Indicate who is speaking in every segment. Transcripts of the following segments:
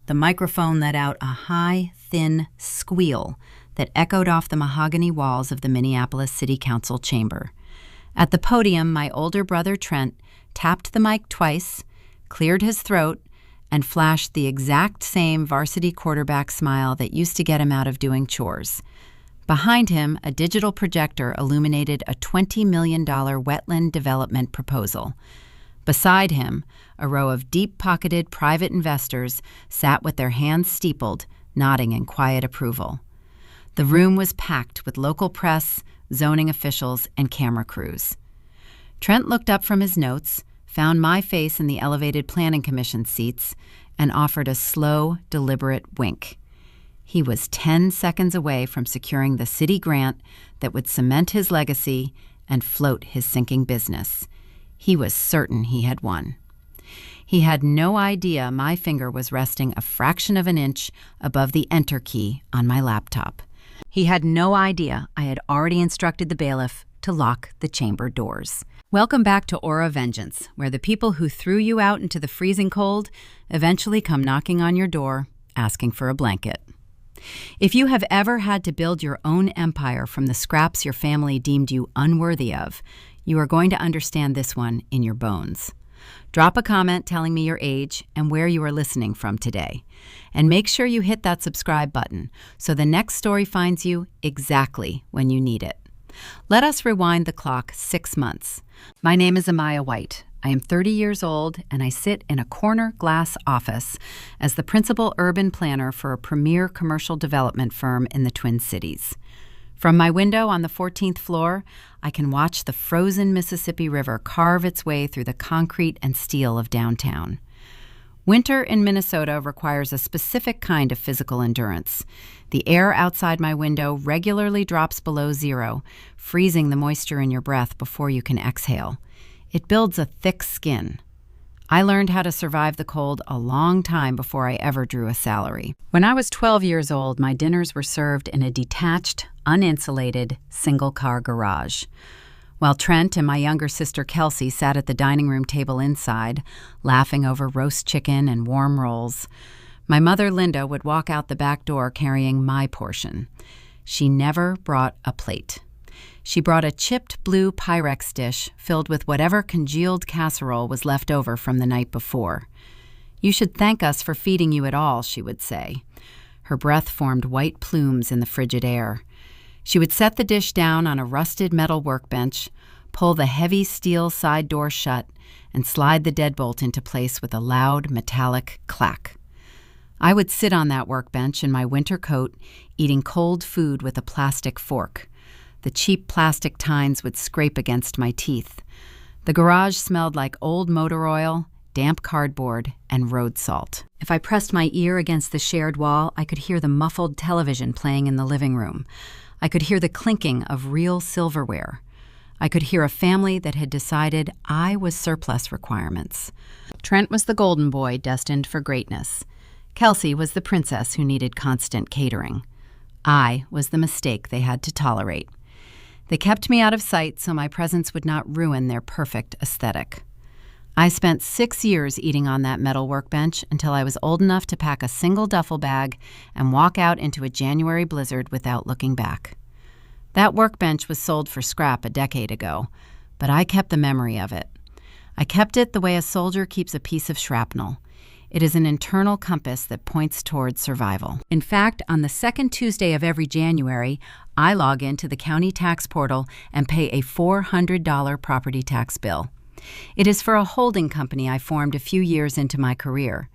Speaker 1: The microphone let out a high, thin squeal that echoed off the mahogany walls of the Minneapolis City Council chamber. At the podium, my older brother Trent tapped the mic twice, cleared his throat, and flashed the exact same varsity quarterback smile that used to get him out of doing chores. Behind him, a digital projector illuminated a $20 million wetland development proposal. Beside him, a row of deep-pocketed private investors sat with their hands steepled, nodding in quiet approval. The room was packed with local press, zoning officials, and camera crews. Trent looked up from his notes, found my face in the elevated planning commission seats, and offered a slow, deliberate wink. He was 10 seconds away from securing the city grant that would cement his legacy and float his sinking business. He was certain he had won. He had no idea my finger was resting a fraction of an inch above the enter key on my laptop. He had no idea I had already instructed the bailiff to lock the chamber doors. Welcome back to Aura Vengeance, where the people who threw you out into the freezing cold eventually come knocking on your door, asking for a blanket. If you have ever had to build your own empire from the scraps your family deemed you unworthy of, you are going to understand this one in your bones. Drop a comment telling me your age and where you are listening from today. And make sure you hit that subscribe button so the next story finds you exactly when you need it. Let us rewind the clock 6 months. My name is Amaya White. I am 30 years old, and I sit in a corner glass office as the principal urban planner for a premier commercial development firm in the Twin Cities. From my window on the 14th floor, I can watch the frozen Mississippi River carve its way through the concrete and steel of downtown. Winter in Minnesota requires a specific kind of physical endurance. The air outside my window regularly drops below zero, freezing the moisture in your breath before you can exhale. It builds a thick skin. I learned how to survive the cold a long time before I ever drew a salary. When I was 12 years old, my dinners were served in a detached, uninsulated, single-car garage. While Trent and my younger sister Kelsey sat at the dining room table inside, laughing over roast chicken and warm rolls, my mother Linda would walk out the back door carrying my portion. She never brought a plate. She brought a chipped blue Pyrex dish filled with whatever congealed casserole was left over from the night before. "You should thank us for feeding you at all," she would say. Her breath formed white plumes in the frigid air. She would set the dish down on a rusted metal workbench, pull the heavy steel side door shut, and slide the deadbolt into place with a loud metallic clack. I would sit on that workbench in my winter coat, eating cold food with a plastic fork. The cheap plastic tines would scrape against my teeth. The garage smelled like old motor oil, damp cardboard, and road salt. If I pressed my ear against the shared wall, I could hear the muffled television playing in the living room. I could hear the clinking of real silverware. I could hear a family that had decided I was surplus requirements. Trent was the golden boy destined for greatness. Kelsey was the princess who needed constant catering. I was the mistake they had to tolerate. They kept me out of sight so my presence would not ruin their perfect aesthetic. I spent 6 years eating on that metal workbench until I was old enough to pack a single duffel bag and walk out into a January blizzard without looking back. That workbench was sold for scrap a decade ago, but I kept the memory of it. I kept it the way a soldier keeps a piece of shrapnel. It is an internal compass that points toward survival. In fact, on the second Tuesday of every January, I log into the county tax portal and pay a $400 property tax bill. It is for a holding company I formed a few years into my career.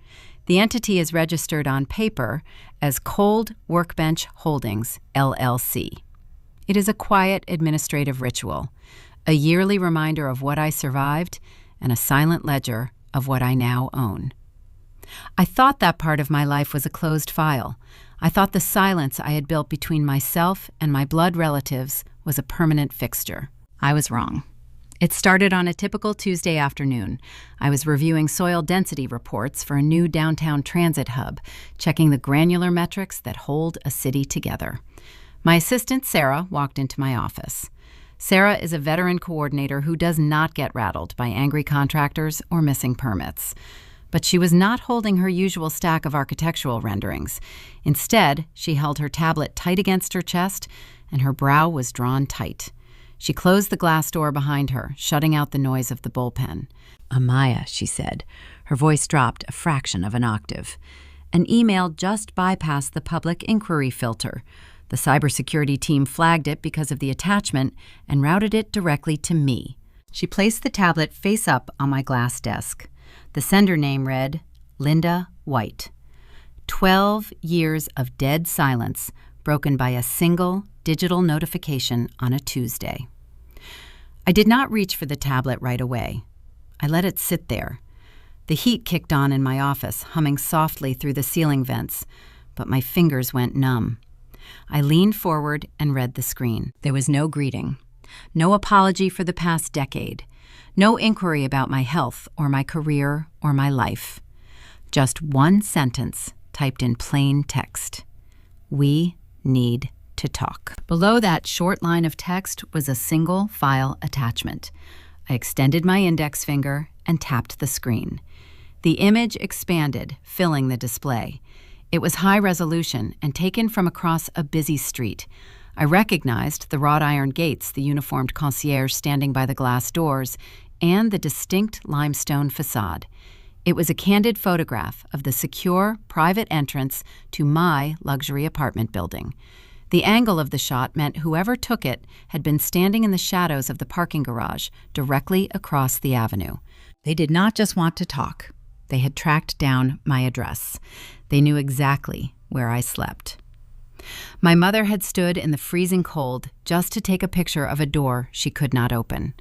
Speaker 1: The entity is registered on paper as Cold Workbench Holdings, LLC. It is a quiet administrative ritual, a yearly reminder of what I survived, and a silent ledger of what I now own. I thought that part of my life was a closed file. I thought the silence I had built between myself and my blood relatives was a permanent fixture. I was wrong. It started on a typical Tuesday afternoon. I was reviewing soil density reports for a new downtown transit hub, checking the granular metrics that hold a city together. My assistant, Sarah, walked into my office. Sarah is a veteran coordinator who does not get rattled by angry contractors or missing permits. But she was not holding her usual stack of architectural renderings. Instead, she held her tablet tight against her chest, and her brow was drawn tight. She closed the glass door behind her, shutting out the noise of the bullpen. "Amaya," she said. Her voice dropped a fraction of an octave. An email just bypassed the public inquiry filter. The cybersecurity team flagged it because of the attachment and routed it directly to me. She placed the tablet face up on my glass desk. The sender name read, Linda White. 12 years of dead silence broken by a single digital notification on a Tuesday. I did not reach for the tablet right away. I let it sit there. The heat kicked on in my office, humming softly through the ceiling vents, but my fingers went numb. I leaned forward and read the screen. There was no greeting, no apology for the past decade, no inquiry about my health or my career or my life. Just one sentence typed in plain text. We need to talk. Below that short line of text was a single file attachment. I extended my index finger and tapped the screen. The image expanded, filling the display. It was high resolution and taken from across a busy street. I recognized the wrought iron gates, the uniformed concierge standing by the glass doors, and the distinct limestone facade. It was a candid photograph of the secure, private entrance to my luxury apartment building. The angle of the shot meant whoever took it had been standing in the shadows of the parking garage directly across the avenue. They did not just want to talk. They had tracked down my address. They knew exactly where I slept. My mother had stood in the freezing cold just to take a picture of a door she could not open.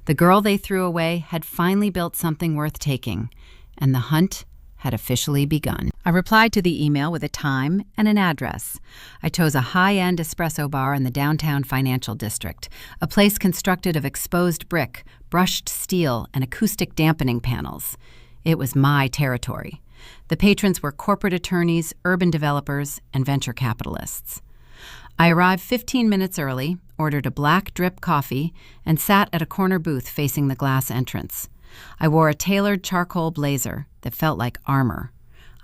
Speaker 1: The girl they threw away had finally built something worth taking, and the hunt had officially begun. I replied to the email with a time and an address. I chose a high-end espresso bar in the downtown financial district, a place constructed of exposed brick, brushed steel, and acoustic dampening panels. It was my territory. The patrons were corporate attorneys, urban developers, and venture capitalists. I arrived 15 minutes early, ordered a black drip coffee, and sat at a corner booth facing the glass entrance. I wore a tailored charcoal blazer that felt like armor.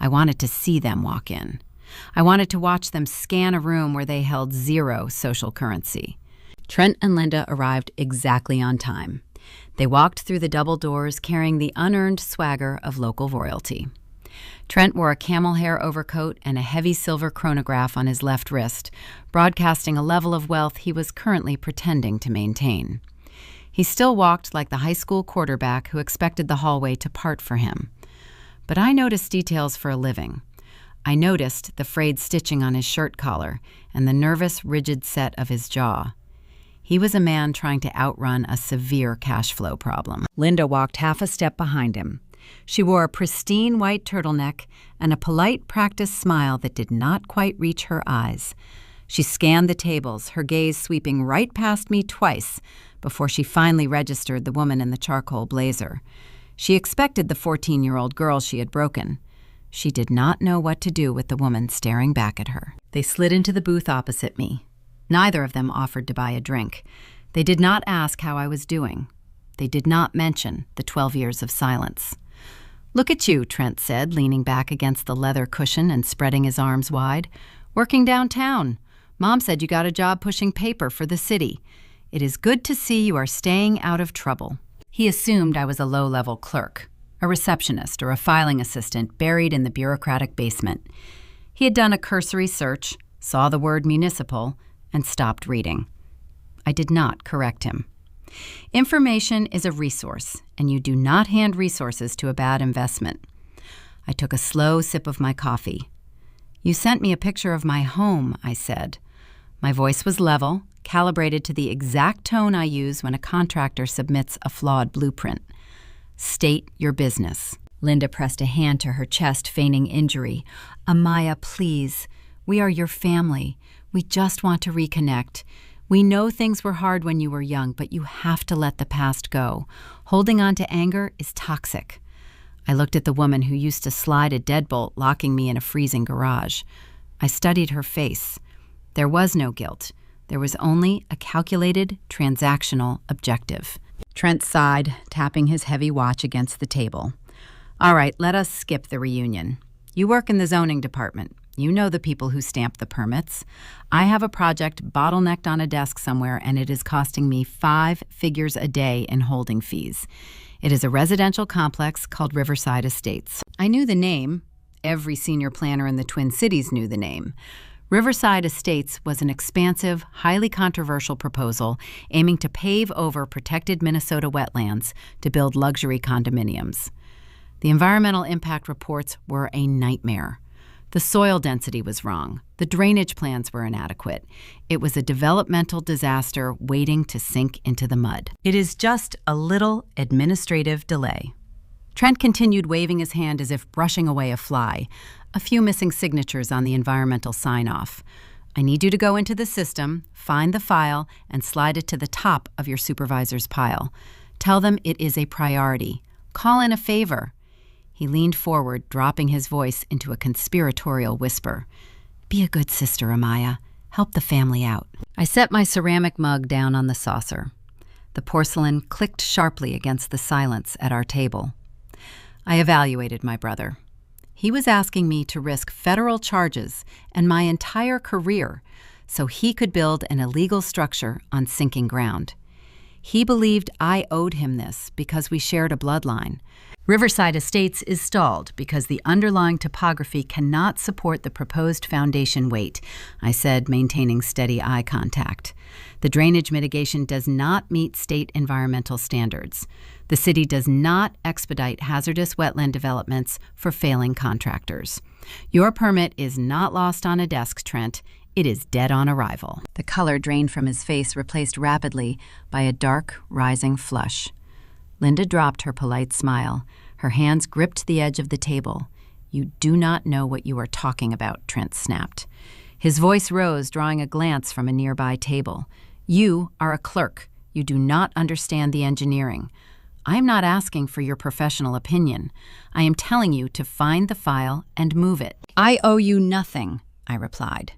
Speaker 1: I wanted to see them walk in. I wanted to watch them scan a room where they held zero social currency. Trent and Linda arrived exactly on time. They walked through the double doors carrying the unearned swagger of local royalty. Trent wore a camel hair overcoat and a heavy silver chronograph on his left wrist, broadcasting a level of wealth he was currently pretending to maintain. He still walked like the high school quarterback who expected the hallway to part for him. But I noticed details for a living. I noticed the frayed stitching on his shirt collar and the nervous, rigid set of his jaw. He was a man trying to outrun a severe cash flow problem. Linda walked half a step behind him. She wore a pristine white turtleneck and a polite, practiced smile that did not quite reach her eyes. She scanned the tables, her gaze sweeping right past me twice before she finally registered the woman in the charcoal blazer. She expected the 14-year-old girl she had broken. She did not know what to do with the woman staring back at her. They slid into the booth opposite me. Neither of them offered to buy a drink. They did not ask how I was doing. They did not mention the 12 years of silence. "Look at you," Trent said, leaning back against the leather cushion and spreading his arms wide. "Working downtown. Mom said you got a job pushing paper for the city. It is good to see you are staying out of trouble." He assumed I was a low-level clerk, a receptionist or a filing assistant buried in the bureaucratic basement. He had done a cursory search, saw the word municipal, and stopped reading. I did not correct him. Information is a resource, and you do not hand resources to a bad investment. I took a slow sip of my coffee. "You sent me a picture of my home," I said. My voice was level, calibrated to the exact tone I use when a contractor submits a flawed blueprint. "State your business." Linda pressed a hand to her chest, feigning injury. "Amaya, please. We are your family. We just want to reconnect. We know things were hard when you were young, but you have to let the past go. Holding on to anger is toxic." I looked at the woman who used to slide a deadbolt, locking me in a freezing garage. I studied her face. There was no guilt, There was only a calculated transactional objective. Trent sighed, tapping his heavy watch against the table. All right, let us skip the reunion. You work in the zoning department. You know the people who stamp the permits. I have a project bottlenecked on a desk somewhere, and it is costing me 5 figures a day in holding fees. It is a residential complex called Riverside Estates. I knew the name. Every senior planner in the Twin Cities knew the name. Riverside Estates was an expansive, highly controversial proposal aiming to pave over protected Minnesota wetlands to build luxury condominiums. The environmental impact reports were a nightmare. The soil density was wrong. The drainage plans were inadequate. It was a developmental disaster waiting to sink into the mud. It is just a little administrative delay. Trent continued waving his hand as if brushing away a fly. A few missing signatures on the environmental sign-off. I need you to go into the system, find the file, and slide it to the top of your supervisor's pile. Tell them it is a priority. Call in a favor. He leaned forward, dropping his voice into a conspiratorial whisper. Be a good sister, Amaya. Help the family out. I set my ceramic mug down on the saucer. The porcelain clicked sharply against the silence at our table. I evaluated my brother. He was asking me to risk federal charges and my entire career so he could build an illegal structure on sinking ground. He believed I owed him this because we shared a bloodline. Riverside Estates is stalled because the underlying topography cannot support the proposed foundation weight, I said, maintaining steady eye contact. The drainage mitigation does not meet state environmental standards. The city does not expedite hazardous wetland developments for failing contractors. Your permit is not lost on a desk, Trent. It is dead on arrival. The color drained from his face, replaced rapidly by a dark, rising flush. Linda dropped her polite smile. Her hands gripped the edge of the table. You do not know what you are talking about, Trent snapped. His voice rose, drawing a glance from a nearby table. You are a clerk. You do not understand the engineering. I am not asking for your professional opinion. I am telling you to find the file and move it. I owe you nothing, I replied.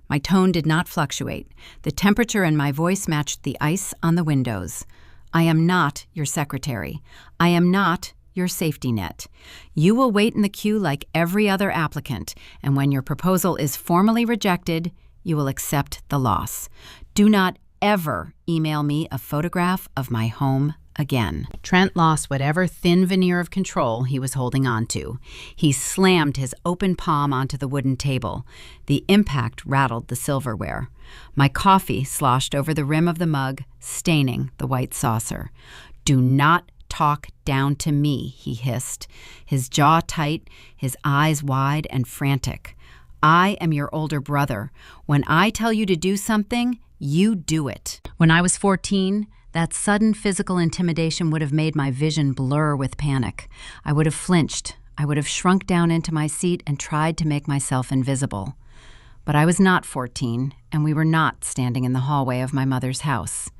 Speaker 1: My tone did not fluctuate. The temperature in my voice matched the ice on the windows. I am not your secretary. I am not your safety net. You will wait in the queue like every other applicant, and when your proposal is formally rejected, you will accept the loss. Do not ever email me a photograph of my home again. Trent lost whatever thin veneer of control he was holding on to. He slammed his open palm onto the wooden table. The impact rattled the silverware. My coffee sloshed over the rim of the mug, staining the white saucer. Do not talk down to me, he hissed, his jaw tight, his eyes wide and frantic. I am your older brother. When I tell you to do something, you do it. When I was 14, that sudden physical intimidation would have made my vision blur with panic. I would have flinched. I would have shrunk down into my seat and tried to make myself invisible. But I was not 14, and we were not standing in the hallway of my mother's house.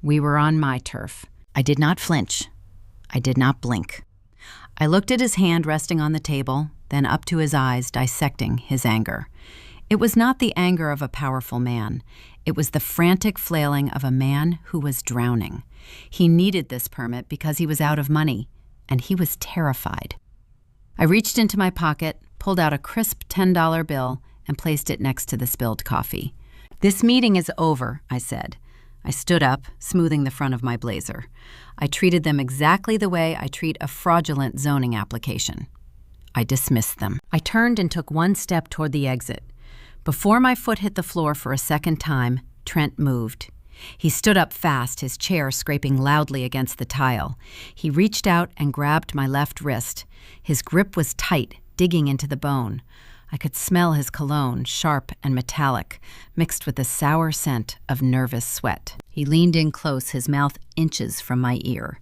Speaker 1: We were on my turf. I did not flinch. I did not blink. I looked at his hand resting on the table, then up to his eyes, dissecting his anger. It was not the anger of a powerful man. It was the frantic flailing of a man who was drowning. He needed this permit because he was out of money, and he was terrified. I reached into my pocket, pulled out a crisp $10 bill, and placed it next to the spilled coffee. This meeting is over, I said. I stood up, smoothing the front of my blazer. I treated them exactly the way I treat a fraudulent zoning application. I dismissed them. I turned and took one step toward the exit. Before my foot hit the floor for a second time, Trent moved. He stood up fast, his chair scraping loudly against the tile. He reached out and grabbed my left wrist. His grip was tight, digging into the bone. I could smell his cologne, sharp and metallic, mixed with the sour scent of nervous sweat. He leaned in close, his mouth inches from my ear.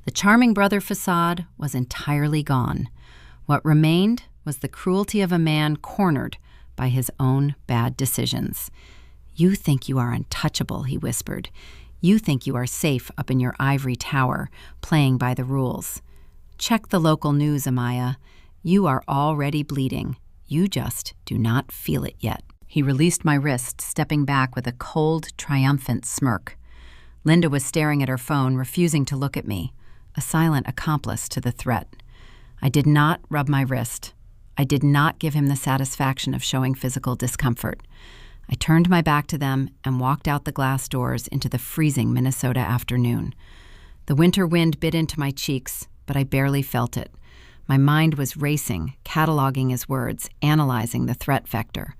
Speaker 1: The charming brother facade was entirely gone. What remained was the cruelty of a man cornered by his own bad decisions. You think you are untouchable, he whispered. You think you are safe up in your ivory tower, playing by the rules. Check the local news, Amaya. You are already bleeding. You just do not feel it yet. He released my wrist, stepping back with a cold, triumphant smirk. Linda was staring at her phone, refusing to look at me, a silent accomplice to the threat. I did not rub my wrist. I did not give him the satisfaction of showing physical discomfort. I turned my back to them and walked out the glass doors into the freezing Minnesota afternoon. The winter wind bit into my cheeks, but I barely felt it. My mind was racing, cataloging his words, analyzing the threat vector.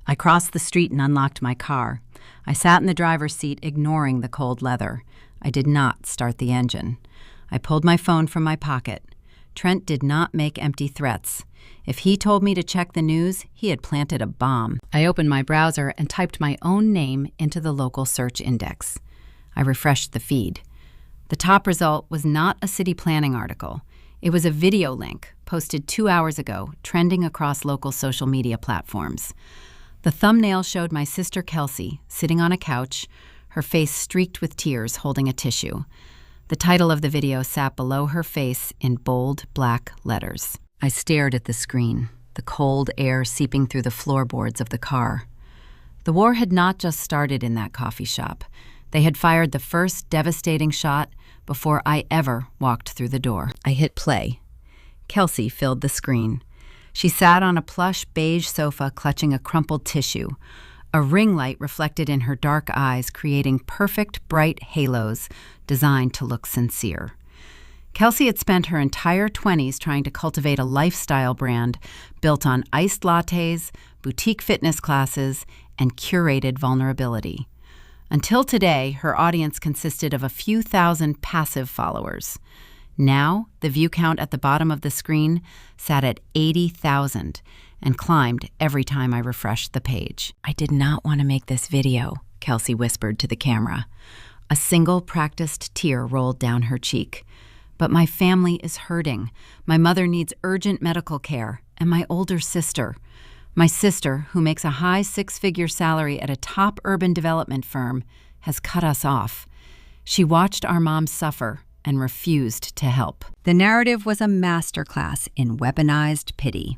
Speaker 1: I crossed the street and unlocked my car. I sat in the driver's seat, ignoring the cold leather. I did not start the engine. I pulled my phone from my pocket. Trent did not make empty threats. If he told me to check the news, he had planted a bomb. I opened my browser and typed my own name into the local search index. I refreshed the feed. The top result was not a city planning article. It was a video link posted 2 hours ago, trending across local social media platforms. The thumbnail showed my sister Kelsey sitting on a couch, her face streaked with tears, holding a tissue. The title of the video sat below her face in bold black letters. I stared at the screen, the cold air seeping through the floorboards of the car. The war had not just started in that coffee shop. They had fired the first devastating shot before I ever walked through the door. I hit play. Kelsey filled the screen. She sat on a plush beige sofa clutching a crumpled tissue. A ring light reflected in her dark eyes, creating perfect, bright halos designed to look sincere. Kelsey had spent her entire 20s trying to cultivate a lifestyle brand built on iced lattes, boutique fitness classes, and curated vulnerability. Until today, her audience consisted of a few thousand passive followers. Now, the view count at the bottom of the screen sat at 80,000 and climbed every time I refreshed the page. I did not want to make this video, Kelsey whispered to the camera. A single practiced tear rolled down her cheek. But my family is hurting. My mother needs urgent medical care, and my older sister. My sister, who makes a high six-figure salary at a top urban development firm, has cut us off. She watched our mom suffer and refused to help. The narrative was a masterclass in weaponized pity.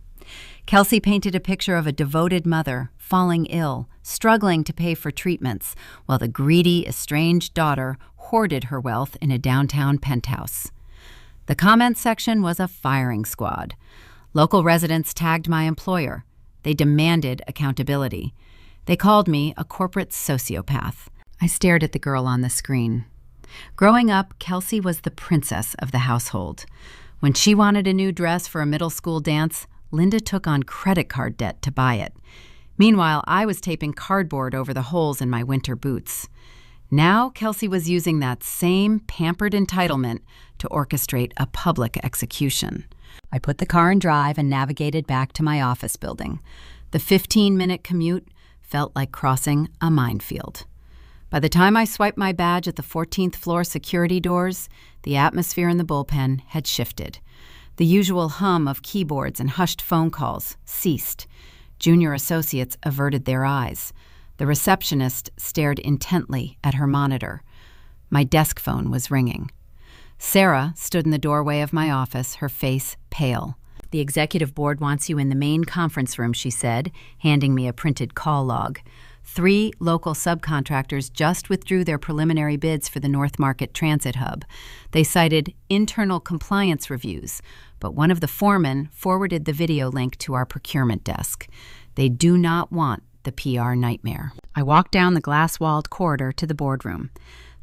Speaker 1: Kelsey painted a picture of a devoted mother, falling ill, struggling to pay for treatments, while the greedy, estranged daughter hoarded her wealth in a downtown penthouse. The comments section was a firing squad. Local residents tagged my employer. They demanded accountability. They called me a corporate sociopath. I stared at the girl on the screen. Growing up, Kelsey was the princess of the household. When she wanted a new dress for a middle school dance, Linda took on credit card debt to buy it. Meanwhile, I was taping cardboard over the holes in my winter boots. Now, Kelsey was using that same pampered entitlement to orchestrate a public execution. I put the car in drive and navigated back to my office building. The 15-minute commute felt like crossing a minefield. By the time I swiped my badge at the 14th floor security doors, the atmosphere in the bullpen had shifted. The usual hum of keyboards and hushed phone calls ceased. Junior associates averted their eyes. The receptionist stared intently at her monitor. My desk phone was ringing. Sarah stood in the doorway of my office, her face pale. "The executive board wants you in the main conference room," she said, handing me a printed call log. 3 local subcontractors just withdrew their preliminary bids for the North Market Transit Hub. They cited internal compliance reviews, but one of the foremen forwarded the video link to our procurement desk. They do not want the PR nightmare. I walked down the glass-walled corridor to the boardroom.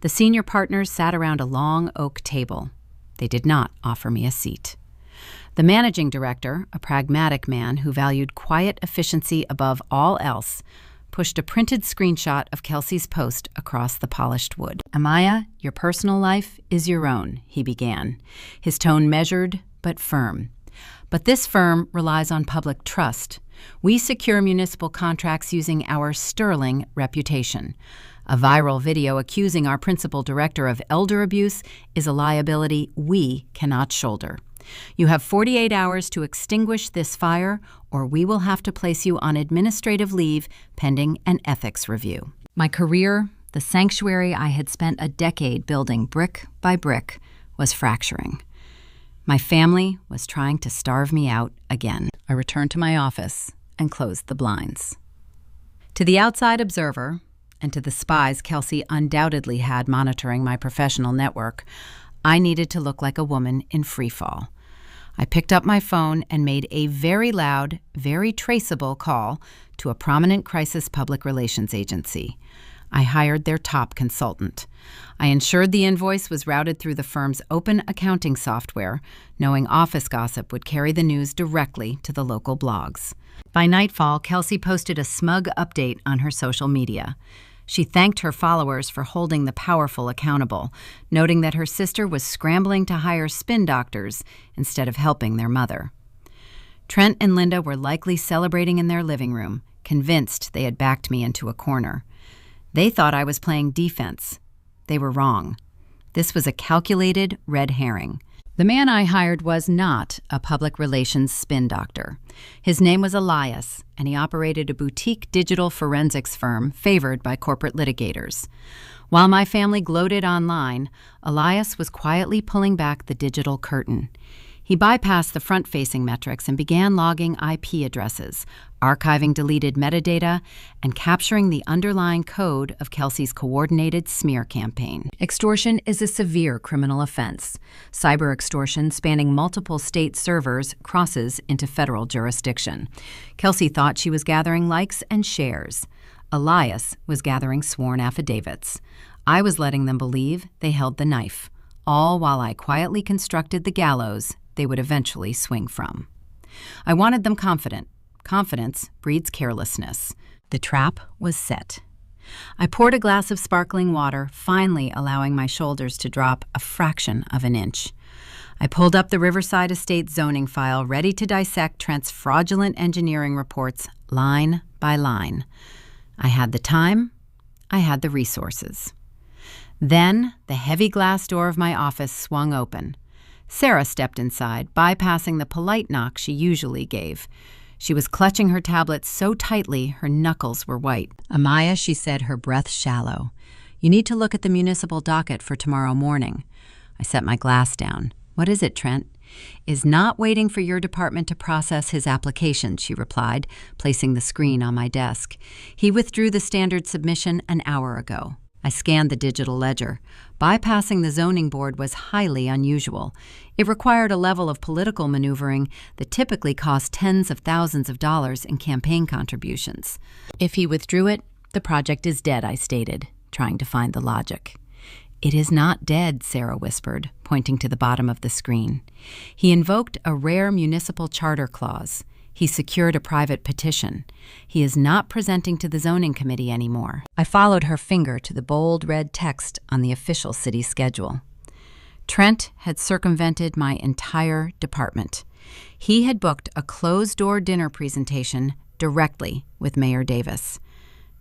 Speaker 1: The senior partners sat around a long oak table. They did not offer me a seat. The managing director, a pragmatic man who valued quiet efficiency above all else, pushed a printed screenshot of Kelsey's post across the polished wood. "Amaya, your personal life is your own," he began, his tone measured but firm. "But this firm relies on public trust. We secure municipal contracts using our sterling reputation. A viral video accusing our principal director of elder abuse is a liability we cannot shoulder. You have 48 hours to extinguish this fire, or we will have to place you on administrative leave pending an ethics review." My career, the sanctuary I had spent a decade building brick by brick, was fracturing. My family was trying to starve me out again. I returned to my office and closed the blinds. To the outside observer, and to the spies Kelsey undoubtedly had monitoring my professional network, I needed to look like a woman in free fall. I picked up my phone and made a very loud, very traceable call to a prominent crisis public relations agency. I hired their top consultant. I ensured the invoice was routed through the firm's open accounting software, knowing office gossip would carry the news directly to the local blogs. By nightfall, Kelsey posted a smug update on her social media. She thanked her followers for holding the powerful accountable, noting that her sister was scrambling to hire spin doctors instead of helping their mother. Trent and Linda were likely celebrating in their living room, convinced they had backed me into a corner. They thought I was playing defense. They were wrong. This was a calculated red herring. The man I hired was not a public relations spin doctor. His name was Elias, and he operated a boutique digital forensics firm favored by corporate litigators. While my family gloated online, Elias was quietly pulling back the digital curtain. He bypassed the front-facing metrics and began logging IP addresses, archiving deleted metadata, and capturing the underlying code of Kelsey's coordinated smear campaign. Extortion is a severe criminal offense. Cyber extortion spanning multiple state servers crosses into federal jurisdiction. Kelsey thought she was gathering likes and shares. Elias was gathering sworn affidavits. I was letting them believe they held the knife, all while I quietly constructed the gallows they would eventually swing from. I wanted them confident. Confidence breeds carelessness. The trap was set. I poured a glass of sparkling water, finally allowing my shoulders to drop a fraction of an inch. I pulled up the Riverside Estate zoning file, ready to dissect Trent's fraudulent engineering reports line by line. I had the time. I had the resources. Then the heavy glass door of my office swung open. Sarah stepped inside, bypassing the polite knock she usually gave. She was clutching her tablet so tightly her knuckles were white. "Amaya," she said, her breath shallow. "You need to look at the municipal docket for tomorrow morning." I set my glass down. "What is it, Trent?" "Is not waiting for your department to process his application," she replied, placing the screen on my desk. "He withdrew the standard submission an hour ago." I scanned the digital ledger. Bypassing the zoning board was highly unusual. It required a level of political maneuvering that typically cost tens of thousands of dollars in campaign contributions. "If he withdrew it, the project is dead," I stated, trying to find the logic. "It is not dead," Sarah whispered, pointing to the bottom of the screen. "He invoked a rare municipal charter clause. He secured a private petition. He is not presenting to the zoning committee anymore." I followed her finger to the bold red text on the official city schedule. Trent had circumvented my entire department. He had booked a closed-door dinner presentation directly with Mayor Davis.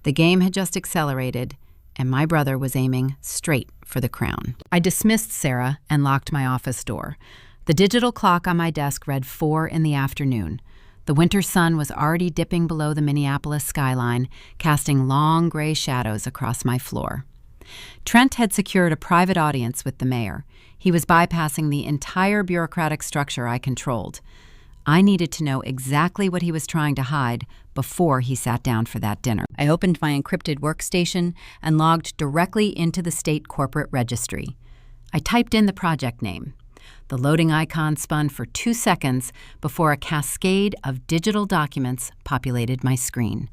Speaker 1: The game had just accelerated, and my brother was aiming straight for the crown. I dismissed Sarah and locked my office door. The digital clock on my desk read 4 in the afternoon. The winter sun was already dipping below the Minneapolis skyline, casting long gray shadows across my floor. Trent had secured a private audience with the mayor. He was bypassing the entire bureaucratic structure I controlled. I needed to know exactly what he was trying to hide before he sat down for that dinner. I opened my encrypted workstation and logged directly into the state corporate registry. I typed in the project name. The loading icon spun for 2 seconds before a cascade of digital documents populated my screen.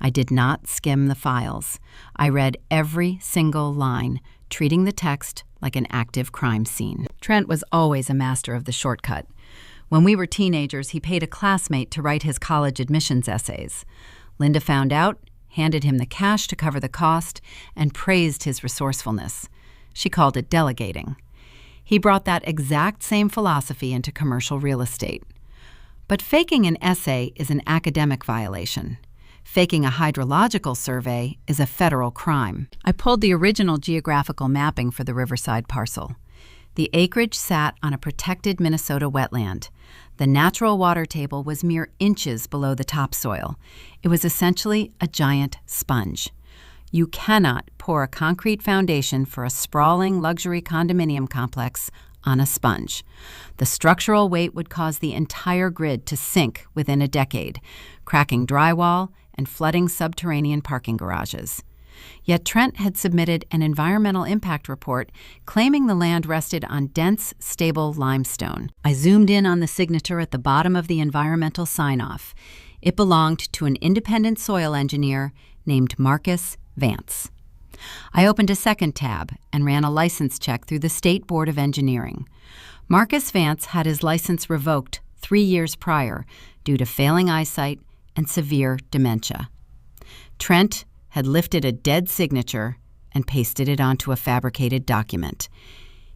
Speaker 1: I did not skim the files. I read every single line, treating the text like an active crime scene. Trent was always a master of the shortcut. When we were teenagers, he paid a classmate to write his college admissions essays. Linda found out, handed him the cash to cover the cost, and praised his resourcefulness. She called it delegating. He brought that exact same philosophy into commercial real estate. But faking an essay is an academic violation. Faking a hydrological survey is a federal crime. I pulled the original geographical mapping for the Riverside parcel. The acreage sat on a protected Minnesota wetland. The natural water table was mere inches below the topsoil. It was essentially a giant sponge. You cannot pour a concrete foundation for a sprawling luxury condominium complex on a sponge. The structural weight would cause the entire grid to sink within a decade, cracking drywall and flooding subterranean parking garages. Yet Trent had submitted an environmental impact report claiming the land rested on dense, stable limestone. I zoomed in on the signature at the bottom of the environmental sign-off. It belonged to an independent soil engineer named Marcus Vance. I opened a second tab and ran a license check through the State Board of Engineering. Marcus Vance had his license revoked 3 years prior due to failing eyesight and severe dementia. Trent had lifted a dead signature and pasted it onto a fabricated document.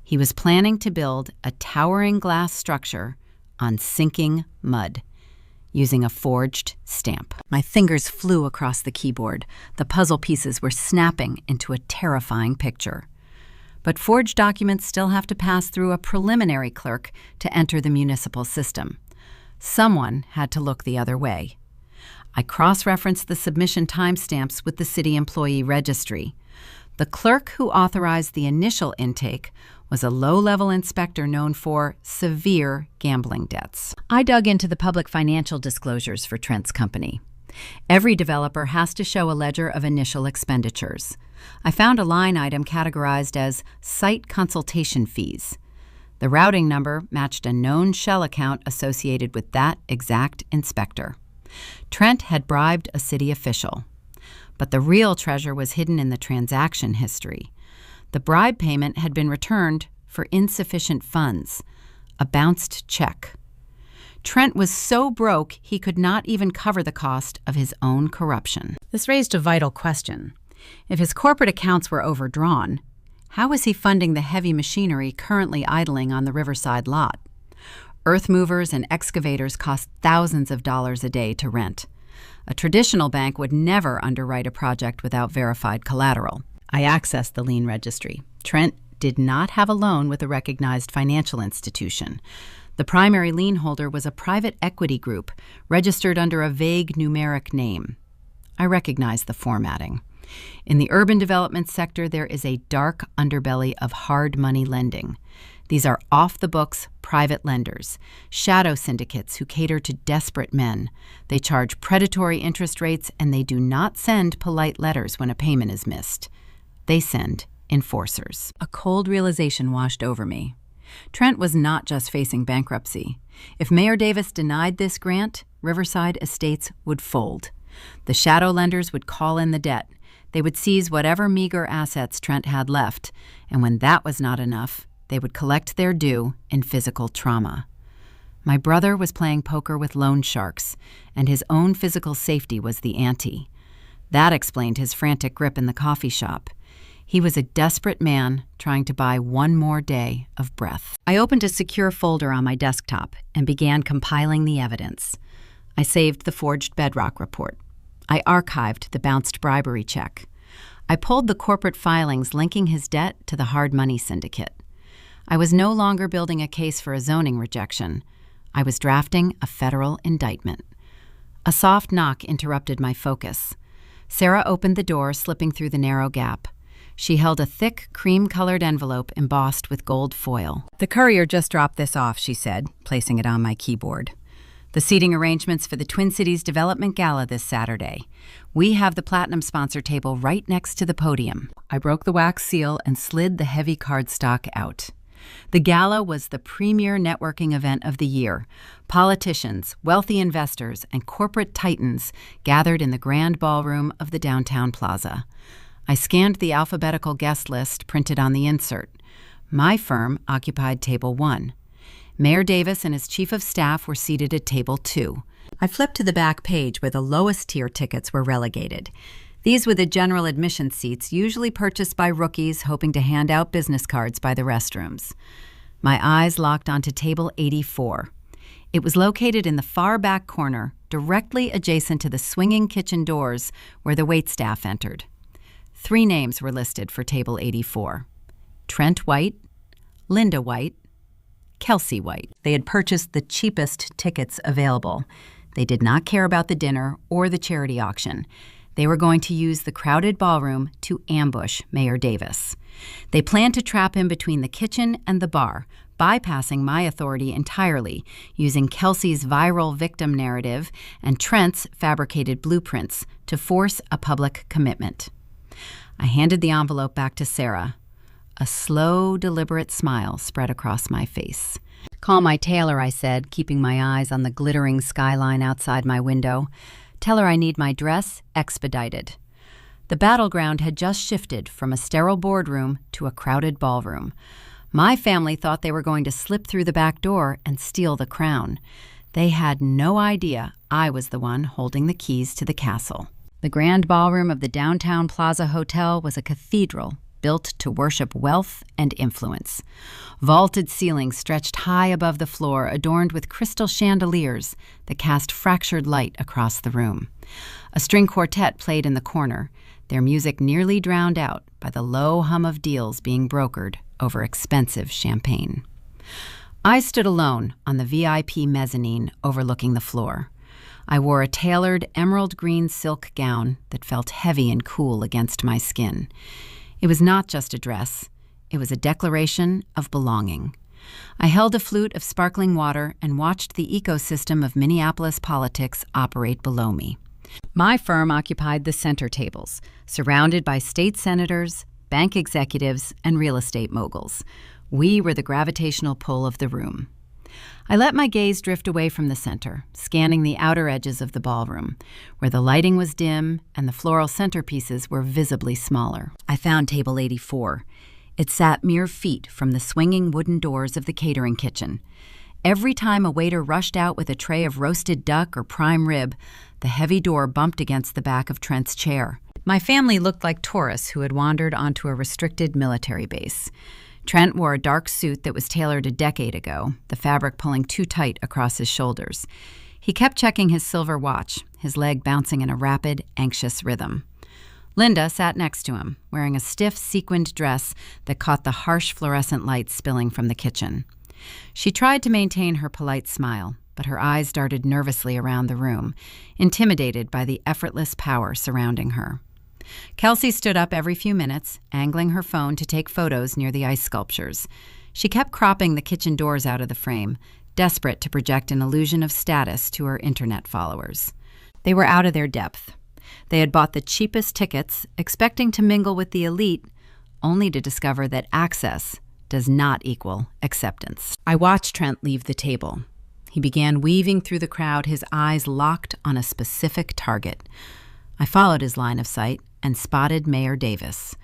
Speaker 1: He was planning to build a towering glass structure on sinking mud, using a forged stamp. My fingers flew across the keyboard. The puzzle pieces were snapping into a terrifying picture. But forged documents still have to pass through a preliminary clerk to enter the municipal system. Someone had to look the other way. I cross-referenced the submission timestamps with the city employee registry. The clerk who authorized the initial intake was a low-level inspector known for severe gambling debts. I dug into the public financial disclosures for Trent's company. Every developer has to show a ledger of initial expenditures. I found a line item categorized as site consultation fees. The routing number matched a known shell account associated with that exact inspector. Trent had bribed a city official. But the real treasure was hidden in the transaction history. The bribe payment had been returned for insufficient funds, a bounced check. Trent was so broke he could not even cover the cost of his own corruption. This raised a vital question. If his corporate accounts were overdrawn, how was he funding the heavy machinery currently idling on the Riverside lot? Earth movers and excavators cost thousands of dollars a day to rent. A traditional bank would never underwrite a project without verified collateral. I accessed the lien registry. Trent did not have a loan with a recognized financial institution. The primary lien holder was a private equity group registered under a vague numeric name. I recognized the formatting. In the urban development sector, there is a dark underbelly of hard money lending. These are off-the-books private lenders, shadow syndicates who cater to desperate men. They charge predatory interest rates, and they do not send polite letters when a payment is missed. They send enforcers. A cold realization washed over me. Trent was not just facing bankruptcy. If Mayor Davis denied this grant, Riverside Estates would fold. The shadow lenders would call in the debt. They would seize whatever meager assets Trent had left, and when that was not enough, they would collect their due in physical trauma. My brother was playing poker with loan sharks, and his own physical safety was the ante. That explained his frantic grip in the coffee shop. He was a desperate man trying to buy one more day of breath. I opened a secure folder on my desktop and began compiling the evidence. I saved the forged bedrock report. I archived the bounced bribery check. I pulled the corporate filings linking his debt to the hard money syndicate. I was no longer building a case for a zoning rejection. I was drafting a federal indictment. A soft knock interrupted my focus. Sarah opened the door, slipping through the narrow gap. She held a thick, cream-colored envelope embossed with gold foil. "The courier just dropped this off," she said, placing it on my keyboard. "The seating arrangements for the Twin Cities Development Gala this Saturday. We have the platinum sponsor table right next to the podium." I broke the wax seal and slid the heavy cardstock out. The gala was the premier networking event of the year. Politicians, wealthy investors, and corporate titans gathered in the grand ballroom of the downtown plaza. I scanned the alphabetical guest list printed on the insert. My firm occupied Table 1. Mayor Davis and his chief of staff were seated at Table 2. I flipped to the back page where the lowest tier tickets were relegated. These were the general admission seats usually purchased by rookies hoping to hand out business cards by the restrooms. My eyes locked onto Table 84. It was located in the far back corner, directly adjacent to the swinging kitchen doors where the waitstaff entered. 3 names were listed for Table 84. Trent White, Linda White, Kelsey White. They had purchased the cheapest tickets available. They did not care about the dinner or the charity auction. They were going to use the crowded ballroom to ambush Mayor Davis. They planned to trap him between the kitchen and the bar, bypassing my authority entirely, using Kelsey's viral victim narrative and Trent's fabricated blueprints to force a public commitment. I handed the envelope back to Sarah. A slow, deliberate smile spread across my face. "Call my tailor," I said, keeping my eyes on the glittering skyline outside my window. "Tell her I need my dress expedited." The battleground had just shifted from a sterile boardroom to a crowded ballroom. My family thought they were going to slip through the back door and steal the crown. They had no idea I was the one holding the keys to the castle. The grand ballroom of the Downtown Plaza Hotel was a cathedral built to worship wealth and influence. Vaulted ceilings stretched high above the floor, adorned with crystal chandeliers that cast fractured light across the room. A string quartet played in the corner, their music nearly drowned out by the low hum of deals being brokered over expensive champagne. I stood alone on the VIP mezzanine overlooking the floor. I wore a tailored emerald green silk gown that felt heavy and cool against my skin. It was not just a dress. It was a declaration of belonging. I held a flute of sparkling water and watched the ecosystem of Minneapolis politics operate below me. My firm occupied the center tables, surrounded by state senators, bank executives, and real estate moguls. We were the gravitational pull of the room. I let my gaze drift away from the center, scanning the outer edges of the ballroom, where the lighting was dim and the floral centerpieces were visibly smaller. I found table 84. It sat mere feet from the swinging wooden doors of the catering kitchen. Every time a waiter rushed out with a tray of roasted duck or prime rib, the heavy door bumped against the back of Trent's chair. My family looked like tourists who had wandered onto a restricted military base. Trent wore a dark suit that was tailored a decade ago, the fabric pulling too tight across his shoulders. He kept checking his silver watch, his leg bouncing in a rapid, anxious rhythm. Linda sat next to him, wearing a stiff, sequined dress that caught the harsh fluorescent light spilling from the kitchen. She tried to maintain her polite smile, but her eyes darted nervously around the room, intimidated by the effortless power surrounding her. Kelsey stood up every few minutes, angling her phone to take photos near the ice sculptures. She kept cropping the kitchen doors out of the frame, desperate to project an illusion of status to her internet followers. They were out of their depth. They had bought the cheapest tickets, expecting to mingle with the elite, only to discover that access does not equal acceptance. I watched Trent leave the table. He began weaving through the crowd, his eyes locked on a specific target. I followed his line of sight and spotted Mayor Davis.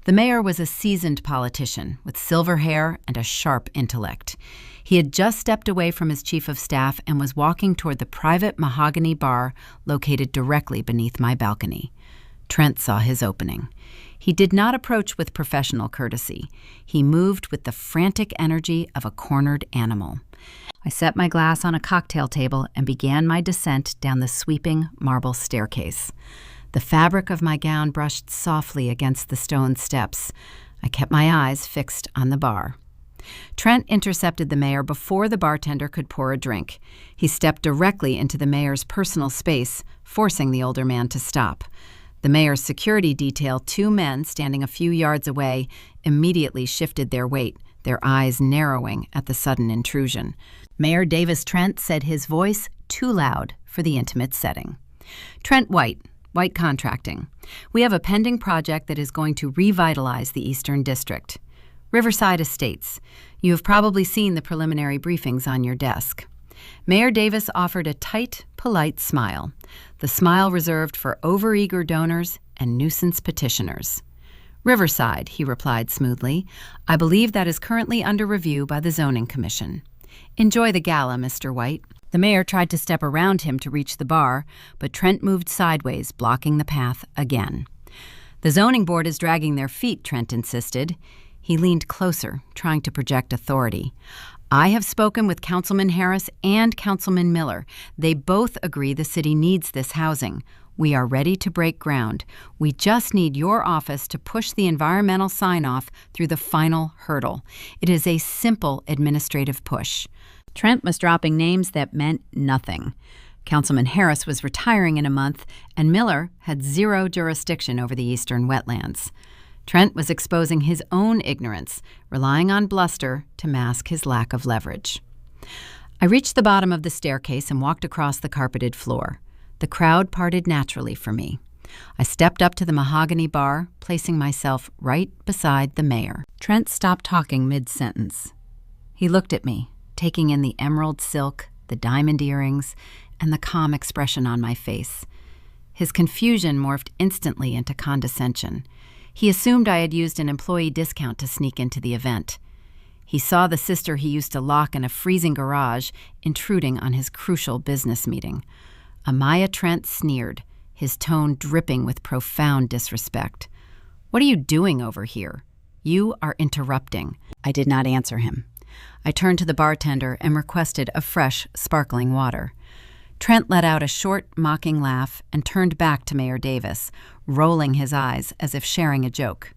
Speaker 1: The mayor was a seasoned politician with silver hair and a sharp intellect. He had just stepped away from his chief of staff and was walking toward the private mahogany bar located directly beneath my balcony. Trent saw his opening. He did not approach with professional courtesy. He moved with the frantic energy of a cornered animal. I set my glass on a cocktail table and began my descent down the sweeping marble staircase. The fabric of my gown brushed softly against the stone steps. I kept my eyes fixed on the bar. Trent intercepted the mayor before the bartender could pour a drink. He stepped directly into the mayor's personal space, forcing the older man to stop. The mayor's security detail, two men standing a few yards away, immediately shifted their weight, their eyes narrowing at the sudden intrusion. Mayor Davis Trent said, his voice too loud for the intimate setting. "Trent White Contracting. We have a pending project that is going to revitalize the Eastern District. Riverside Estates. You have probably seen the preliminary briefings on your desk." Mayor Davis offered a tight, polite smile, the smile reserved for overeager donors and nuisance petitioners. "Riverside," he replied smoothly. "I believe that is currently under review by the Zoning Commission. Enjoy the gala, Mr. White." The mayor tried to step around him to reach the bar, but Trent moved sideways, blocking the path again. "The zoning board is dragging their feet," Trent insisted. He leaned closer, trying to project authority. "I have spoken with Councilman Harris and Councilman Miller. They both agree the city needs this housing. We are ready to break ground. We just need your office to push the environmental sign-off through the final hurdle. It is a simple administrative push." Trent was dropping names that meant nothing. Councilman Harris was retiring in a month, and Miller had zero jurisdiction over the eastern wetlands. Trent was exposing his own ignorance, relying on bluster to mask his lack of leverage. I reached the bottom of the staircase and walked across the carpeted floor. The crowd parted naturally for me. I stepped up to the mahogany bar, placing myself right beside the mayor. Trent stopped talking mid-sentence. He looked at me, taking in the emerald silk, the diamond earrings, and the calm expression on my face. His confusion morphed instantly into condescension. He assumed I had used an employee discount to sneak into the event. He saw the sister he used to lock in a freezing garage intruding on his crucial business meeting. Amaya Trent sneered, his tone dripping with profound disrespect. "What are you doing over here? You are interrupting." I did not answer him. I turned to the bartender and requested a fresh, sparkling water. Trent let out a short, mocking laugh and turned back to Mayor Davis, rolling his eyes as if sharing a joke.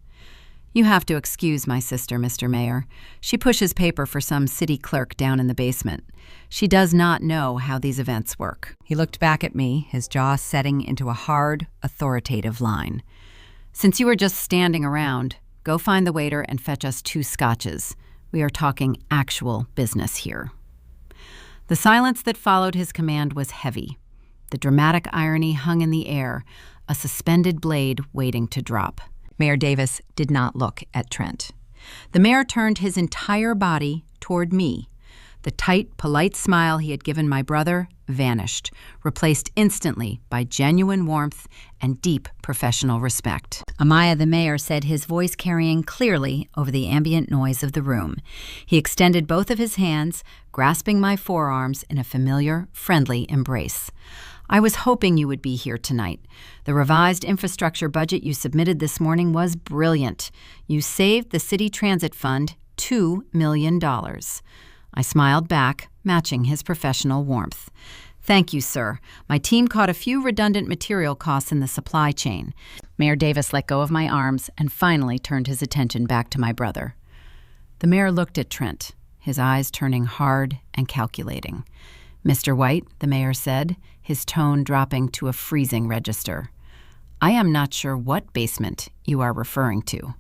Speaker 1: "You have to excuse my sister, Mr. Mayor. She pushes paper for some city clerk down in the basement. She does not know how these events work." He looked back at me, his jaw setting into a hard, authoritative line. "Since you are just standing around, go find the waiter and fetch us 2 scotches. We are talking actual business here." The silence that followed his command was heavy. The dramatic irony hung in the air, a suspended blade waiting to drop. Mayor Davis did not look at Trent. The mayor turned his entire body toward me. The tight, polite smile he had given my brother vanished, replaced instantly by genuine warmth and deep professional respect. Amaya, the mayor, said, his voice carrying clearly over the ambient noise of the room. He extended both of his hands, grasping my forearms in a familiar, friendly embrace. "I was hoping you would be here tonight. The revised infrastructure budget you submitted this morning was brilliant. You saved the City Transit Fund $2 million. I smiled back, matching his professional warmth. "Thank you, sir. My team caught a few redundant material costs in the supply chain." Mayor Davis let go of my arms and finally turned his attention back to my brother. The mayor looked at Trent, his eyes turning hard and calculating. "Mr. White," the mayor said, his tone dropping to a freezing register, "I am not sure what basement you are referring to.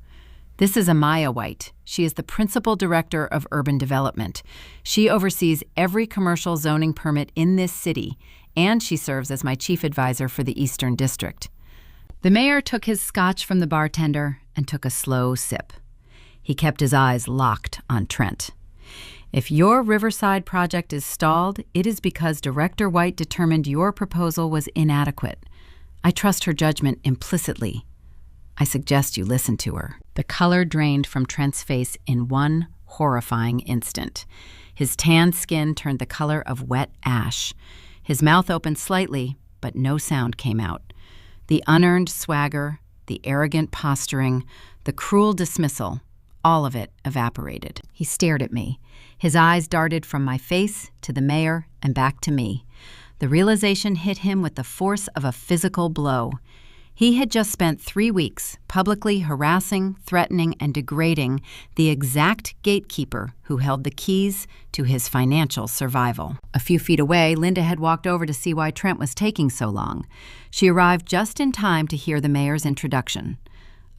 Speaker 1: This is Amaya White. She is the Principal Director of Urban Development. She oversees every commercial zoning permit in this city, and she serves as my chief advisor for the Eastern District." The mayor took his scotch from the bartender and took a slow sip. He kept his eyes locked on Trent. "If your Riverside project is stalled, it is because Director White determined your proposal was inadequate. I trust her judgment implicitly. I suggest you listen to her." The color drained from Trent's face in one horrifying instant. His tanned skin turned the color of wet ash. His mouth opened slightly, but no sound came out. The unearned swagger, the arrogant posturing, the cruel dismissal, all of it evaporated. He stared at me. His eyes darted from my face to the mayor and back to me. The realization hit him with the force of a physical blow. He had just spent 3 weeks publicly harassing, threatening, and degrading the exact gatekeeper who held the keys to his financial survival. A few feet away, Linda had walked over to see why Trent was taking so long. She arrived just in time to hear the mayor's introduction.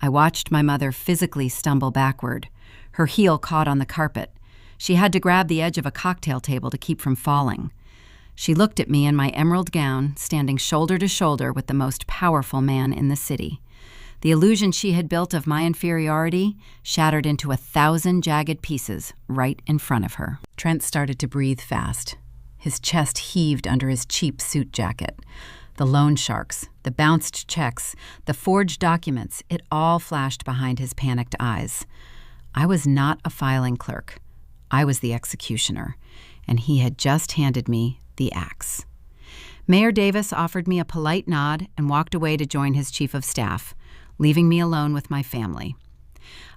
Speaker 1: I watched my mother physically stumble backward. Her heel caught on the carpet. She had to grab the edge of a cocktail table to keep from falling. She looked at me in my emerald gown, standing shoulder to shoulder with the most powerful man in the city. The illusion she had built of my inferiority shattered into 1,000 jagged pieces right in front of her. Trent started to breathe fast. His chest heaved under his cheap suit jacket. The loan sharks, the bounced checks, the forged documents, it all flashed behind his panicked eyes. I was not a filing clerk. I was the executioner, and he had just handed me the axe. Mayor Davis offered me a polite nod and walked away to join his chief of staff, leaving me alone with my family.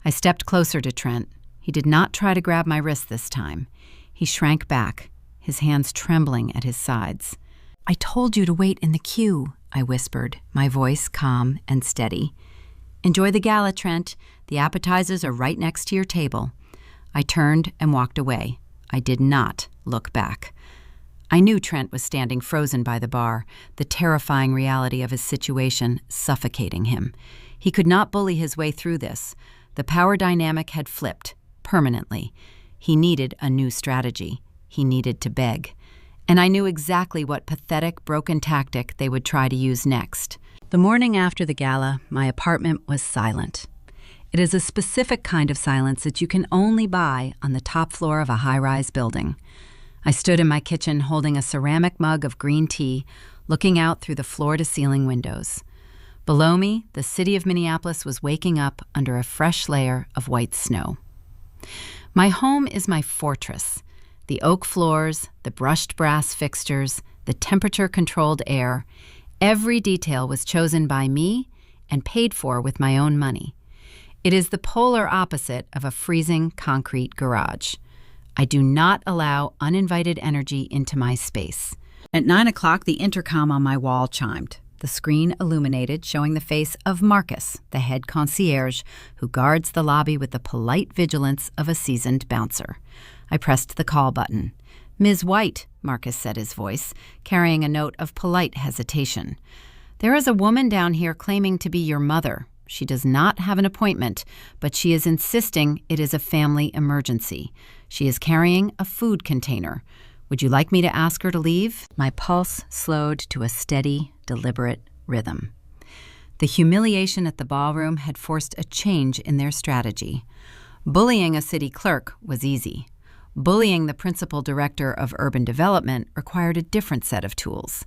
Speaker 1: I stepped closer to Trent. He did not try to grab my wrist this time. He shrank back, his hands trembling at his sides. "I told you to wait in the queue," I whispered, my voice calm and steady. "Enjoy the gala, Trent. The appetizers are right next to your table." I turned and walked away. I did not look back. I knew Trent was standing frozen by the bar, the terrifying reality of his situation suffocating him. He could not bully his way through this. The power dynamic had flipped, permanently. He needed a new strategy. He needed to beg. And I knew exactly what pathetic, broken tactic they would try to use next. The morning after the gala, my apartment was silent. It is a specific kind of silence that you can only buy on the top floor of a high-rise building. I stood in my kitchen holding a ceramic mug of green tea, looking out through the floor-to-ceiling windows. Below me, the city of Minneapolis was waking up under a fresh layer of white snow. My home is my fortress. The oak floors, the brushed brass fixtures, the temperature-controlled air, every detail was chosen by me and paid for with my own money. It is the polar opposite of a freezing concrete garage. I do not allow uninvited energy into my space. At 9 o'clock, the intercom on my wall chimed. The screen illuminated, showing the face of Marcus, the head concierge, who guards the lobby with the polite vigilance of a seasoned bouncer. I pressed the call button. "Ms. White," Marcus said, his voice carrying a note of polite hesitation. "There is a woman down here claiming to be your mother. She does not have an appointment, but she is insisting it is a family emergency. She is carrying a food container. Would you like me to ask her to leave?" My pulse slowed to a steady, deliberate rhythm. The humiliation at the ballroom had forced a change in their strategy. Bullying a city clerk was easy. Bullying the principal director of urban development required a different set of tools.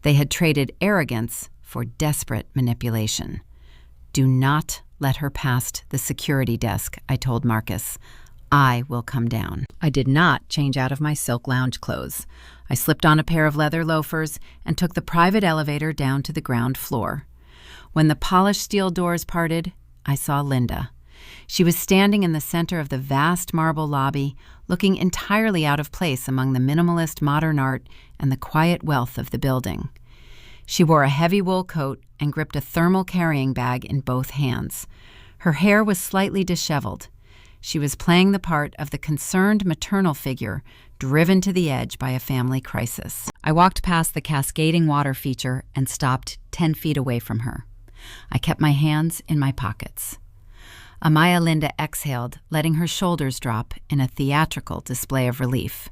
Speaker 1: They had traded arrogance for desperate manipulation. "Do not let her past the security desk," I told Marcus. "I will come down." I did not change out of my silk lounge clothes. I slipped on a pair of leather loafers and took the private elevator down to the ground floor. When the polished steel doors parted, I saw Linda. She was standing in the center of the vast marble lobby, looking entirely out of place among the minimalist modern art and the quiet wealth of the building. She wore a heavy wool coat and gripped a thermal carrying bag in both hands. Her hair was slightly disheveled. She was playing the part of the concerned maternal figure driven to the edge by a family crisis. I walked past the cascading water feature and stopped 10 feet away from her. I kept my hands in my pockets. Amaya Linda exhaled, letting her shoulders drop in a theatrical display of relief.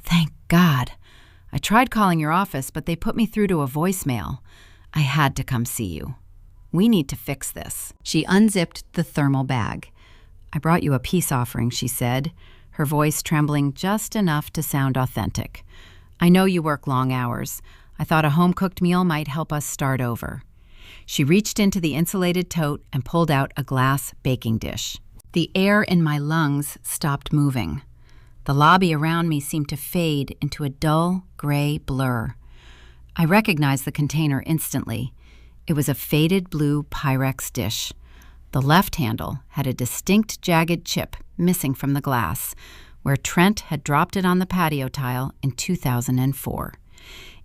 Speaker 1: "Thank God. I tried calling your office, but they put me through to a voicemail. I had to come see you. We need to fix this." She unzipped the thermal bag. "I brought you a peace offering," she said, her voice trembling just enough to sound authentic. "I know you work long hours. I thought a home-cooked meal might help us start over." She reached into the insulated tote and pulled out a glass baking dish. The air in my lungs stopped moving. The lobby around me seemed to fade into a dull, gray blur. I recognized the container instantly. It was a faded blue Pyrex dish. The left handle had a distinct jagged chip missing from the glass, where Trent had dropped it on the patio tile in 2004.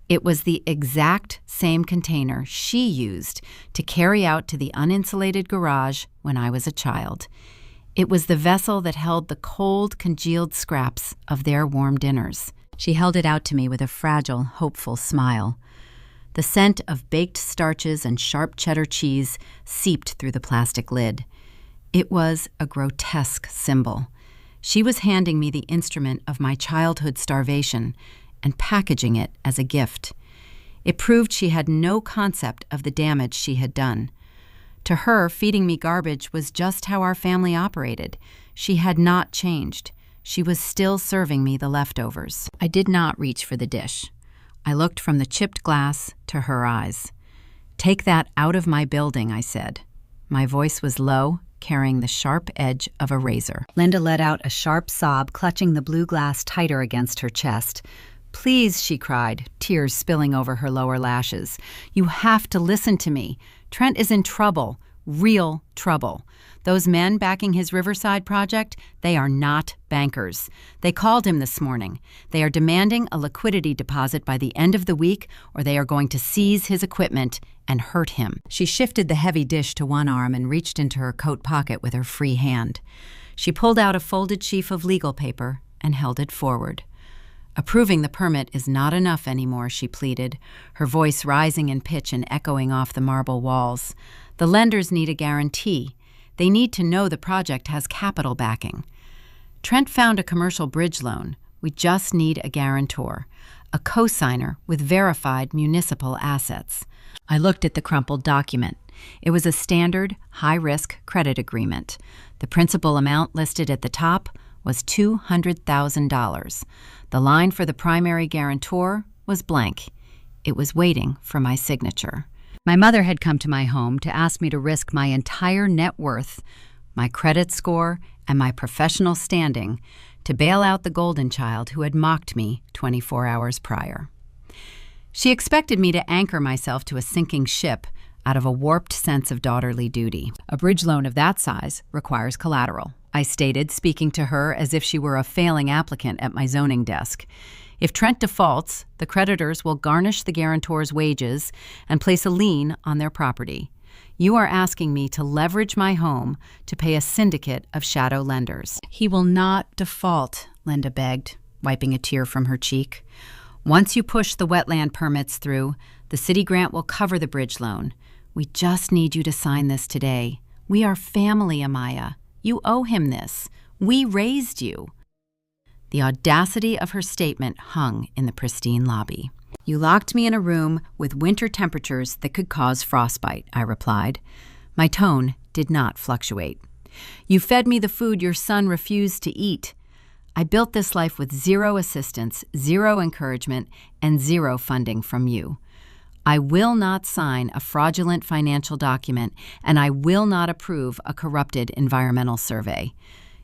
Speaker 1: It was the exact same container she used to carry out to the uninsulated garage when I was a child. It was the vessel that held the cold, congealed scraps of their warm dinners. She held it out to me with a fragile, hopeful smile. The scent of baked starches and sharp cheddar cheese seeped through the plastic lid. It was a grotesque symbol. She was handing me the instrument of my childhood starvation and packaging it as a gift. It proved she had no concept of the damage she had done. To her, feeding me garbage was just how our family operated. She had not changed. She was still serving me the leftovers. I did not reach for the dish. I looked from the chipped glass to her eyes. "Take that out of my building," I said. My voice was low, carrying the sharp edge of a razor. Linda let out a sharp sob, clutching the blue glass tighter against her chest. "Please," she cried, tears spilling over her lower lashes. "You have to listen to me. Trent is in trouble, real trouble. Those men backing his Riverside project, they are not bankers. They called him this morning. They are demanding a liquidity deposit by the end of the week, or they are going to seize his equipment and hurt him." She shifted the heavy dish to one arm and reached into her coat pocket with her free hand. She pulled out a folded sheaf of legal paper and held it forward. Approving the permit is not enough anymore, she pleaded, her voice rising in pitch and echoing off the marble walls. The lenders need a guarantee. They need to know the project has capital backing. Trent found a commercial bridge loan. We just need a guarantor, a co-signer with verified municipal assets. I looked at the crumpled document. It was a standard, high-risk credit agreement. The principal amount listed at the top was $200,000. The line for the primary guarantor was blank. It was waiting for my signature. My mother had come to my home to ask me to risk my entire net worth, my credit score, and my professional standing to bail out the golden child who had mocked me 24 hours prior. She expected me to anchor myself to a sinking ship out of a warped sense of daughterly duty. A bridge loan of that size requires collateral, I stated, speaking to her as if she were a failing applicant at my zoning desk. If Trent defaults, the creditors will garnish the guarantor's wages and place a lien on their property. You are asking me to leverage my home to pay a syndicate of shadow lenders. He will not default, Linda begged, wiping a tear from her cheek. Once you push the wetland permits through, the city grant will cover the bridge loan. We just need you to sign this today. We are family, Amaya. You owe him this. We raised you. The audacity of her statement hung in the pristine lobby. You locked me in a room with winter temperatures that could cause frostbite, I replied. My tone did not fluctuate. You fed me the food your son refused to eat. I built this life with zero assistance, zero encouragement, and zero funding from you. I will not sign a fraudulent financial document, and I will not approve a corrupted environmental survey.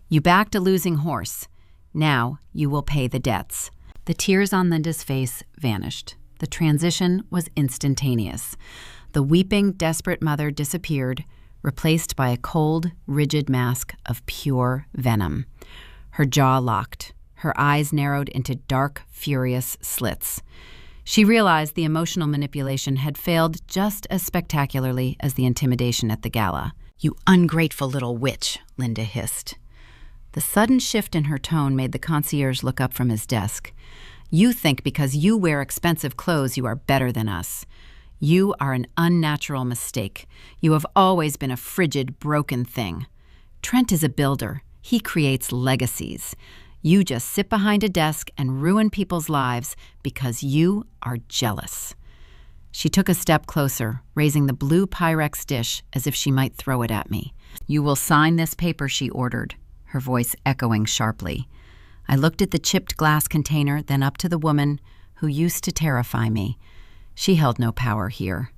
Speaker 1: You backed a losing horse. Now you will pay the debts. The tears on Linda's face vanished. The transition was instantaneous. The weeping, desperate mother disappeared, replaced by a cold, rigid mask of pure venom. Her jaw locked. Her eyes narrowed into dark, furious slits. She realized the emotional manipulation had failed just as spectacularly as the intimidation at the gala. "You ungrateful little witch," Linda hissed. The sudden shift in her tone made the concierge look up from his desk. "You think because you wear expensive clothes you are better than us. You are an unnatural mistake. You have always been a frigid, broken thing. Trent is a builder. He creates legacies. You just sit behind a desk and ruin people's lives because you are jealous." She took a step closer, raising the blue Pyrex dish as if she might throw it at me. "You will sign this paper," she ordered, her voice echoing sharply. I looked at the chipped glass container, then up to the woman who used to terrify me. She held no power here.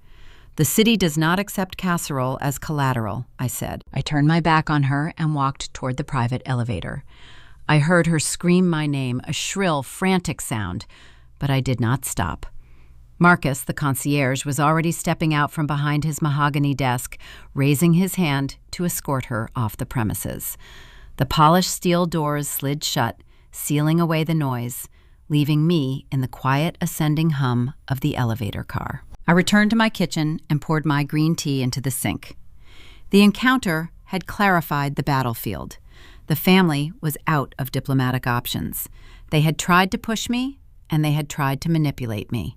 Speaker 1: "The city does not accept casserole as collateral," I said. I turned my back on her and walked toward the private elevator. I heard her scream my name, a shrill, frantic sound, but I did not stop. Marcus, the concierge, was already stepping out from behind his mahogany desk, raising his hand to escort her off the premises. The polished steel doors slid shut, sealing away the noise, leaving me in the quiet ascending hum of the elevator car. I returned to my kitchen and poured my green tea into the sink. The encounter had clarified the battlefield. The family was out of diplomatic options. They had tried to push me, and they had tried to manipulate me.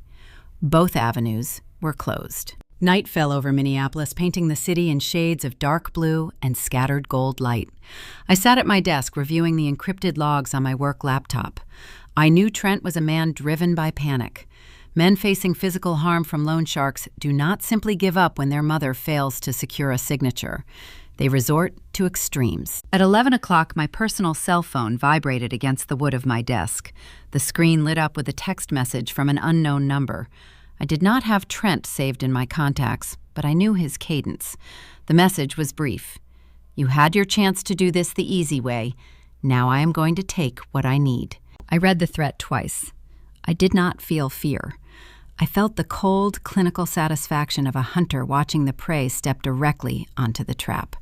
Speaker 1: Both avenues were closed. Night fell over Minneapolis, painting the city in shades of dark blue and scattered gold light. I sat at my desk reviewing the encrypted logs on my work laptop. I knew Trent was a man driven by panic. Men facing physical harm from loan sharks do not simply give up when their mother fails to secure a signature. They resort to extremes. At 11 o'clock, my personal cell phone vibrated against the wood of my desk. The screen lit up with a text message from an unknown number. I did not have Trent saved in my contacts, but I knew his cadence. The message was brief. "You had your chance to do this the easy way. Now I am going to take what I need." I read the threat twice. I did not feel fear. I felt the cold, clinical satisfaction of a hunter watching the prey step directly onto the trap.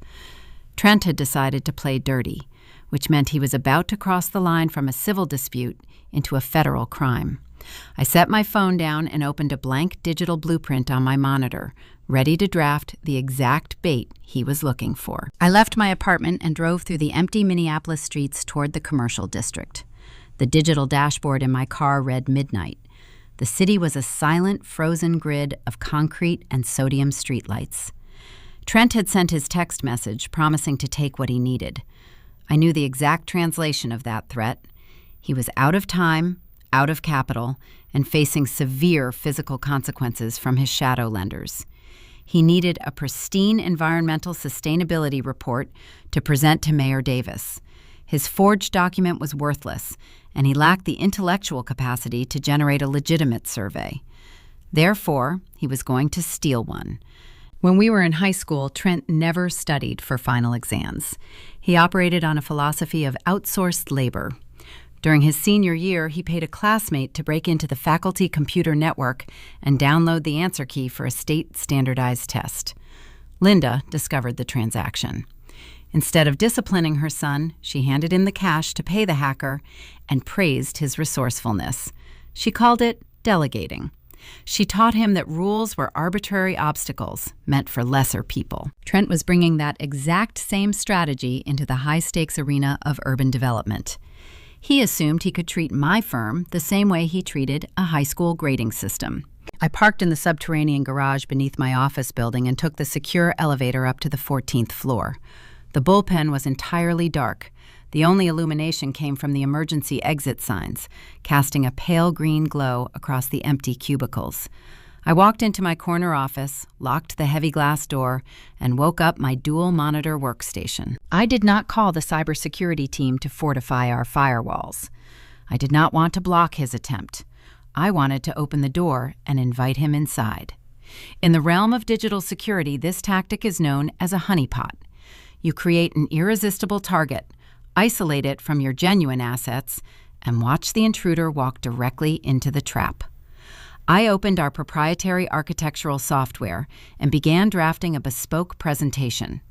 Speaker 1: Trent had decided to play dirty, which meant he was about to cross the line from a civil dispute into a federal crime. I set my phone down and opened a blank digital blueprint on my monitor, ready to draft the exact bait he was looking for. I left my apartment and drove through the empty Minneapolis streets toward the commercial district. The digital dashboard in my car read midnight. The city was a silent, frozen grid of concrete and sodium streetlights. Trent had sent his text message promising to take what he needed. I knew the exact translation of that threat. He was out of time, out of capital, and facing severe physical consequences from his shadow lenders. He needed a pristine environmental sustainability report to present to Mayor Davis. His forged document was worthless, and he lacked the intellectual capacity to generate a legitimate survey. Therefore, he was going to steal one. When we were in high school, Trent never studied for final exams. He operated on a philosophy of outsourced labor. During his senior year, he paid a classmate to break into the faculty computer network and download the answer key for a state-standardized test. Linda discovered the transaction. Instead of disciplining her son, she handed him the cash to pay the hacker and praised his resourcefulness. She called it delegating. She taught him that rules were arbitrary obstacles meant for lesser people. Trent was bringing that exact same strategy into the high-stakes arena of urban development. He assumed he could treat my firm the same way he treated a high school grading system. I parked in the subterranean garage beneath my office building and took the secure elevator up to the 14th floor. The bullpen was entirely dark. The only illumination came from the emergency exit signs, casting a pale green glow across the empty cubicles. I walked into my corner office, locked the heavy glass door, and woke up my dual-monitor workstation. I did not call the cybersecurity team to fortify our firewalls. I did not want to block his attempt. I wanted to open the door and invite him inside. In the realm of digital security, this tactic is known as a honeypot. You create an irresistible target, isolate it from your genuine assets, and watch the intruder walk directly into the trap. I opened our proprietary architectural software and began drafting a bespoke presentation.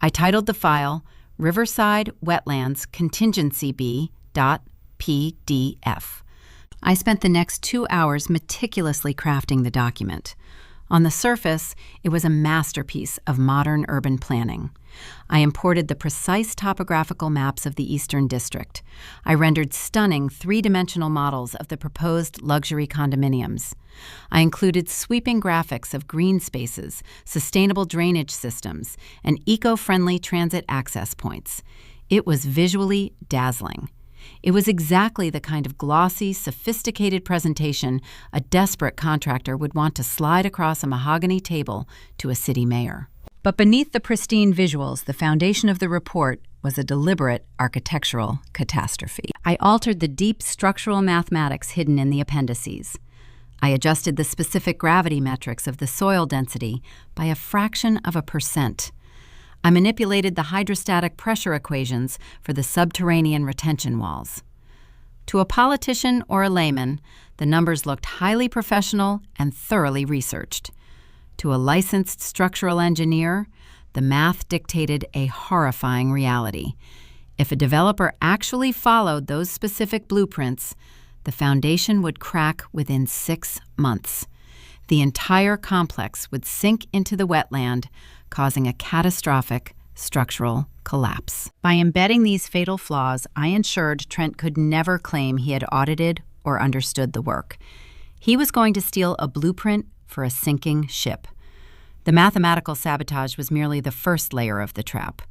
Speaker 1: I titled the file Riverside Wetlands Contingency B.pdf. I spent the next 2 hours meticulously crafting the document. On the surface, it was a masterpiece of modern urban planning. I imported the precise topographical maps of the Eastern District. I rendered stunning three-dimensional models of the proposed luxury condominiums. I included sweeping graphics of green spaces, sustainable drainage systems, and eco-friendly transit access points. It was visually dazzling. It was exactly the kind of glossy, sophisticated presentation a desperate contractor would want to slide across a mahogany table to a city mayor. But beneath the pristine visuals, the foundation of the report was a deliberate architectural catastrophe. I altered the deep structural mathematics hidden in the appendices. I adjusted the specific gravity metrics of the soil density by a fraction of a percent. I manipulated the hydrostatic pressure equations for the subterranean retention walls. To a politician or a layman, the numbers looked highly professional and thoroughly researched. To a licensed structural engineer, the math dictated a horrifying reality. If a developer actually followed those specific blueprints, the foundation would crack within 6 months. The entire complex would sink into the wetland, causing a catastrophic structural collapse. By embedding these fatal flaws, I ensured Trent could never claim he had audited or understood the work. He was going to steal a blueprint for a sinking ship. The mathematical sabotage was merely the first layer of the trap.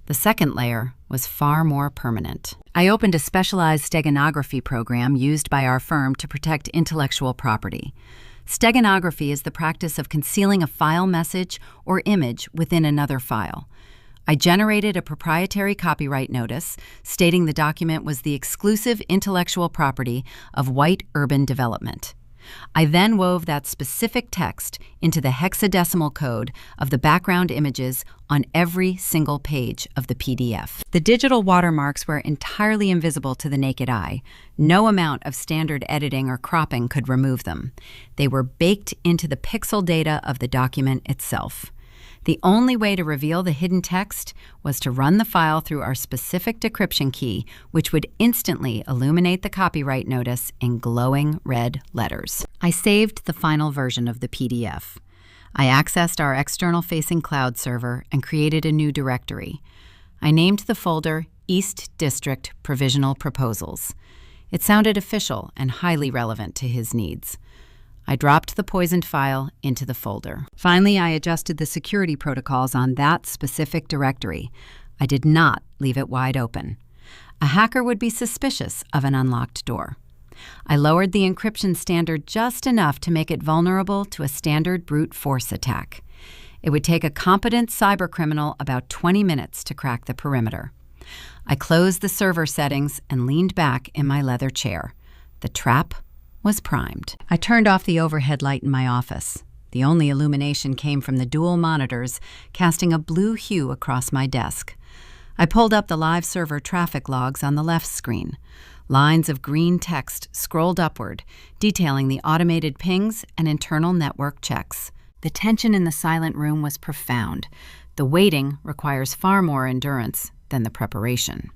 Speaker 1: The second layer was far more permanent. I opened a specialized steganography program used by our firm to protect intellectual property. Steganography is the practice of concealing a file message or image within another file. I generated a proprietary copyright notice stating the document was the exclusive intellectual property of White Urban Development. I then wove that specific text into the hexadecimal code of the background images on every single page of the PDF. The digital watermarks were entirely invisible to the naked eye. No amount of standard editing or cropping could remove them. They were baked into the pixel data of the document itself. The only way to reveal the hidden text was to run the file through our specific decryption key, which would instantly illuminate the copyright notice in glowing red letters. I saved the final version of the PDF. I accessed our external-facing cloud server and created a new directory. I named the folder East District Provisional Proposals. It sounded official and highly relevant to his needs. I dropped the poisoned file into the folder. Finally, I adjusted the security protocols on that specific directory. I did not leave it wide open. A hacker would be suspicious of an unlocked door. I lowered the encryption standard just enough to make it vulnerable to a standard brute force attack. It would take a competent cybercriminal about 20 minutes to crack the perimeter. I closed the server settings and leaned back in my leather chair. The trap was primed. I turned off the overhead light in my office. The only illumination came from the dual monitors, casting a blue hue across my desk. I pulled up the live server traffic logs on the left screen. Lines of green text scrolled upward, detailing the automated pings and internal network checks. The tension in the silent room was profound. The waiting requires far more endurance than the preparation.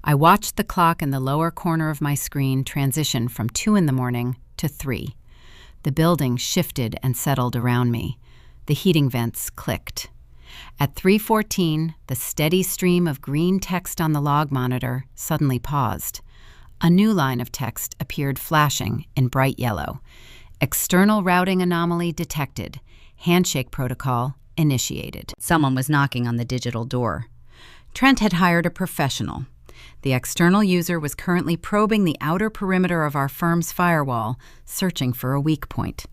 Speaker 1: I watched the clock in the lower corner of my screen transition from 2 a.m. to 3. The building shifted and settled around me. The heating vents clicked. At 3:14, the steady stream of green text on the log monitor suddenly paused. A new line of text appeared flashing in bright yellow. External routing anomaly detected. Handshake protocol initiated. Someone was knocking on the digital door. Trent had hired a professional. The external user was currently probing the outer perimeter of our firm's firewall, searching for a weak point.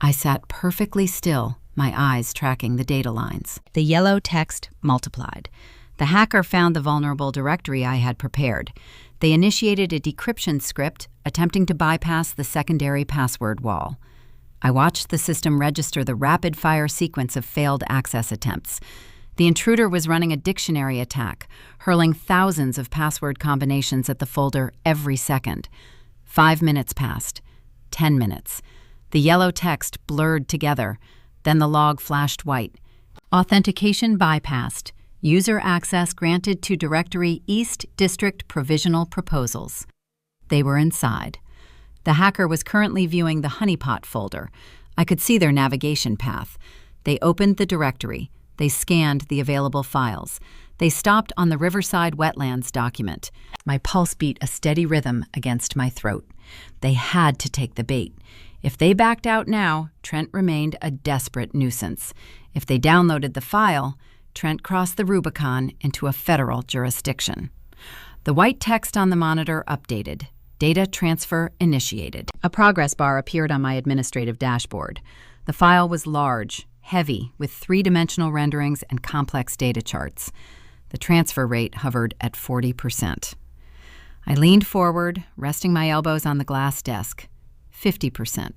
Speaker 1: I sat perfectly still, my eyes tracking the data lines. The yellow text multiplied. The hacker found the vulnerable directory I had prepared. They initiated a decryption script, attempting to bypass the secondary password wall. I watched the system register the rapid-fire sequence of failed access attempts. The intruder was running a dictionary attack, hurling thousands of password combinations at the folder every second. 5 minutes passed. 10 minutes. The yellow text blurred together. Then the log flashed white. Authentication bypassed. User access granted to directory East District Provisional Proposals. They were inside. The hacker was currently viewing the honeypot folder. I could see their navigation path. They opened the directory. They scanned the available files. They stopped on the Riverside Wetlands document. My pulse beat a steady rhythm against my throat. They had to take the bait. If they backed out now, Trent remained a desperate nuisance. If they downloaded the file, Trent crossed the Rubicon into a federal jurisdiction. The white text on the monitor updated. Data transfer initiated. A progress bar appeared on my administrative dashboard. The file was large, heavy, with 3-dimensional renderings and complex data charts. The transfer rate hovered at 40%. I leaned forward, resting my elbows on the glass desk. 50%.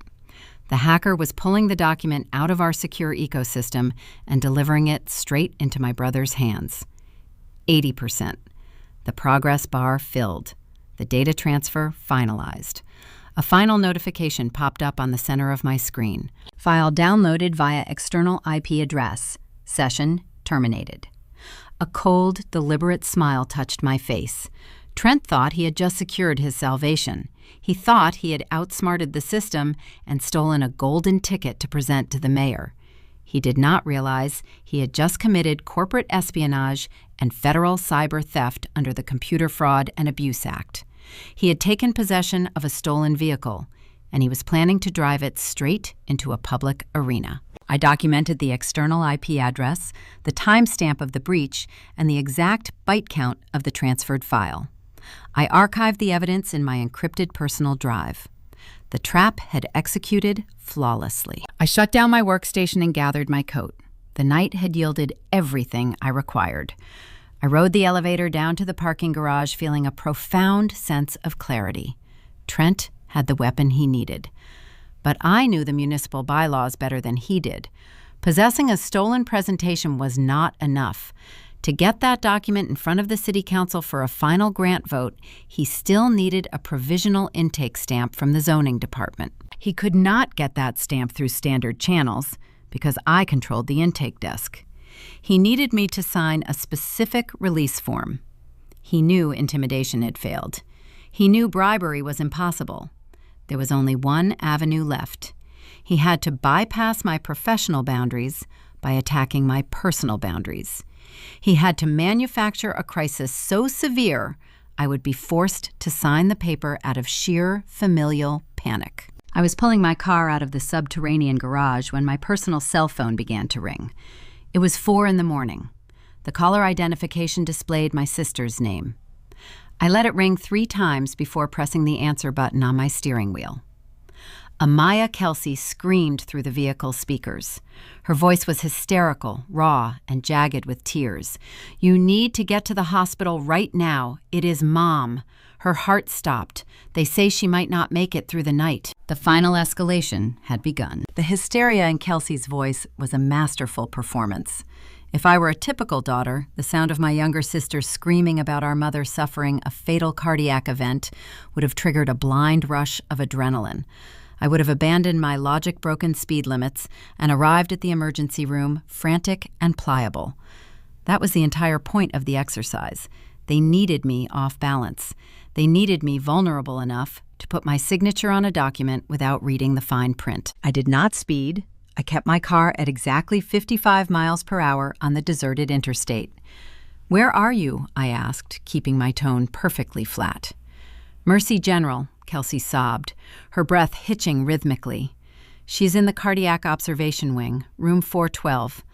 Speaker 1: The hacker was pulling the document out of our secure ecosystem and delivering it straight into my brother's hands. 80%. The progress bar filled. The data transfer finalized. A final notification popped up on the center of my screen. File downloaded via external IP address. Session terminated. A cold, deliberate smile touched my face. Trent thought he had just secured his salvation. He thought he had outsmarted the system and stolen a golden ticket to present to the mayor. He did not realize he had just committed corporate espionage and federal cyber theft under the Computer Fraud and Abuse Act. He had taken possession of a stolen vehicle, and he was planning to drive it straight into a public arena. I documented the external IP address, the timestamp of the breach, and the exact byte count of the transferred file. I archived the evidence in my encrypted personal drive. The trap had executed flawlessly. I shut down my workstation and gathered my coat. The night had yielded everything I required. I rode the elevator down to the parking garage feeling a profound sense of clarity. Trent had the weapon he needed. But I knew the municipal bylaws better than he did. Possessing a stolen presentation was not enough. To get that document in front of the city council for a final grant vote, he still needed a provisional intake stamp from the zoning department. He could not get that stamp through standard channels because I controlled the intake desk. He needed me to sign a specific release form. He knew intimidation had failed. He knew bribery was impossible. There was only one avenue left. He had to bypass my professional boundaries by attacking my personal boundaries. He had to manufacture a crisis so severe I would be forced to sign the paper out of sheer familial panic. I was pulling my car out of the subterranean garage when my personal cell phone began to ring. It was 4 a.m. The caller identification displayed my sister's name. I let it ring 3 times before pressing the answer button on my steering wheel. Amaya Kelsey screamed through the vehicle's speakers. Her voice was hysterical, raw, and jagged with tears. "You need to get to the hospital right now. It is Mom. Her heart stopped. They say she might not make it through the night." The final escalation had begun. The hysteria in Kelsey's voice was a masterful performance. If I were a typical daughter, the sound of my younger sister screaming about our mother suffering a fatal cardiac event would have triggered a blind rush of adrenaline. I would have abandoned my logic-broken speed limits and arrived at the emergency room frantic and pliable. That was the entire point of the exercise. They needed me off balance. They needed me vulnerable enough to put my signature on a document without reading the fine print. I did not speed. I kept my car at exactly 55 miles per hour on the deserted interstate. "Where are you?" I asked, keeping my tone perfectly flat. "Mercy General," Kelsey sobbed, her breath hitching rhythmically. "She's in the cardiac observation wing, room 412.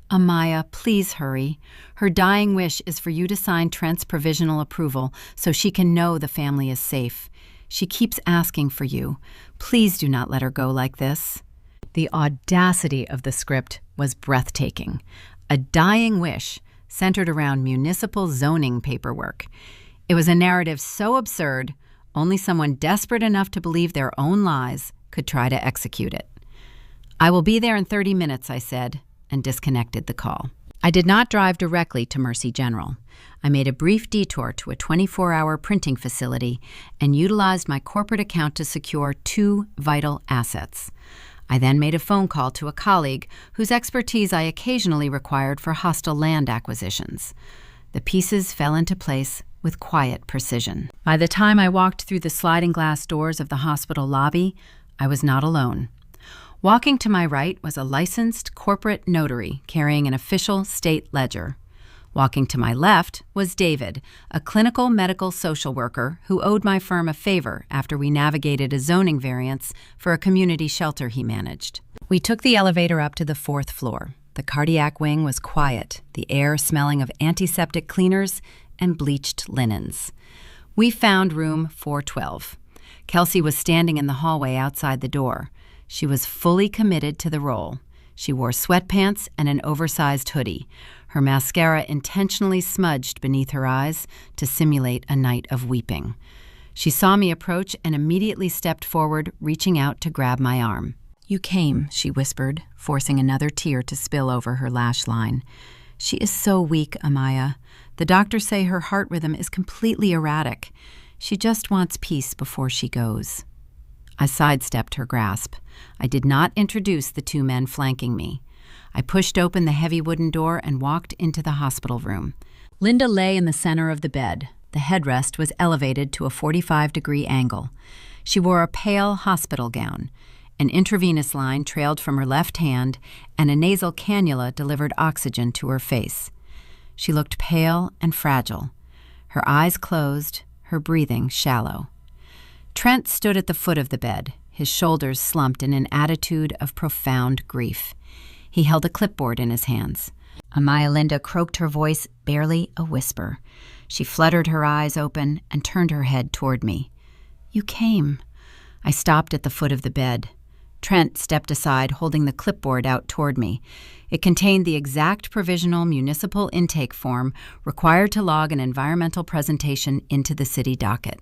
Speaker 1: Amaya, please hurry. Her dying wish is for you to sign Trent's provisional approval so she can know the family is safe. She keeps asking for you. Please do not let her go like this." The audacity of the script was breathtaking. A dying wish centered around municipal zoning paperwork. It was a narrative so absurd, only someone desperate enough to believe their own lies could try to execute it. "I will be there in 30 minutes, I said, and disconnected the call. I did not drive directly to Mercy General. I made a brief detour to a 24-hour printing facility and utilized my corporate account to secure 2 vital assets. I then made a phone call to a colleague whose expertise I occasionally required for hostile land acquisitions. The pieces fell into place with quiet precision. By the time I walked through the sliding glass doors of the hospital lobby, I was not alone. Walking to my right was a licensed corporate notary carrying an official state ledger. Walking to my left was David, a clinical medical social worker who owed my firm a favor after we navigated a zoning variance for a community shelter he managed. We took the elevator up to the 4th floor. The cardiac wing was quiet, the air smelling of antiseptic cleaners and bleached linens. We found room 412. Kelsey was standing in the hallway outside the door. She was fully committed to the role. She wore sweatpants and an oversized hoodie, her mascara intentionally smudged beneath her eyes to simulate a night of weeping. She saw me approach and immediately stepped forward, reaching out to grab my arm. "You came," she whispered, forcing another tear to spill over her lash line. "She is so weak, Amaya. The doctors say her heart rhythm is completely erratic. She just wants peace before she goes." I sidestepped her grasp. I did not introduce the 2 men flanking me. I pushed open the heavy wooden door and walked into the hospital room. Linda lay in the center of the bed. The headrest was elevated to a 45-degree angle. She wore a pale hospital gown. An intravenous line trailed from her left hand, and a nasal cannula delivered oxygen to her face. She looked pale and fragile, her eyes closed, her breathing shallow. Trent stood at the foot of the bed, his shoulders slumped in an attitude of profound grief. He held a clipboard in his hands. Amaya Linda croaked her voice barely a whisper. She fluttered her eyes open and turned her head toward me. "You came." I stopped at the foot of the bed. Trent stepped aside, holding the clipboard out toward me. It contained the exact provisional municipal intake form required to log an environmental presentation into the city docket.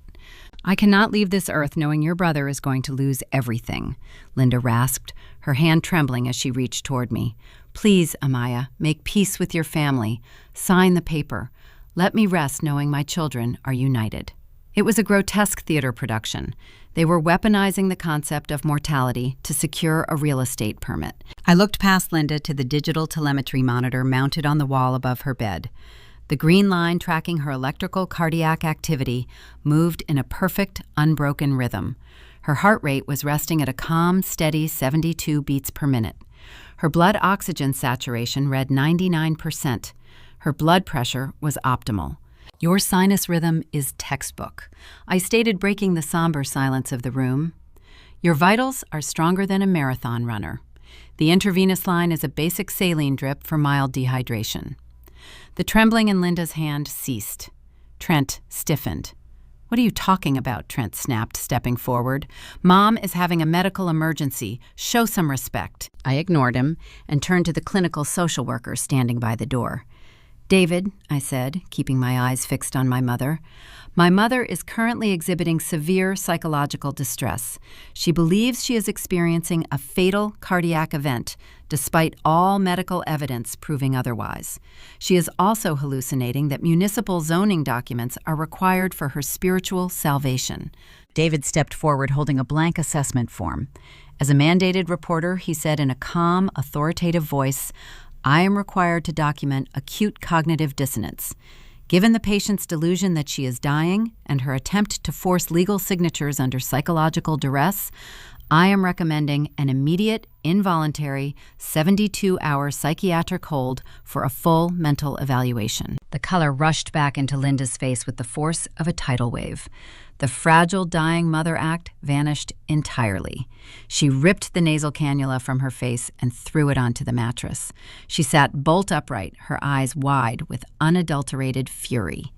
Speaker 1: "I cannot leave this earth knowing your brother is going to lose everything," Linda rasped, her hand trembling as she reached toward me. "Please, Amaya, make peace with your family. Sign the paper. Let me rest knowing my children are united." It was a grotesque theater production. They were weaponizing the concept of mortality to secure a real estate permit. I looked past Linda to the digital telemetry monitor mounted on the wall above her bed. The green line tracking her electrical cardiac activity moved in a perfect, unbroken rhythm. Her heart rate was resting at a calm, steady 72 beats per minute. Her blood oxygen saturation read 99%. Her blood pressure was optimal. Your sinus rhythm is textbook, I stated, breaking the somber silence of the room. Your vitals are stronger than a marathon runner. The intravenous line is a basic saline drip for mild dehydration. The trembling in Linda's hand ceased. Trent stiffened. What are you talking about? Trent snapped, stepping forward. Mom is having a medical emergency. Show some respect. I ignored him and turned to the clinical social worker standing by the door. David, I said, keeping my eyes fixed on my mother is currently exhibiting severe psychological distress. She believes she is experiencing a fatal cardiac event, despite all medical evidence proving otherwise. She is also hallucinating that municipal zoning documents are required for her spiritual salvation. David stepped forward holding a blank assessment form. As a mandated reporter, he said in a calm, authoritative voice, I am required to document acute cognitive dissonance. Given the patient's delusion that she is dying and her attempt to force legal signatures under psychological duress, I am recommending an immediate, involuntary, 72-hour psychiatric hold for a full mental evaluation. The color rushed back into Linda's face with the force of a tidal wave. The fragile, dying mother act vanished entirely. She ripped the nasal cannula from her face and threw it onto the mattress. She sat bolt upright, her eyes wide with unadulterated fury.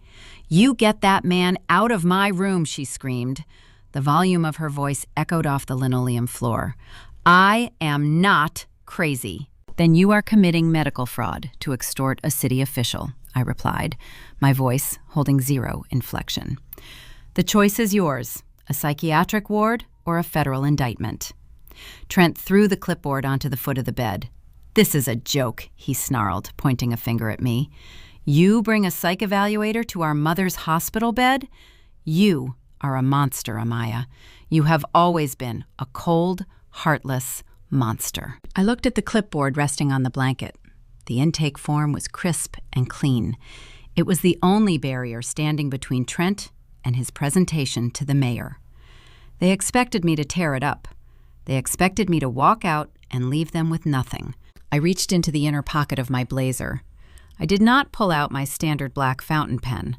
Speaker 1: You get that man out of my room, she screamed. The volume of her voice echoed off the linoleum floor. I am not crazy. Then you are committing medical fraud to extort a city official, I replied, my voice holding zero inflection. The choice is yours, a psychiatric ward or a federal indictment. Trent threw the clipboard onto the foot of the bed. This is a joke, he snarled, pointing a finger at me. You bring a psych evaluator to our mother's hospital bed? You are a monster, Amaya. You have always been a cold, heartless monster. I looked at the clipboard resting on the blanket. The intake form was crisp and clean. It was the only barrier standing between Trent and his presentation to the mayor. They expected me to tear it up. They expected me to walk out and leave them with nothing. I reached into the inner pocket of my blazer. I did not pull out my standard black fountain pen.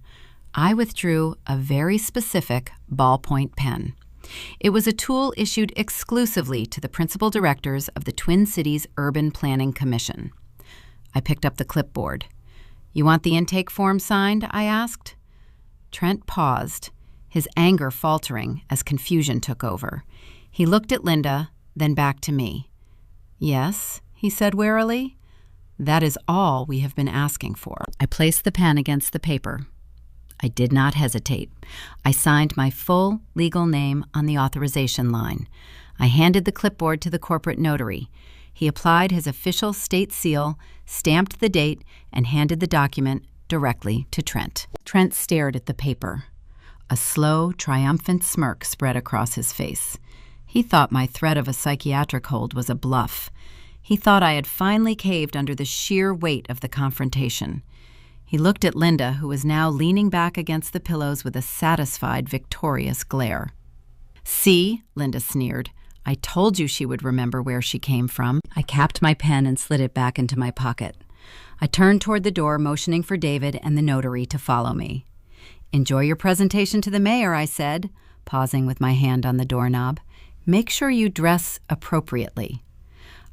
Speaker 1: I withdrew a very specific ballpoint pen. It was a tool issued exclusively to the principal directors of the Twin Cities Urban Planning Commission. I picked up the clipboard. You want the intake form signed? I asked. Trent paused, his anger faltering as confusion took over. He looked at Linda, then back to me. Yes, he said warily. That is all we have been asking for. I placed the pen against the paper. I did not hesitate. I signed my full legal name on the authorization line. I handed the clipboard to the corporate notary. He applied his official state seal, stamped the date, and handed the document directly to Trent. Trent stared at the paper. A slow, triumphant smirk spread across his face. He thought my threat of a psychiatric hold was a bluff. He thought I had finally caved under the sheer weight of the confrontation. He looked at Linda, who was now leaning back against the pillows with a satisfied, victorious glare. See, Linda sneered. I told you she would remember where she came from. I capped my pen and slid it back into my pocket. I turned toward the door, motioning for David and the notary to follow me. Enjoy your presentation to the mayor, I said, pausing with my hand on the doorknob. Make sure you dress appropriately.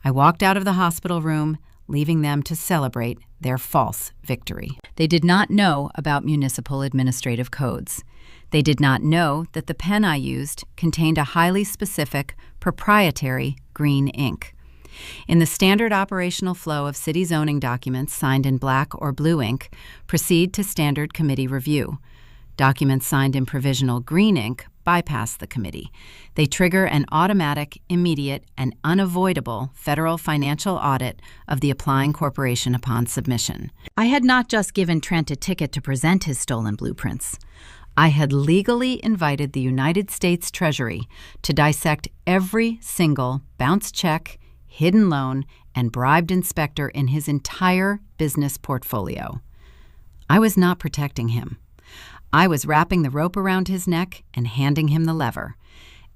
Speaker 1: I walked out of the hospital room, leaving them to celebrate their false victory. They did not know about municipal administrative codes. They did not know that the pen I used contained a highly specific, proprietary green ink. In the standard operational flow of city zoning documents signed in black or blue ink, proceed to standard committee review. Documents signed in provisional green ink bypass the committee. They trigger an automatic, immediate, and unavoidable federal financial audit of the applying corporation upon submission. I had not just given Trent a ticket to present his stolen blueprints. I had legally invited the United States Treasury to dissect every single bounce check, hidden loan, and bribed inspector in his entire business portfolio. I was not protecting him. I was wrapping the rope around his neck and handing him the lever,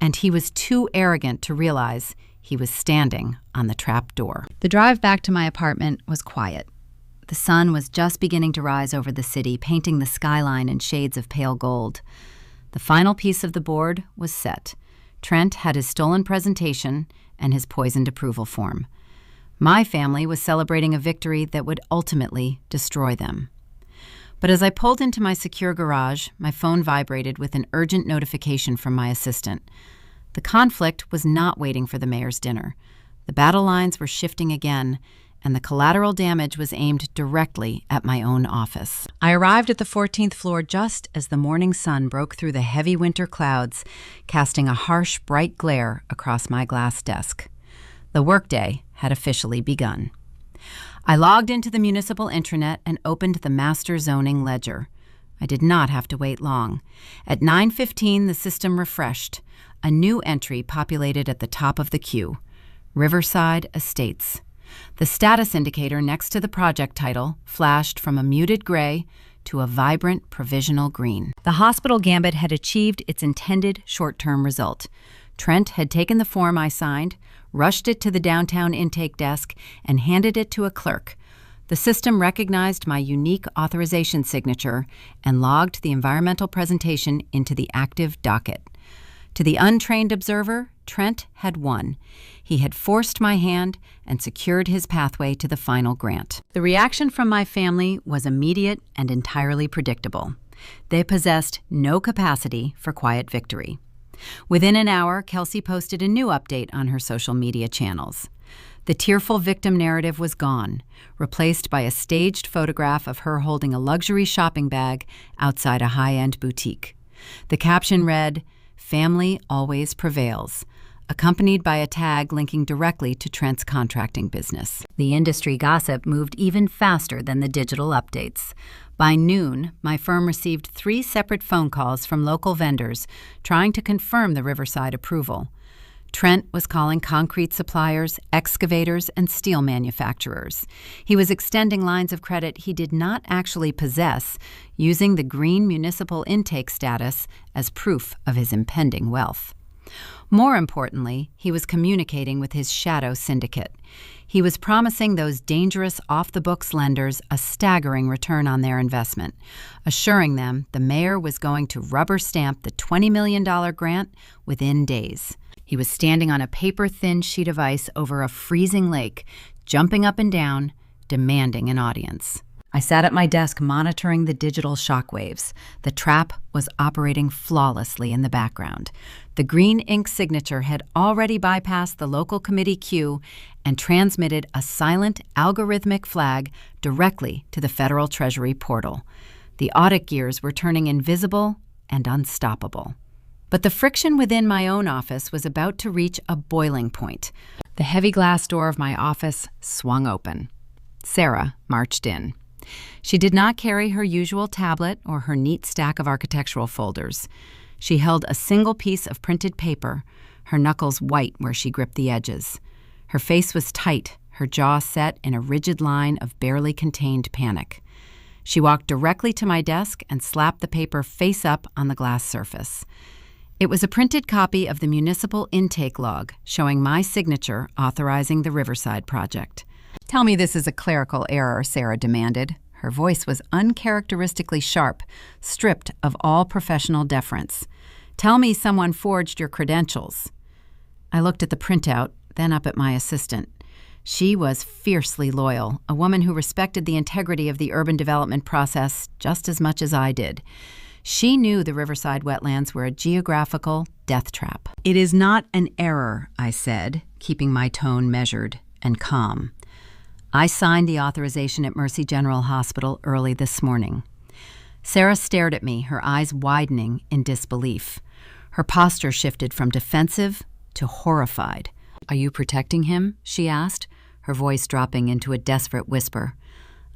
Speaker 1: and he was too arrogant to realize he was standing on the trap door. The drive back to my apartment was quiet. The sun was just beginning to rise over the city, painting the skyline in shades of pale gold. The final piece of the board was set. Trent had his stolen presentation and his poisoned approval form. My family was celebrating a victory that would ultimately destroy them. But as I pulled into my secure garage, my phone vibrated with an urgent notification from my assistant. The conflict was not waiting for the mayor's dinner. The battle lines were shifting again, and the collateral damage was aimed directly at my own office. I arrived at the 14th floor just as the morning sun broke through the heavy winter clouds, casting a harsh, bright glare across my glass desk. The workday had officially begun. I logged into the municipal intranet and opened the master zoning ledger. I did not have to wait long. At 9:15, the system refreshed. A new entry populated at the top of the queue: Riverside Estates. The status indicator next to the project title flashed from a muted gray to a vibrant provisional green. The hospital gambit had achieved its intended short-term result. Trent had taken the form I signed, rushed it to the downtown intake desk, and handed it to a clerk. The system recognized my unique authorization signature and logged the environmental presentation into the active docket. To the untrained observer, Trent had won. He had forced my hand and secured his pathway to the final grant. The reaction from my family was immediate and entirely predictable. They possessed no capacity for quiet victory. Within an hour, Kelsey posted a new update on her social media channels. The tearful victim narrative was gone, replaced by a staged photograph of her holding a luxury shopping bag outside a high-end boutique. The caption read, "Family always prevails," accompanied by a tag linking directly to Trent's contracting business. The industry gossip moved even faster than the digital updates. By noon, my firm received 3 separate phone calls from local vendors trying to confirm the Riverside approval. Trent was calling concrete suppliers, excavators, and steel manufacturers. He was extending lines of credit he did not actually possess, using the green municipal intake status as proof of his impending wealth. More importantly, he was communicating with his shadow syndicate. He was promising those dangerous off-the-books lenders a staggering return on their investment, assuring them the mayor was going to rubber stamp the $20 million grant within days. He was standing on a paper-thin sheet of ice over a freezing lake, jumping up and down, demanding an audience. I sat at my desk monitoring the digital shockwaves. The trap was operating flawlessly in the background. The green ink signature had already bypassed the local committee queue and transmitted a silent algorithmic flag directly to the Federal Treasury portal. The audit gears were turning invisible and unstoppable. But the friction within my own office was about to reach a boiling point. The heavy glass door of my office swung open. Sarah marched in. She did not carry her usual tablet or her neat stack of architectural folders. She held a single piece of printed paper, her knuckles white where she gripped the edges. Her face was tight, her jaw set in a rigid line of barely contained panic. She walked directly to my desk and slapped the paper face up on the glass surface. It was a printed copy of the municipal intake log showing my signature authorizing the Riverside project. "Tell me this is a clerical error," Sarah demanded. Her voice was uncharacteristically sharp, stripped of all professional deference. "Tell me someone forged your credentials." I looked at the printout, then up at my assistant. She was fiercely loyal, a woman who respected the integrity of the urban development process just as much as I did. She knew the Riverside wetlands were a geographical death trap. "It is not an error," I said, keeping my tone measured and calm. "I signed the authorization at Mercy General Hospital early this morning." Sarah stared at me, her eyes widening in disbelief. Her posture shifted from defensive to horrified. "Are you protecting him?" she asked, her voice dropping into a desperate whisper.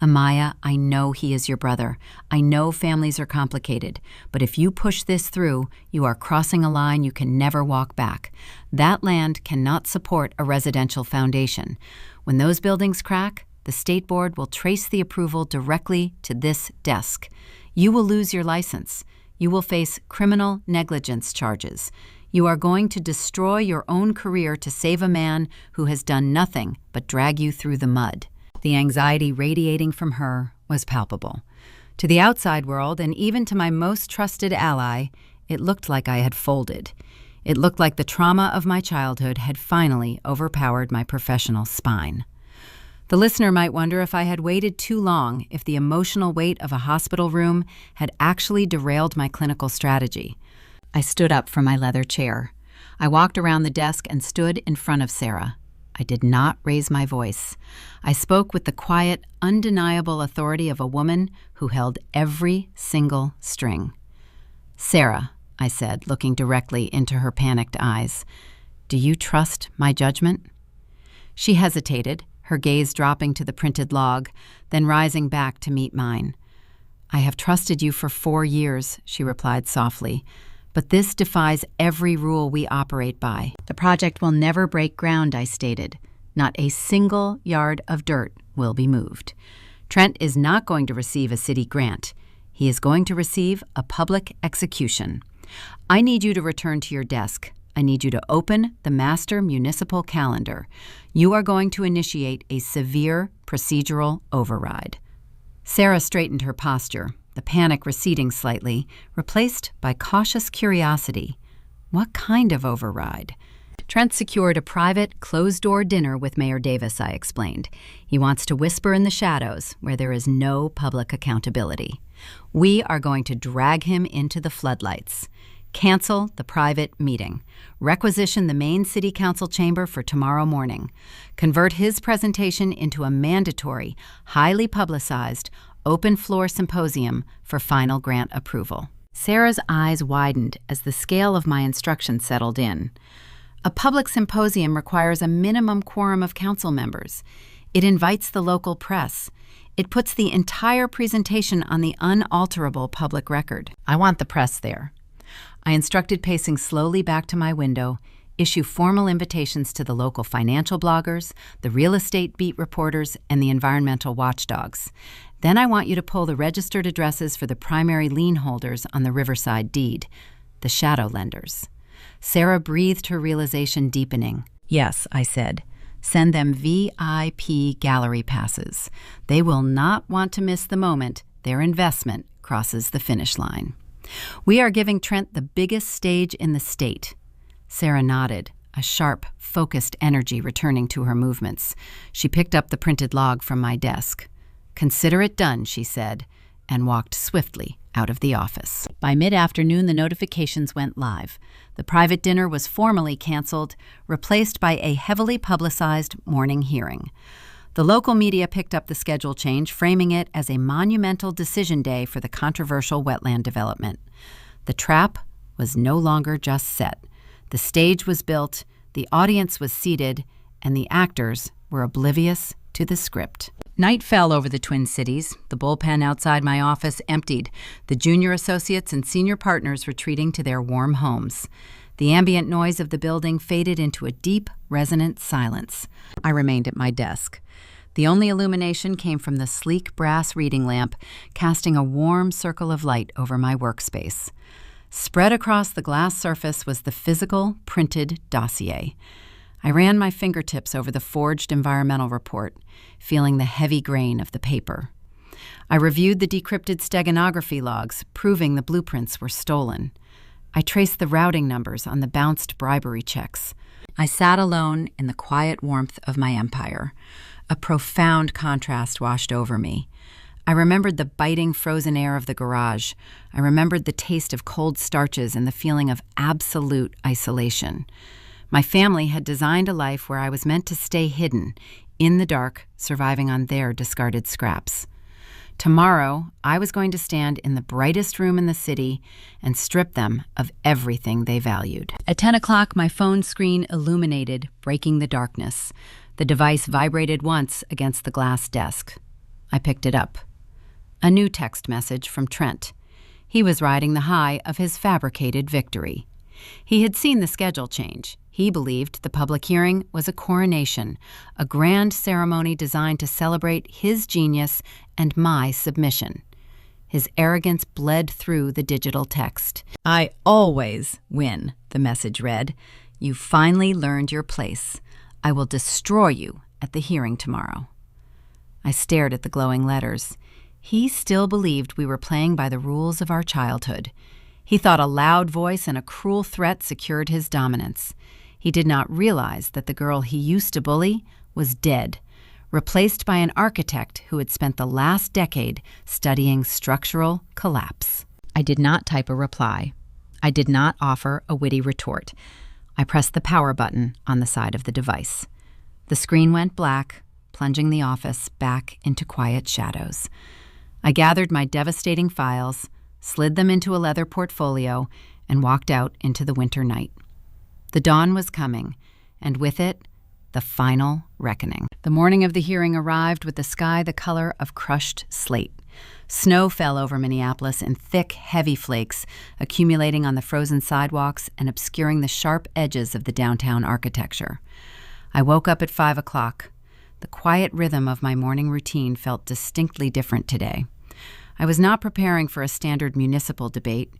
Speaker 1: "Amaya, I know he is your brother. I know families are complicated, but if you push this through, you are crossing a line you can never walk back. That land cannot support a residential foundation. When those buildings crack, the state board will trace the approval directly to this desk. You will lose your license. You will face criminal negligence charges. You are going to destroy your own career to save a man who has done nothing but drag you through the mud." The anxiety radiating from her was palpable. To the outside world, and even to my most trusted ally, it looked like I had folded. It looked like the trauma of my childhood had finally overpowered my professional spine. The listener might wonder if I had waited too long, if the emotional weight of a hospital room had actually derailed my clinical strategy. I stood up from my leather chair. I walked around the desk and stood in front of Sarah. I did not raise my voice. I spoke with the quiet, undeniable authority of a woman who held every single string. "Sarah," I said, looking directly into her panicked eyes, "do you trust my judgment?" She hesitated, her gaze dropping to the printed log, then rising back to meet mine. "I have trusted you for 4 years," she replied softly, "but this defies every rule we operate by. The project will never break ground," I stated. "Not a single yard of dirt will be moved. Trent is not going to receive a city grant. He is going to receive a public execution. I need you to return to your desk. I need you to open the master municipal calendar. You are going to initiate a severe procedural override." Sarah straightened her posture, the panic receding slightly, replaced by cautious curiosity. What kind of override? "Trent secured a private, closed-door dinner with Mayor Davis," I explained. "He wants to whisper in the shadows where there is no public accountability. We are going to drag him into the floodlights. Cancel the private meeting. Requisition the main city council chamber for tomorrow morning. Convert his presentation into a mandatory, highly publicized, open-floor symposium for final grant approval." Sarah's eyes widened as the scale of my instructions settled in. A public symposium requires a minimum quorum of council members. It invites the local press. It puts the entire presentation on the unalterable public record. I want the press there. I instructed pacing slowly back to my window, issue formal invitations to the local financial bloggers, the real estate beat reporters, and the environmental watchdogs. Then I want you to pull the registered addresses for the primary lien holders on the Riverside deed, the shadow lenders. Sarah breathed, her realization deepening. "Yes," I said. "Send them VIP gallery passes. They will not want to miss the moment their investment crosses the finish line. We are giving Trent the biggest stage in the state." Sarah nodded, a sharp, focused energy returning to her movements. She picked up the printed log from my desk. "Consider it done," she said, and walked swiftly out of the office. By mid-afternoon, the notifications went live. The private dinner was formally canceled, replaced by a heavily publicized morning hearing. The local media picked up the schedule change, framing it as a monumental decision day for the controversial wetland development. The trap was no longer just set. The stage was built, the audience was seated, and the actors were oblivious to the script. Night fell over the Twin Cities. The bullpen outside my office emptied, the junior associates and senior partners retreating to their warm homes. The ambient noise of the building faded into a deep, resonant silence. I remained at my desk. The only illumination came from the sleek brass reading lamp, casting a warm circle of light over my workspace. Spread across the glass surface was the physical, printed dossier. I ran my fingertips over the forged environmental report, feeling the heavy grain of the paper. I reviewed the decrypted steganography logs, proving the blueprints were stolen. I traced the routing numbers on the bounced bribery checks. I sat alone in the quiet warmth of my empire. A profound contrast washed over me. I remembered the biting frozen air of the garage. I remembered the taste of cold starches and the feeling of absolute isolation. My family had designed a life where I was meant to stay hidden, in the dark, surviving on their discarded scraps. Tomorrow, I was going to stand in the brightest room in the city and strip them of everything they valued. At 10 o'clock, my phone screen illuminated, breaking the darkness. The device vibrated once against the glass desk. I picked it up. A new text message from Trent. He was riding the high of his fabricated victory. He had seen the schedule change. He believed the public hearing was a coronation, a grand ceremony designed to celebrate his genius and my submission. His arrogance bled through the digital text. "I always win," the message read. "You finally learned your place. I will destroy you at the hearing tomorrow." I stared at the glowing letters. He still believed we were playing by the rules of our childhood. He thought a loud voice and a cruel threat secured his dominance. He did not realize that the girl he used to bully was dead, replaced by an architect who had spent the last decade studying structural collapse. I did not type a reply. I did not offer a witty retort. I pressed the power button on the side of the device. The screen went black, plunging the office back into quiet shadows. I gathered my devastating files, slid them into a leather portfolio, and walked out into the winter night. The dawn was coming, and with it, the final reckoning. The morning of the hearing arrived with the sky the color of crushed slate. Snow fell over Minneapolis in thick, heavy flakes, accumulating on the frozen sidewalks and obscuring the sharp edges of the downtown architecture. I woke up at 5 o'clock. The quiet rhythm of my morning routine felt distinctly different today. I was not preparing for a standard municipal debate.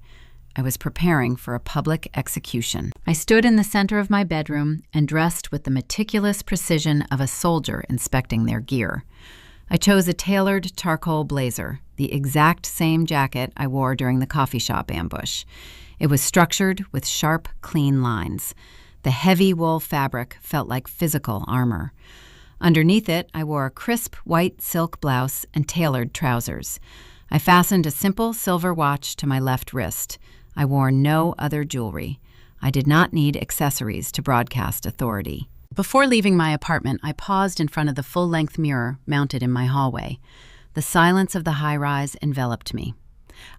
Speaker 1: I was preparing for a public execution. I stood in the center of my bedroom and dressed with the meticulous precision of a soldier inspecting their gear. I chose a tailored charcoal blazer, the exact same jacket I wore during the coffee shop ambush. It was structured with sharp, clean lines. The heavy wool fabric felt like physical armor. Underneath it, I wore a crisp white silk blouse and tailored trousers. I fastened a simple silver watch to my left wrist. I wore no other jewelry. I did not need accessories to broadcast authority. Before leaving my apartment, I paused in front of the full-length mirror mounted in my hallway. The silence of the high-rise enveloped me.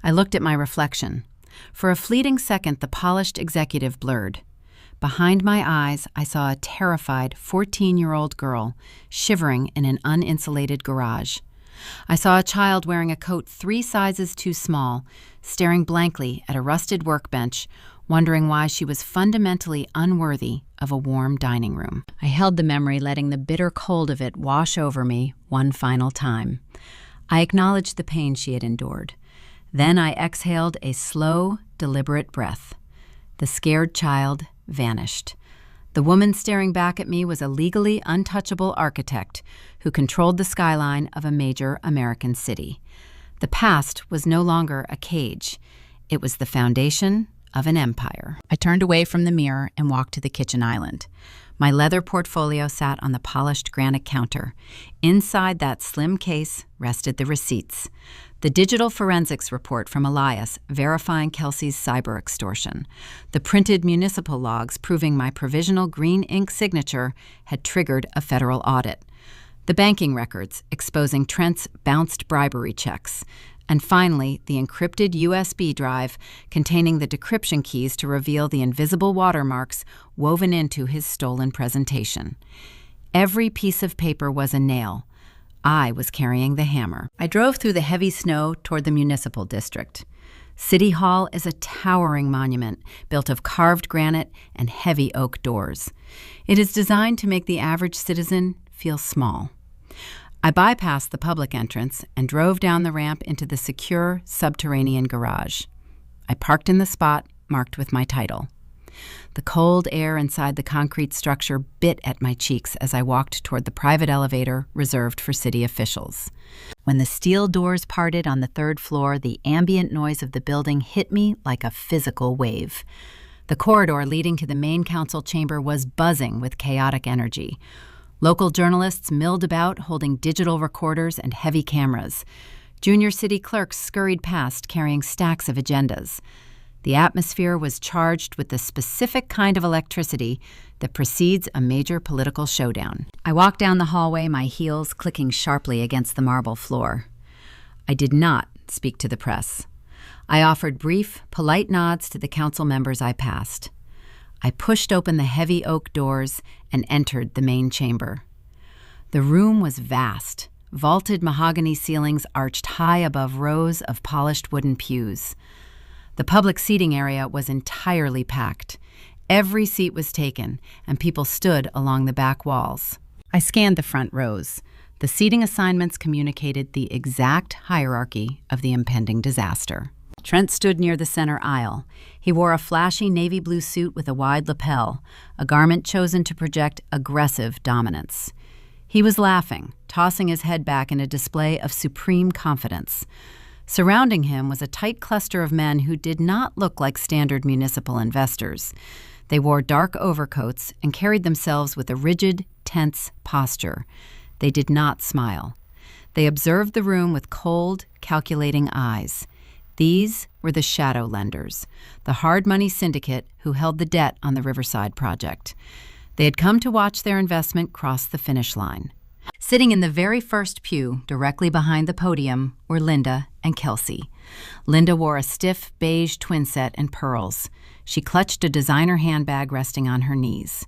Speaker 1: I looked at my reflection. For a fleeting second, the polished executive blurred. Behind my eyes, I saw a terrified 14-year-old girl shivering in an uninsulated garage. I saw a child wearing a coat 3 sizes too small, staring blankly at a rusted workbench, wondering why she was fundamentally unworthy of a warm dining room. I held the memory, letting the bitter cold of it wash over me one final time. I acknowledged the pain she had endured. Then I exhaled a slow, deliberate breath. The scared child vanished. The woman staring back at me was a legally untouchable architect who controlled the skyline of a major American city. The past was no longer a cage. It was the foundation of an empire. I turned away from the mirror and walked to the kitchen island. My leather portfolio sat on the polished granite counter. Inside that slim case rested the receipts. The digital forensics report from Elias verifying Kelsey's cyber extortion. The printed municipal logs proving my provisional green ink signature had triggered a federal audit. The banking records exposing Trent's bounced bribery checks. And finally, the encrypted USB drive containing the decryption keys to reveal the invisible watermarks woven into his stolen presentation. Every piece of paper was a nail. I was carrying the hammer. I drove through the heavy snow toward the municipal district. City Hall is a towering monument built of carved granite and heavy oak doors. It is designed to make the average citizen feel small. I bypassed the public entrance and drove down the ramp into the secure subterranean garage. I parked in the spot marked with my title. The cold air inside the concrete structure bit at my cheeks as I walked toward the private elevator reserved for city officials. When the steel doors parted on the 3rd floor, the ambient noise of the building hit me like a physical wave. The corridor leading to the main council chamber was buzzing with chaotic energy. Local journalists milled about holding digital recorders and heavy cameras. Junior city clerks scurried past carrying stacks of agendas. The atmosphere was charged with the specific kind of electricity that precedes a major political showdown. I walked down the hallway, my heels clicking sharply against the marble floor. I did not speak to the press. I offered brief, polite nods to the council members I passed. I pushed open the heavy oak doors and entered the main chamber. The room was vast. Vaulted mahogany ceilings arched high above rows of polished wooden pews. The public seating area was entirely packed. Every seat was taken, and people stood along the back walls. I scanned the front rows. The seating assignments communicated the exact hierarchy of the impending disaster. Trent stood near the center aisle. He wore a flashy navy blue suit with a wide lapel, a garment chosen to project aggressive dominance. He was laughing, tossing his head back in a display of supreme confidence. Surrounding him was a tight cluster of men who did not look like standard municipal investors. They wore dark overcoats and carried themselves with a rigid, tense posture. They did not smile. They observed the room with cold, calculating eyes. These were the shadow lenders, the hard money syndicate who held the debt on the Riverside project. They had come to watch their investment cross the finish line. Sitting in the very first pew, directly behind the podium, were Linda and Kelsey. Linda wore a stiff beige twin set and pearls. She clutched a designer handbag resting on her knees.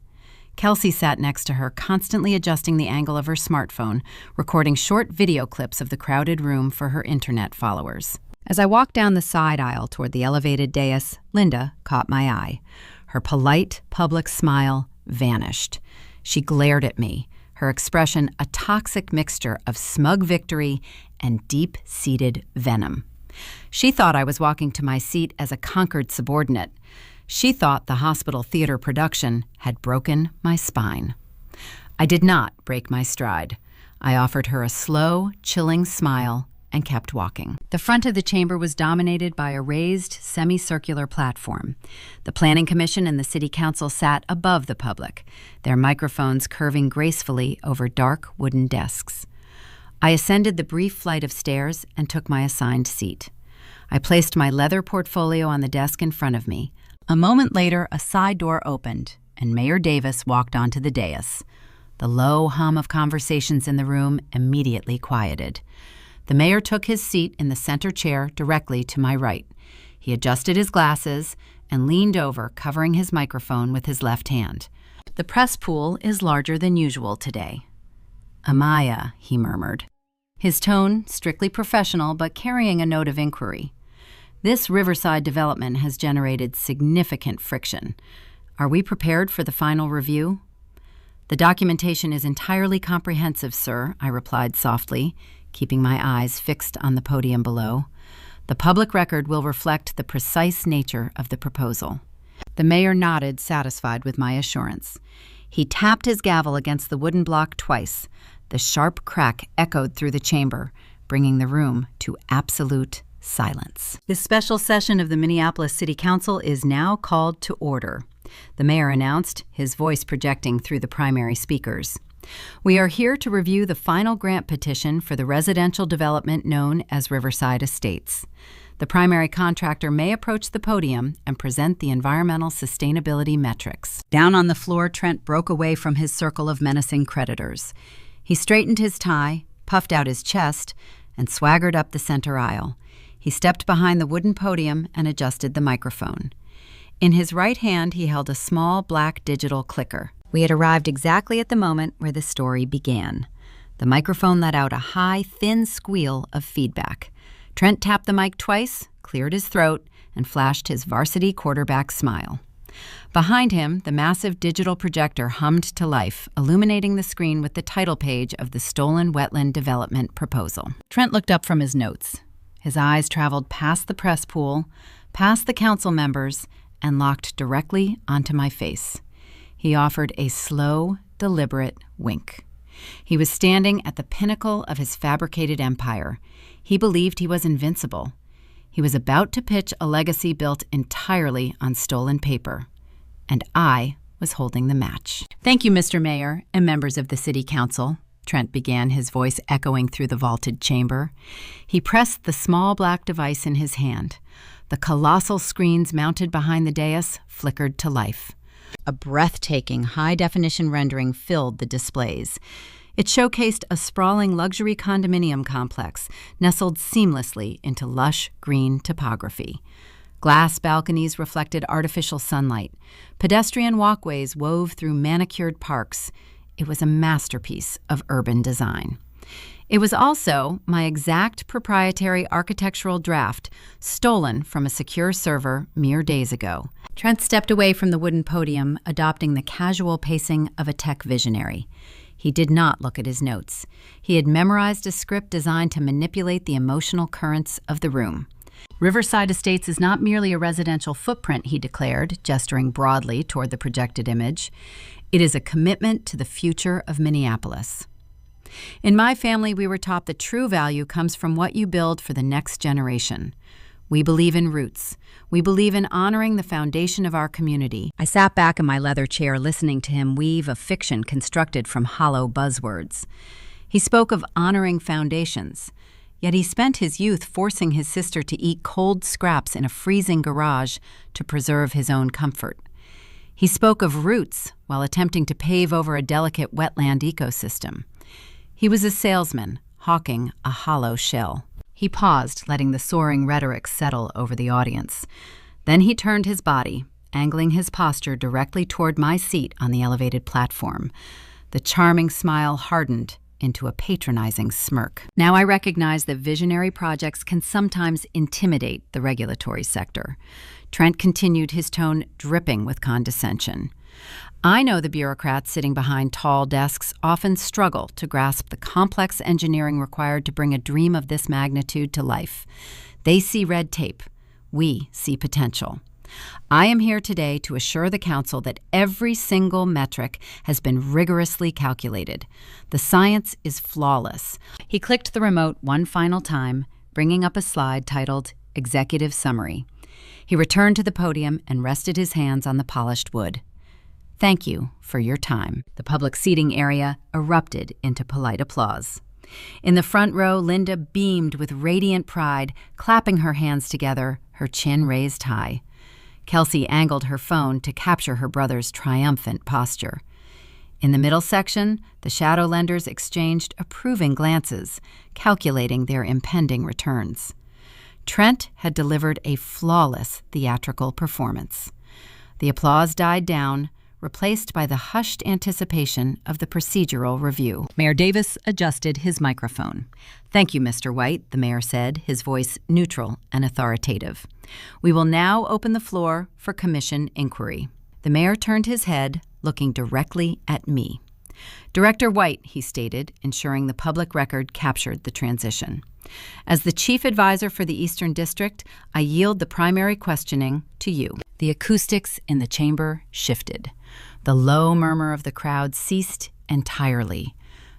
Speaker 1: Kelsey sat next to her, constantly adjusting the angle of her smartphone, recording short video clips of the crowded room for her internet followers. As I walked down the side aisle toward the elevated dais, Linda caught my eye. Her polite, public smile vanished. She glared at me, her expression a toxic mixture of smug victory and deep-seated venom. She thought I was walking to my seat as a conquered subordinate. She thought the hospital theater production had broken my spine. I did not break my stride. I offered her a slow, chilling smile and kept walking. The front of the chamber was dominated by a raised, semicircular platform. The Planning Commission and the City Council sat above the public, their microphones curving gracefully over dark wooden desks. I ascended the brief flight of stairs and took my assigned seat. I placed my leather portfolio on the desk in front of me. A moment later, a side door opened, and Mayor Davis walked onto the dais. The low hum of conversations in the room immediately quieted. The mayor took his seat in the center chair directly to my right. He adjusted his glasses and leaned over, covering his microphone with his left hand. The press pool is larger than usual today. Amaya, he murmured. His tone strictly professional, but carrying a note of inquiry. This Riverside development has generated significant friction. Are we prepared for the final review? The documentation is entirely comprehensive, sir, I replied softly, keeping my eyes fixed on the podium below. The public record will reflect the precise nature of the proposal. The mayor nodded, satisfied with my assurance. He tapped his gavel against the wooden block twice. The sharp crack echoed through the chamber, bringing the room to absolute silence. This special session of the Minneapolis City Council is now called to order, the mayor announced, his voice projecting through the primary speakers. We are here to review the final grant petition for the residential development known as Riverside Estates. The primary contractor may approach the podium and present the environmental sustainability metrics. Down on the floor, Trent broke away from his circle of menacing creditors. He straightened his tie, puffed out his chest, and swaggered up the center aisle. He stepped behind the wooden podium and adjusted the microphone. In his right hand, he held a small black digital clicker. We had arrived exactly at the moment where the story began. The microphone let out a high, thin squeal of feedback. Trent tapped the mic twice, cleared his throat, and flashed his varsity quarterback smile. Behind him, the massive digital projector hummed to life, illuminating the screen with the title page of the Stolen Wetland Development proposal. Trent looked up from his notes. His eyes traveled past the press pool, past the council members, and locked directly onto my face. He offered a slow, deliberate wink. He was standing at the pinnacle of his fabricated empire. He believed he was invincible. He was about to pitch a legacy built entirely on stolen paper. And I was holding the match. Thank you, Mr. Mayor and members of the City Council, Trent began, his voice echoing through the vaulted chamber. He pressed the small black device in his hand. The colossal screens mounted behind the dais flickered to life. A breathtaking high-definition rendering filled the displays. It showcased a sprawling luxury condominium complex nestled seamlessly into lush green topography. Glass balconies reflected artificial sunlight. Pedestrian walkways wove through manicured parks. It was a masterpiece of urban design. It was also my exact proprietary architectural draft, stolen from a secure server mere days ago. Trent stepped away from the wooden podium, adopting the casual pacing of a tech visionary. He did not look at his notes. He had memorized a script designed to manipulate the emotional currents of the room. Riverside Estates is not merely a residential footprint, he declared, gesturing broadly toward the projected image. It is a commitment to the future of Minneapolis. In my family, we were taught that true value comes from what you build for the next generation. We believe in roots. We believe in honoring the foundation of our community. I sat back in my leather chair listening to him weave a fiction constructed from hollow buzzwords. He spoke of honoring foundations, yet he spent his youth forcing his sister to eat cold scraps in a freezing garage to preserve his own comfort. He spoke of roots while attempting to pave over a delicate wetland ecosystem. He was a salesman, hawking a hollow shell. He paused, letting the soaring rhetoric settle over the audience. Then he turned his body, angling his posture directly toward my seat on the elevated platform. The charming smile hardened into a patronizing smirk. Now I recognize that visionary projects can sometimes intimidate the regulatory sector. Trent continued, his tone dripping with condescension. I know the bureaucrats sitting behind tall desks often struggle to grasp the complex engineering required to bring a dream of this magnitude to life. They see red tape. We see potential. I am here today to assure the Council that every single metric has been rigorously calculated. The science is flawless. He clicked the remote one final time, bringing up a slide titled Executive Summary. He returned to the podium and rested his hands on the polished wood. Thank you for your time. The public seating area erupted into polite applause. In the front row, Linda beamed with radiant pride, clapping her hands together, her chin raised high. Kelsey angled her phone to capture her brother's triumphant posture. In the middle section, the shadow lenders exchanged approving glances, calculating their impending returns. Trent had delivered a flawless theatrical performance. The applause died down, replaced by the hushed anticipation of the procedural review. Mayor Davis adjusted his microphone. "Thank you, Mr. White," the mayor said, his voice neutral and authoritative. "We will now open the floor for commission inquiry." The mayor turned his head, looking directly at me. "Director White," he stated, ensuring the public record captured the transition. "As the chief advisor for the Eastern District, I yield the primary questioning to you." The acoustics in the chamber shifted. The low murmur of the crowd ceased entirely.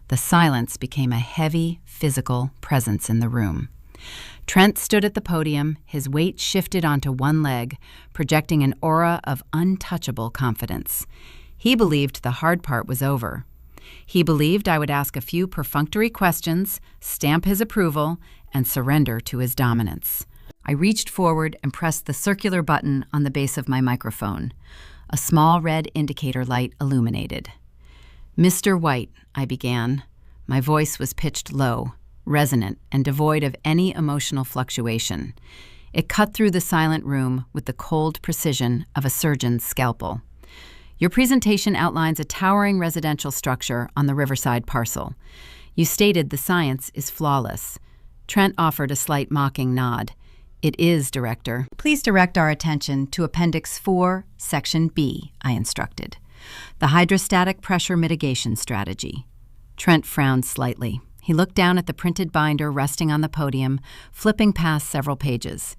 Speaker 1: The silence became a heavy, physical presence in the room. Trent stood at the podium, his weight shifted onto one leg, projecting an aura of untouchable confidence. He believed the hard part was over. He believed I would ask a few perfunctory questions, stamp his approval, and surrender to his dominance. I reached forward and pressed the circular button on the base of my microphone. A small red indicator light illuminated. "Mr. White," I began. My voice was pitched low, resonant, and devoid of any emotional fluctuation. It cut through the silent room with the cold precision of a surgeon's scalpel. "Your presentation outlines a towering residential structure on the Riverside parcel. You stated the science is flawless." Trent offered a slight mocking nod. "It is, Director." "Please direct our attention to Appendix 4, Section B," I instructed. "The hydrostatic pressure mitigation strategy." Trent frowned slightly. He looked down at the printed binder resting on the podium, flipping past several pages.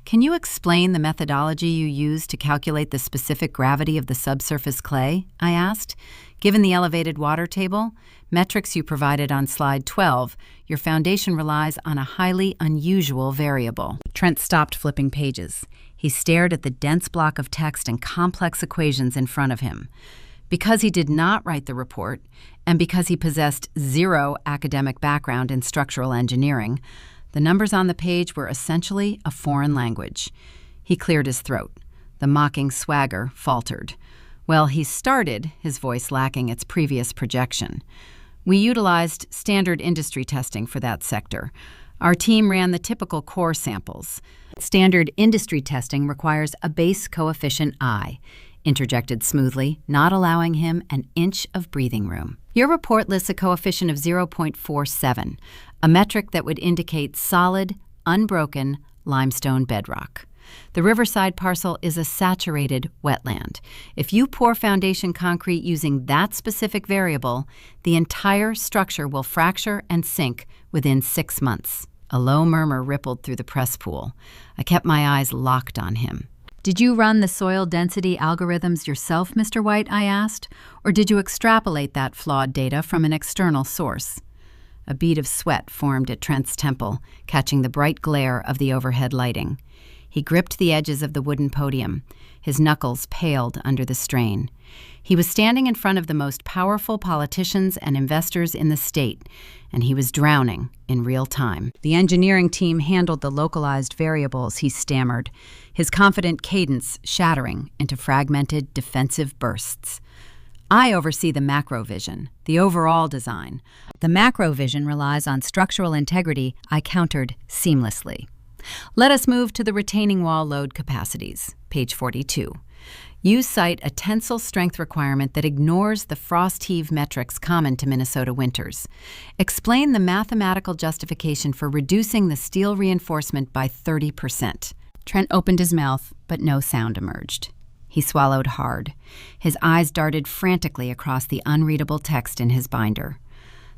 Speaker 1: "Can you explain the methodology you used to calculate the specific gravity of the subsurface clay?" I asked. "Given the elevated water table, metrics you provided on slide 12, your foundation relies on a highly unusual variable." Trent stopped flipping pages. He stared at the dense block of text and complex equations in front of him. Because he did not write the report, and because he possessed zero academic background in structural engineering, the numbers on the page were essentially a foreign language. He cleared his throat. The mocking swagger faltered. "Well, he started," his voice lacking its previous projection. "We utilized standard industry testing for that sector. Our team ran the typical core samples. Standard industry testing requires a base coefficient I," interjected smoothly, not allowing him an inch of breathing room. "Your report lists a coefficient of 0.47, a metric that would indicate solid, unbroken limestone bedrock. The Riverside parcel is a saturated wetland. If you pour foundation concrete using that specific variable, the entire structure will fracture and sink within 6 months." A low murmur rippled through the press pool. I kept my eyes locked on him. "Did you run the soil density algorithms yourself, Mr. White?" I asked, "or did you extrapolate that flawed data from an external source?" A bead of sweat formed at Trent's temple, catching the bright glare of the overhead lighting. He gripped the edges of the wooden podium. His knuckles paled under the strain. He was standing in front of the most powerful politicians and investors in the state, and he was drowning in real time. The engineering team handled the localized variables, he stammered, his confident cadence shattering into fragmented defensive bursts. I oversee the macro vision, the overall design. The macro vision relies on structural integrity, I countered seamlessly. Let us move to the retaining wall load capacities. Page 42. You cite a tensile strength requirement that ignores the frost heave metrics common to Minnesota winters. Explain the mathematical justification for reducing the steel reinforcement by 30%. Trent opened his mouth, but no sound emerged. He swallowed hard. His eyes darted frantically across the unreadable text in his binder.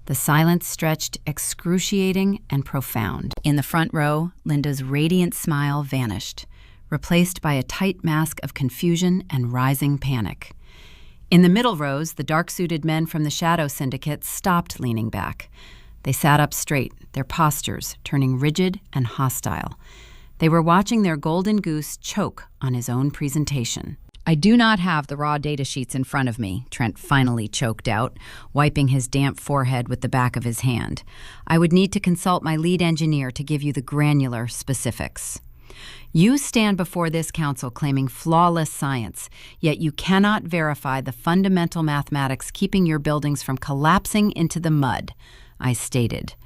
Speaker 1: The silence stretched excruciating and profound. In the front row, Linda's radiant smile vanished, replaced by a tight mask of confusion and rising panic. In the middle rows, the dark-suited men from the Shadow Syndicate stopped leaning back. They sat up straight, their postures turning rigid and hostile. They were watching their golden goose choke on his own presentation. I do not have the raw data sheets in front of me, Trent finally choked out, wiping his damp forehead with the back of his hand. I would need to consult my lead engineer to give you the granular specifics. You stand before this council claiming flawless science, yet you cannot verify the fundamental mathematics keeping your buildings from collapsing into the mud, I stated.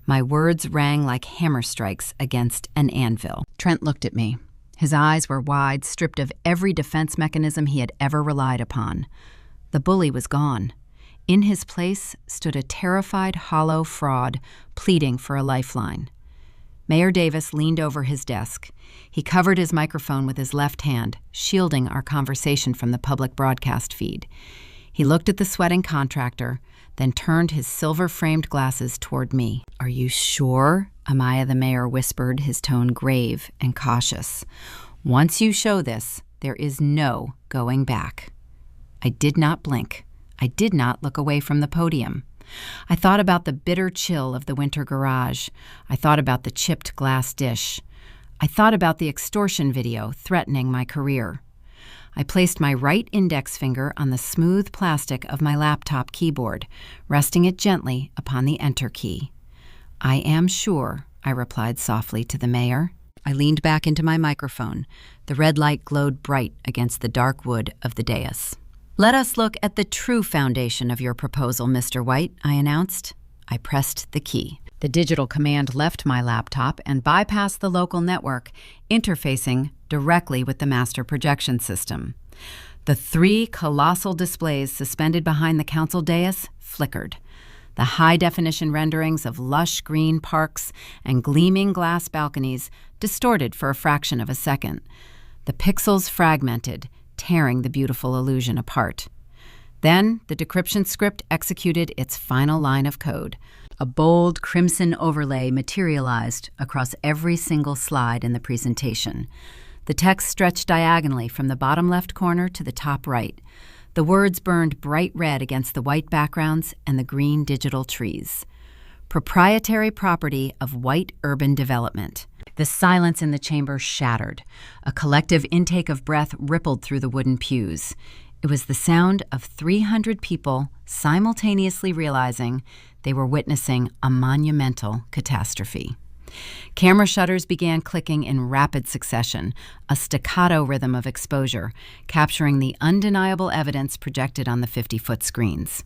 Speaker 1: My words rang like hammer strikes against an anvil. Trent looked at me. His eyes were wide, stripped of every defense mechanism he had ever relied upon. The bully was gone. In his place stood a terrified, hollow fraud, pleading for a lifeline. Mayor Davis leaned over his desk. He covered his microphone with his left hand, shielding our conversation from the public broadcast feed. He looked at the sweating contractor, then turned his silver-framed glasses toward me. Are you sure? Amaya the mayor whispered, his tone grave and cautious. Once you show this, there is no going back. I did not blink. I did not look away from the podium. I thought about the bitter chill of the winter garage. I thought about the chipped glass dish. I thought about the extortion video threatening my career. I placed my right index finger on the smooth plastic of my laptop keyboard, resting it gently upon the enter key. I am sure, I replied softly to the mayor. I leaned back into my microphone. The red light glowed bright against the dark wood of the dais. Let us look at the true foundation of your proposal, Mr. White, I announced. I pressed the key. The digital command left my laptop and bypassed the local network, interfacing directly with the master projection system. The 3 colossal displays suspended behind the council dais flickered. The high-definition renderings of lush green parks and gleaming glass balconies distorted for a fraction of a second. The pixels fragmented, tearing the beautiful illusion apart. Then the decryption script executed its final line of code. A bold crimson overlay materialized across every single slide in the presentation. The text stretched diagonally from the bottom left corner to the top right. The words burned bright red against the white backgrounds and the green digital trees. Proprietary property of White Urban Development. The silence in the chamber shattered. A collective intake of breath rippled through the wooden pews. It was the sound of 300 people simultaneously realizing they were witnessing a monumental catastrophe. Camera shutters began clicking in rapid succession, a staccato rhythm of exposure, capturing the undeniable evidence projected on the 50-foot screens.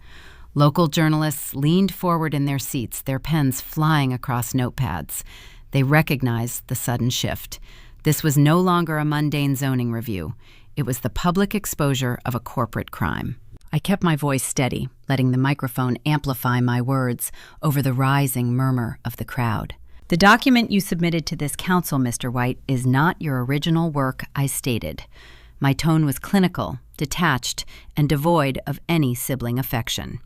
Speaker 1: Local journalists leaned forward in their seats, their pens flying across notepads. They recognized the sudden shift. This was no longer a mundane zoning review. It was the public exposure of a corporate crime. I kept my voice steady, letting the microphone amplify my words over the rising murmur of the crowd. The document you submitted to this council, Mr. White, is not your original work, I stated. My tone was clinical, detached, and devoid of any sibling affection.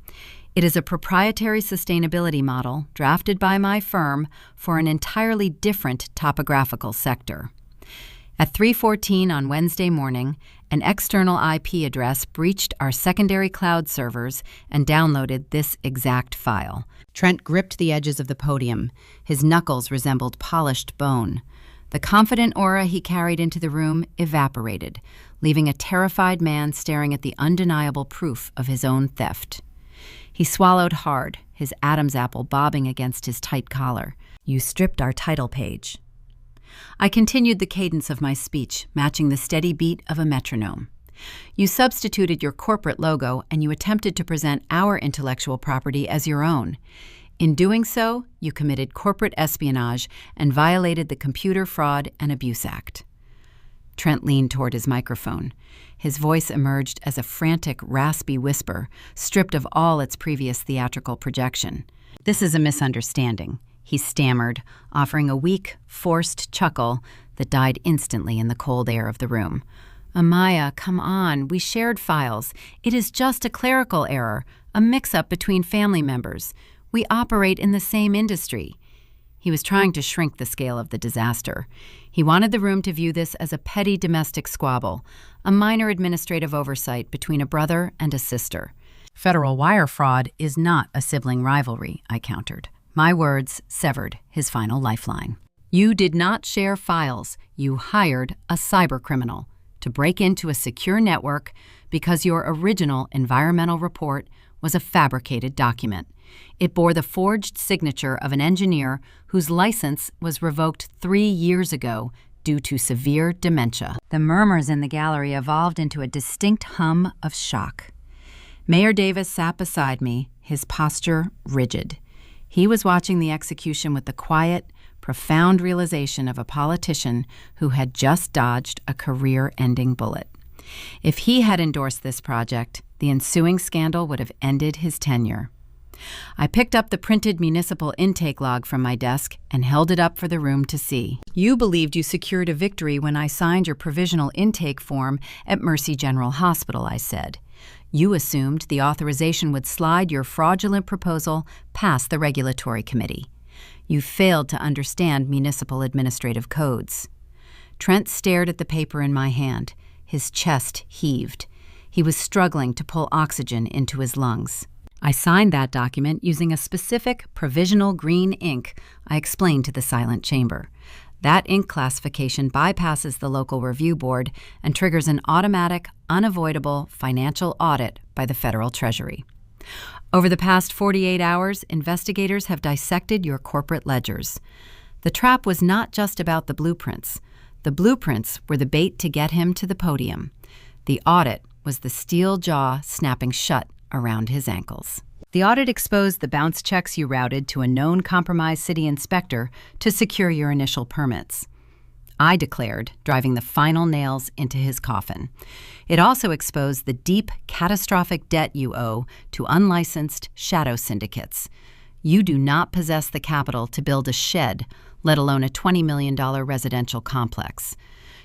Speaker 1: It is a proprietary sustainability model drafted by my firm for an entirely different topographical sector. At 3:14 on Wednesday morning, an external IP address breached our secondary cloud servers and downloaded this exact file. Trent gripped the edges of the podium. His knuckles resembled polished bone. The confident aura he carried into the room evaporated, leaving a terrified man staring at the undeniable proof of his own theft. He swallowed hard, his Adam's apple bobbing against his tight collar. "You stripped our title page." I continued the cadence of my speech, matching the steady beat of a metronome. "You substituted your corporate logo and you attempted to present our intellectual property as your own. In doing so, you committed corporate espionage and violated the Computer Fraud and Abuse Act." Trent leaned toward his microphone. His voice emerged as a frantic, raspy whisper, stripped of all its previous theatrical projection. "This is a misunderstanding," he stammered, offering a weak, forced chuckle that died instantly in the cold air of the room. "Amaya, come on, we shared files. It is just a clerical error, a mix-up between family members. We operate in the same industry." He was trying to shrink the scale of the disaster. He wanted the room to view this as a petty domestic squabble, a minor administrative oversight between a brother and a sister. "Federal wire fraud is not a sibling rivalry," I countered. My words severed his final lifeline. "You did not share files. You hired a cybercriminal to break into a secure network because your original environmental report was a fabricated document. It bore the forged signature of an engineer whose license was revoked 3 years ago due to severe dementia." The murmurs in the gallery evolved into a distinct hum of shock. Mayor Davis sat beside me, his posture rigid. He was watching the execution with the quiet, profound realization of a politician who had just dodged a career-ending bullet. If he had endorsed this project, the ensuing scandal would have ended his tenure. I picked up the printed municipal intake log from my desk and held it up for the room to see. "You believed you secured a victory when I signed your provisional intake form at Mercy General Hospital," I said. "You assumed the authorization would slide your fraudulent proposal past the regulatory committee. You failed to understand municipal administrative codes." Trent stared at the paper in my hand. His chest heaved. He was struggling to pull oxygen into his lungs. "I signed that document using a specific provisional green ink," I explained to the silent chamber. "That ink classification bypasses the local review board and triggers an automatic, unavoidable financial audit by the federal treasury. Over the past 48 hours, investigators have dissected your corporate ledgers. The trap was not just about the blueprints. The blueprints were the bait to get him to the podium. The audit was the steel jaw snapping shut around his ankles. The audit exposed the bounce checks you routed to a known compromised city inspector to secure your initial permits," I declared, driving the final nails into his coffin. "It also exposed the deep, catastrophic debt you owe to unlicensed shadow syndicates. You do not possess the capital to build a shed, let alone a $20 million residential complex.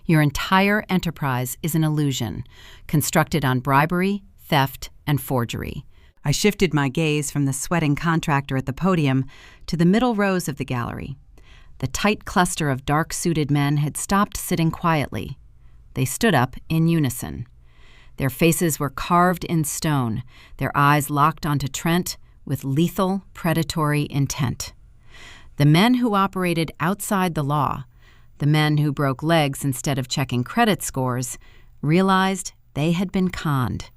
Speaker 1: Your entire enterprise is an illusion, constructed on bribery, theft, and forgery." I shifted my gaze from the sweating contractor at the podium to the middle rows of the gallery. The tight cluster of dark-suited men had stopped sitting quietly. They stood up in unison. Their faces were carved in stone, their eyes locked onto Trent with lethal, predatory intent. The men who operated outside the law, the men who broke legs instead of checking credit scores, realized they had been conned.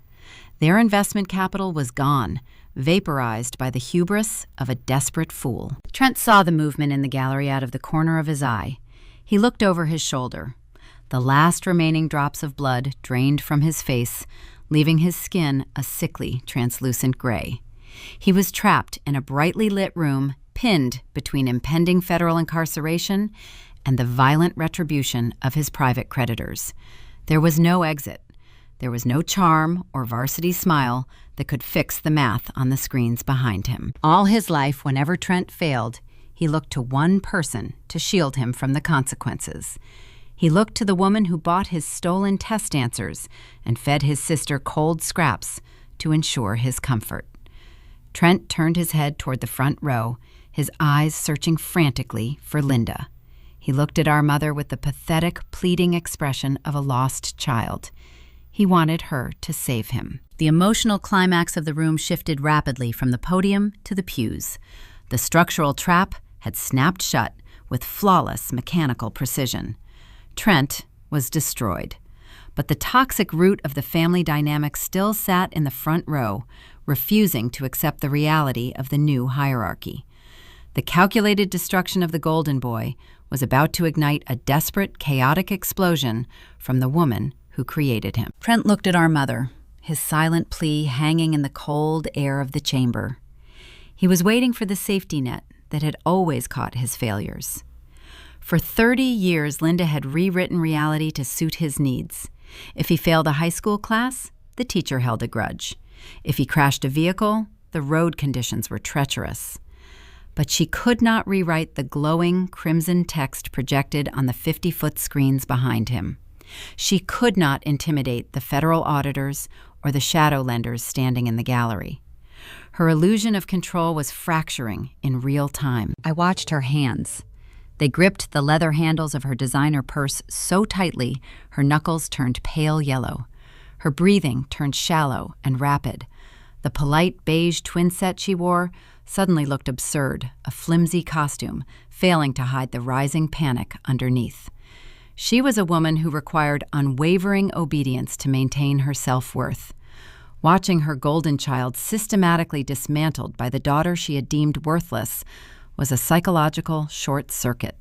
Speaker 1: Their investment capital was gone, vaporized by the hubris of a desperate fool. Trent saw the movement in the gallery out of the corner of his eye. He looked over his shoulder. The last remaining drops of blood drained from his face, leaving his skin a sickly, translucent gray. He was trapped in a brightly lit room, pinned between impending federal incarceration and the violent retribution of his private creditors. There was no exit. There was no charm or varsity smile that could fix the math on the screens behind him. All his life, whenever Trent failed, he looked to one person to shield him from the consequences. He looked to the woman who bought his stolen test answers and fed his sister cold scraps to ensure his comfort. Trent turned his head toward the front row, his eyes searching frantically for Linda. He looked at our mother with the pathetic, pleading expression of a lost child. He wanted her to save him. The emotional climax of the room shifted rapidly from the podium to the pews. The structural trap had snapped shut with flawless mechanical precision. Trent was destroyed. But the toxic root of the family dynamic still sat in the front row, refusing to accept the reality of the new hierarchy. The calculated destruction of the Golden Boy was about to ignite a desperate, chaotic explosion from the woman who created him. Trent looked at our mother, his silent plea hanging in the cold air of the chamber. He was waiting for the safety net that had always caught his failures. For 30 years, Linda had rewritten reality to suit his needs. If he failed a high school class, the teacher held a grudge. If he crashed a vehicle, the road conditions were treacherous. But she could not rewrite the glowing crimson text projected on the 50-foot screens behind him. She could not intimidate the federal auditors or the shadow lenders standing in the gallery. Her illusion of control was fracturing in real time. I watched her hands. They gripped the leather handles of her designer purse so tightly her knuckles turned pale yellow. Her breathing turned shallow and rapid. The polite beige twin set she wore suddenly looked absurd, a flimsy costume, failing to hide the rising panic underneath. She was a woman who required unwavering obedience to maintain her self-worth. Watching her golden child systematically dismantled by the daughter she had deemed worthless was a psychological short circuit.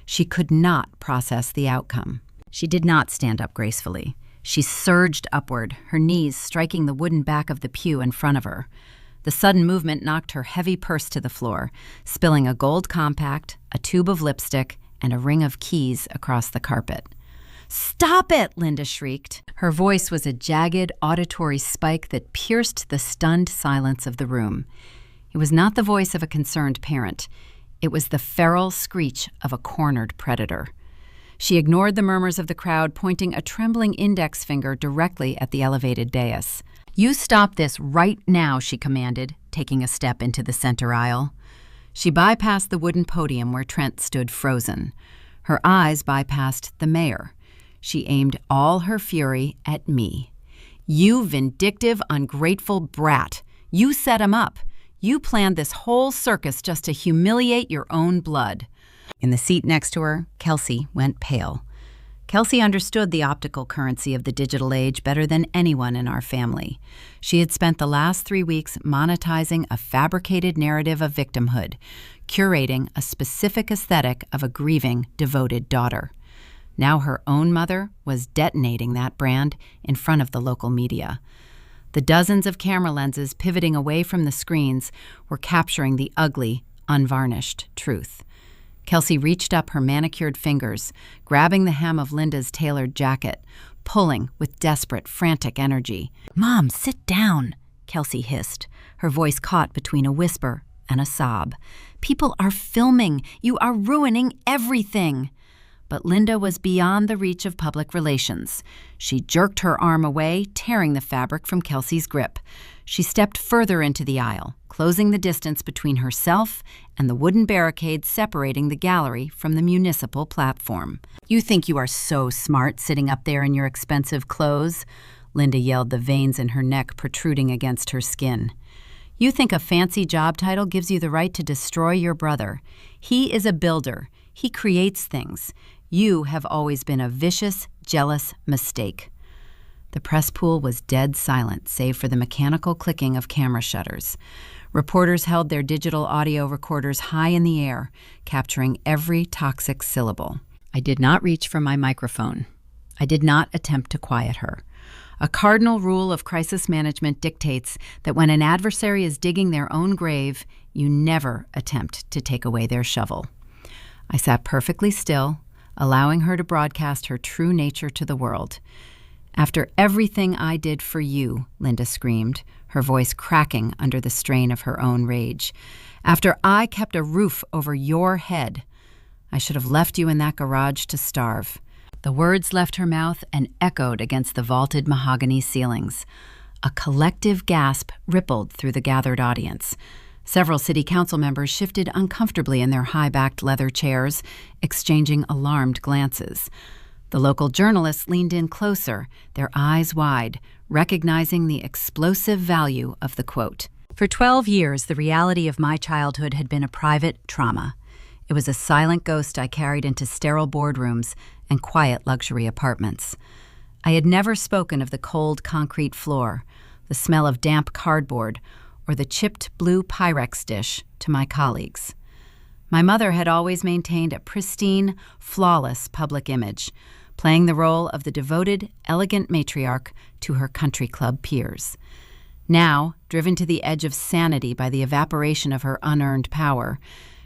Speaker 1: She could not process the outcome. She did not stand up gracefully. She surged upward, her knees striking the wooden back of the pew in front of her. The sudden movement knocked her heavy purse to the floor, spilling a gold compact, a tube of lipstick, and a ring of keys across the carpet. "Stop it!" Linda shrieked. Her voice was a jagged, auditory spike that pierced the stunned silence of the room. It was not the voice of a concerned parent. It was the feral screech of a cornered predator. She ignored the murmurs of the crowd, pointing a trembling index finger directly at the elevated dais. "You stop this right now," she commanded, taking a step into the center aisle. She bypassed the wooden podium where Trent stood frozen. Her eyes bypassed the mayor. She aimed all her fury at me. "You vindictive, ungrateful brat. You set him up. You planned this whole circus just to humiliate your own blood." In the seat next to her, Kelsey went pale. Kelsey understood the optical currency of the digital age better than anyone in our family. She had spent the last 3 weeks monetizing a fabricated narrative of victimhood, curating a specific aesthetic of a grieving, devoted daughter. Now her own mother was detonating that brand in front of the local media. The dozens of camera lenses pivoting away from the screens were capturing the ugly, unvarnished truth. Kelsey reached up her manicured fingers, grabbing the hem of Linda's tailored jacket, pulling with desperate, frantic energy. "Mom, sit down," Kelsey hissed, her voice caught between a whisper and a sob. "People are filming. You are ruining everything." But Linda was beyond the reach of public relations. She jerked her arm away, tearing the fabric from Kelsey's grip. She stepped further into the aisle, closing the distance between herself and the wooden barricade separating the gallery from the municipal platform. "You think you are so smart sitting up there in your expensive clothes?" Linda yelled, the veins in her neck protruding against her skin. "You think a fancy job title gives you the right to destroy your brother. He is a builder. He creates things. You have always been a vicious, jealous mistake." The press pool was dead silent, save for the mechanical clicking of camera shutters. Reporters held their digital audio recorders high in the air, capturing every toxic syllable. I did not reach for my microphone. I did not attempt to quiet her. A cardinal rule of crisis management dictates that when an adversary is digging their own grave, you never attempt to take away their shovel. I sat perfectly still, allowing her to broadcast her true nature to the world. "After everything I did for you," Linda screamed, her voice cracking under the strain of her own rage. "After I kept a roof over your head, I should have left you in that garage to starve." The words left her mouth and echoed against the vaulted mahogany ceilings. A collective gasp rippled through the gathered audience. Several city council members shifted uncomfortably in their high-backed leather chairs, exchanging alarmed glances. The local journalists leaned in closer, their eyes wide, recognizing the explosive value of the quote. For 12 years, the reality of my childhood had been a private trauma. It was a silent ghost I carried into sterile boardrooms and quiet luxury apartments. I had never spoken of the cold concrete floor, the smell of damp cardboard, or the chipped blue Pyrex dish to my colleagues. My mother had always maintained a pristine, flawless public image, playing the role of the devoted, elegant matriarch to her country club peers. Now, driven to the edge of sanity by the evaporation of her unearned power,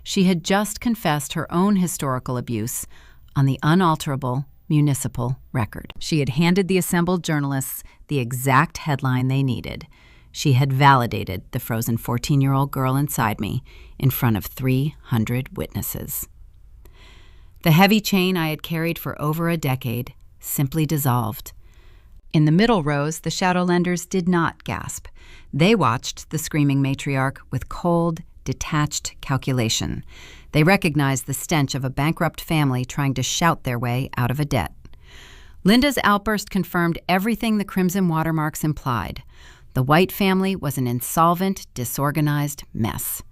Speaker 1: she had just confessed her own historical abuse on the unalterable municipal record. She had handed the assembled journalists the exact headline they needed. She had validated the frozen 14-year-old girl inside me in front of 300 witnesses. The heavy chain I had carried for over a decade simply dissolved. In the middle rows, the Shadowlanders did not gasp. They watched the screaming matriarch with cold, detached calculation. They recognized the stench of a bankrupt family trying to shout their way out of a debt. Linda's outburst confirmed everything the crimson watermarks implied. The White family was an insolvent, disorganized mess.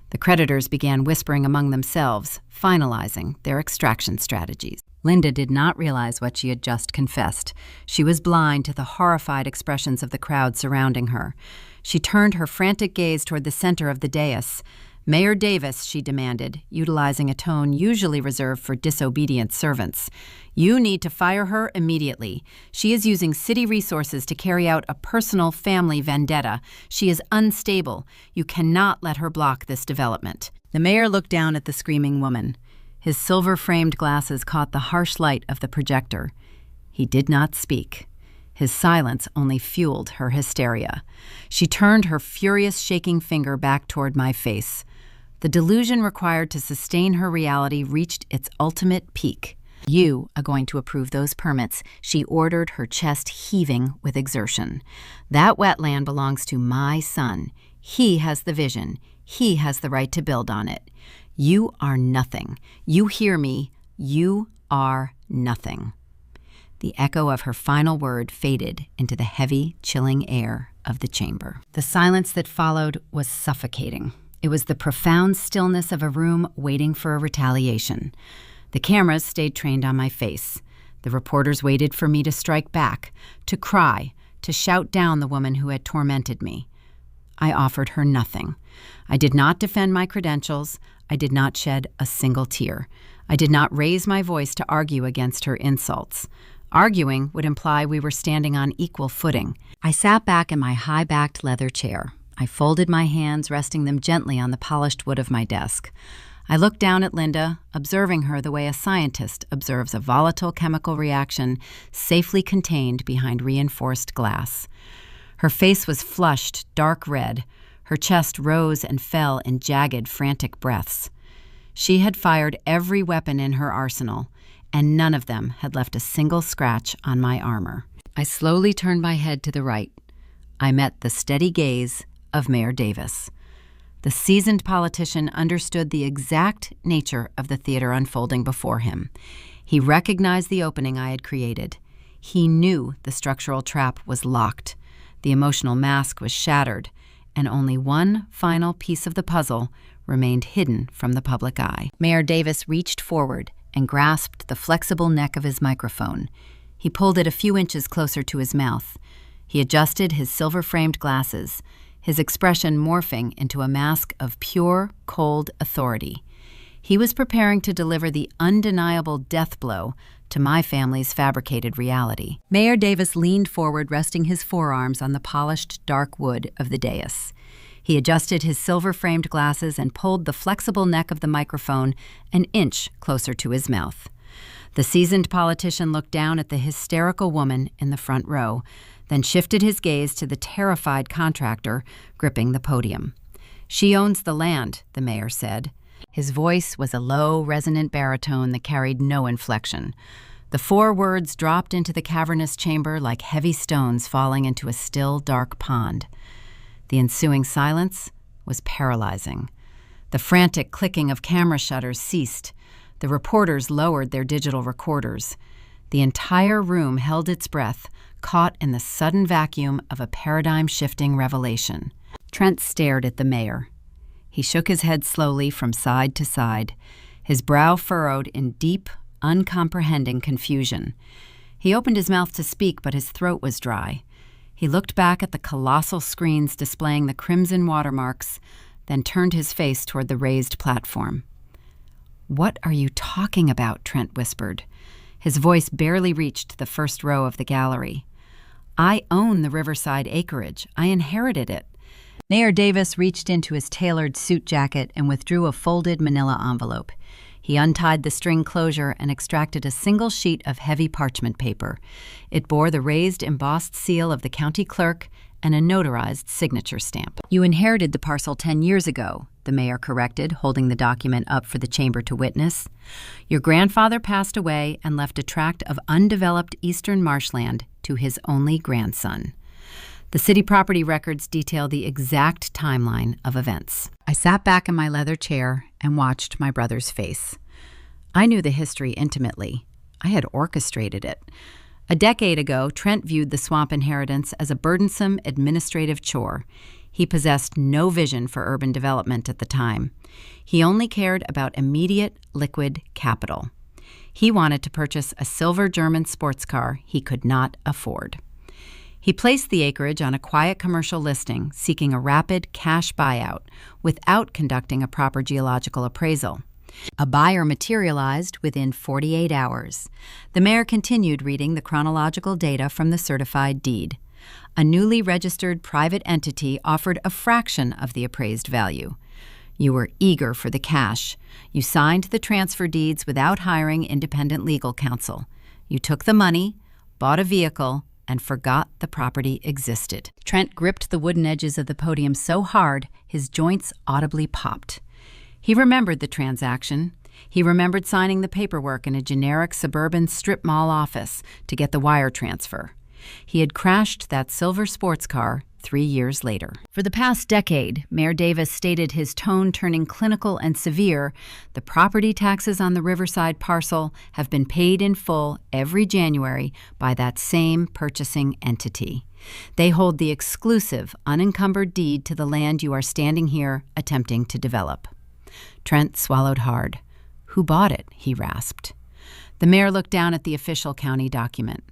Speaker 1: The creditors began whispering among themselves, finalizing their extraction strategies. Linda did not realize what she had just confessed. She was blind to the horrified expressions of the crowd surrounding her. She turned her frantic gaze toward the center of the dais. Mayor Davis, she demanded, utilizing a tone usually reserved for disobedient servants. You need to fire her immediately. She is using city resources to carry out a personal family vendetta. She is unstable. You cannot let her block this development. The mayor looked down at the screaming woman. His silver-framed glasses caught the harsh light of the projector. He did not speak. His silence only fueled her hysteria. She turned her furious, shaking finger back toward my face. The delusion required to sustain her reality reached its ultimate peak. You are going to approve those permits, she ordered, her chest heaving with exertion. That wetland belongs to my son. He has the vision. He has the right to build on it. You are nothing. You hear me. You are nothing. The echo of her final word faded into the heavy, chilling air of the chamber. The silence that followed was suffocating. It was the profound stillness of a room waiting for a retaliation. The cameras stayed trained on my face. The reporters waited for me to strike back, to cry, to shout down the woman who had tormented me. I offered her nothing. I did not defend my credentials. I did not shed a single tear. I did not raise my voice to argue against her insults. Arguing would imply we were standing on equal footing. I sat back in my high-backed leather chair. I folded my hands, resting them gently on the polished wood of my desk. I looked down at Linda, observing her the way a scientist observes a volatile chemical reaction safely contained behind reinforced glass. Her face was flushed, dark red. Her chest rose and fell in jagged, frantic breaths. She had fired every weapon in her arsenal, and none of them had left a single scratch on my armor. I slowly turned my head to the right. I met the steady gaze of Mayor Davis. The seasoned politician understood the exact nature of the theater unfolding before him. He recognized the opening I had created. He knew the structural trap was locked. The emotional mask was shattered, and only one final piece of the puzzle remained hidden from the public eye. Mayor Davis reached forward and grasped the flexible neck of his microphone. He pulled it a few inches closer to his mouth. He adjusted his silver-framed glasses, his expression morphing into a mask of pure, cold authority. He was preparing to deliver the undeniable death blow to my family's fabricated reality. Mayor Davis leaned forward, resting his forearms on the polished, dark wood of the dais. He adjusted his silver-framed glasses and pulled the flexible neck of the microphone an inch closer to his mouth. The seasoned politician looked down at the hysterical woman in the front row, then shifted his gaze to the terrified contractor gripping the podium. She owns the land, the mayor said. His voice was a low, resonant baritone that carried no inflection. The 4 words dropped into the cavernous chamber like heavy stones falling into a still, dark pond. The ensuing silence was paralyzing. The frantic clicking of camera shutters ceased. The reporters lowered their digital recorders. The entire room held its breath, caught in the sudden vacuum of a paradigm-shifting revelation. Trent stared at the mayor. He shook his head slowly from side to side, his brow furrowed in deep, uncomprehending confusion. He opened his mouth to speak, but his throat was dry. He looked back at the colossal screens displaying the crimson watermarks, then turned his face toward the raised platform. "What are you talking about?" Trent whispered. His voice barely reached the first row of the gallery. "I own the Riverside acreage. I inherited it." Mayor Davis reached into his tailored suit jacket and withdrew a folded manila envelope. He untied the string closure and extracted a single sheet of heavy parchment paper. It bore the raised embossed seal of the county clerk and a notarized signature stamp. "You inherited the parcel 10 years ago," the mayor corrected, holding the document up for the chamber to witness. "Your grandfather passed away and left a tract of undeveloped eastern marshland to his only grandson." The city property records detail the exact timeline of events. I sat back in my leather chair and watched my brother's face. I knew the history intimately. I had orchestrated it. A decade ago, Trent viewed the swamp inheritance as a burdensome administrative chore. He possessed no vision for urban development at the time. He only cared about immediate, liquid capital. He wanted to purchase a silver German sports car he could not afford. He placed the acreage on a quiet commercial listing, seeking a rapid cash buyout without conducting a proper geological appraisal. A buyer materialized within 48 hours. The mayor continued reading the chronological data from the certified deed. A newly registered private entity offered a fraction of the appraised value. You were eager for the cash. You signed the transfer deeds without hiring independent legal counsel. You took the money, bought a vehicle, and forgot the property existed. Trent gripped the wooden edges of the podium so hard his joints audibly popped. He remembered the transaction. He remembered signing the paperwork in a generic suburban strip mall office to get the wire transfer. He had crashed that silver sports car 3 years later. For the past decade, Mayor Davis stated, his tone turning clinical and severe, the property taxes on the Riverside parcel have been paid in full every January by that same purchasing entity. They hold the exclusive, unencumbered deed to the land you are standing here attempting to develop. Trent swallowed hard. "Who bought it?" he rasped. The mayor looked down at the official county document.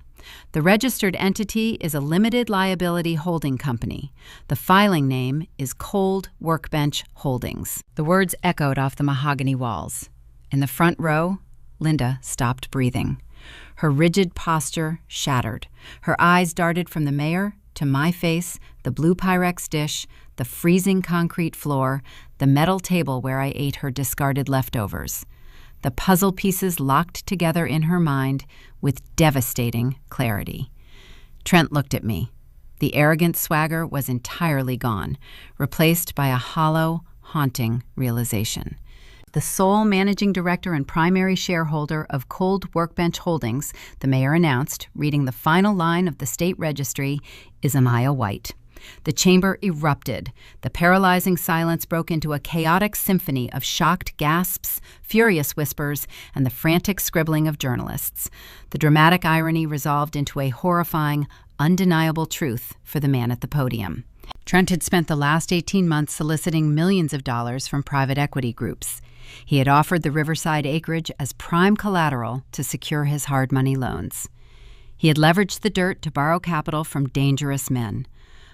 Speaker 1: The registered entity is a limited liability holding company. The filing name is Cold Workbench Holdings. The words echoed off the mahogany walls. In the front row, Linda stopped breathing. Her rigid posture shattered. Her eyes darted from the mayor to my face, the blue Pyrex dish, the freezing concrete floor, the metal table where I ate her discarded leftovers. The puzzle pieces locked together in her mind with devastating clarity. Trent looked at me. The arrogant swagger was entirely gone, replaced by a hollow, haunting realization. The sole managing director and primary shareholder of Cold Workbench Holdings, the mayor announced, reading the final line of the state registry, is Amaya White. The chamber erupted. The paralyzing silence broke into a chaotic symphony of shocked gasps, furious whispers, and the frantic scribbling of journalists. The dramatic irony resolved into a horrifying, undeniable truth for the man at the podium. Trent had spent the last 18 months soliciting millions of dollars from private equity groups. He had offered the Riverside acreage as prime collateral to secure his hard money loans. He had leveraged the dirt to borrow capital from dangerous men.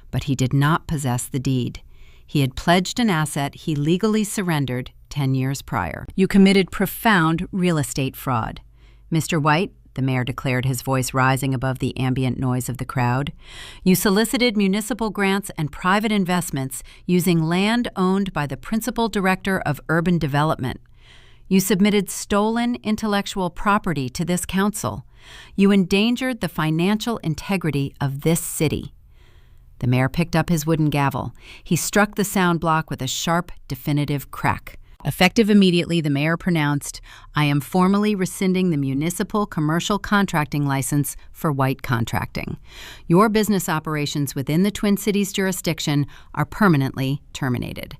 Speaker 1: But he did not possess the deed. He had pledged an asset he legally surrendered 10 years prior. "You committed profound real estate fraud. Mr. White," the mayor declared, his voice rising above the ambient noise of the crowd, "you solicited municipal grants and private investments using land owned by the principal director of urban development. You submitted stolen intellectual property to this council. You endangered the financial integrity of this city." The mayor picked up his wooden gavel. He struck the sound block with a sharp, definitive crack. Effective immediately, the mayor pronounced, "I am formally rescinding the municipal commercial contracting license for White Contracting. Your business operations within the Twin Cities jurisdiction are permanently terminated."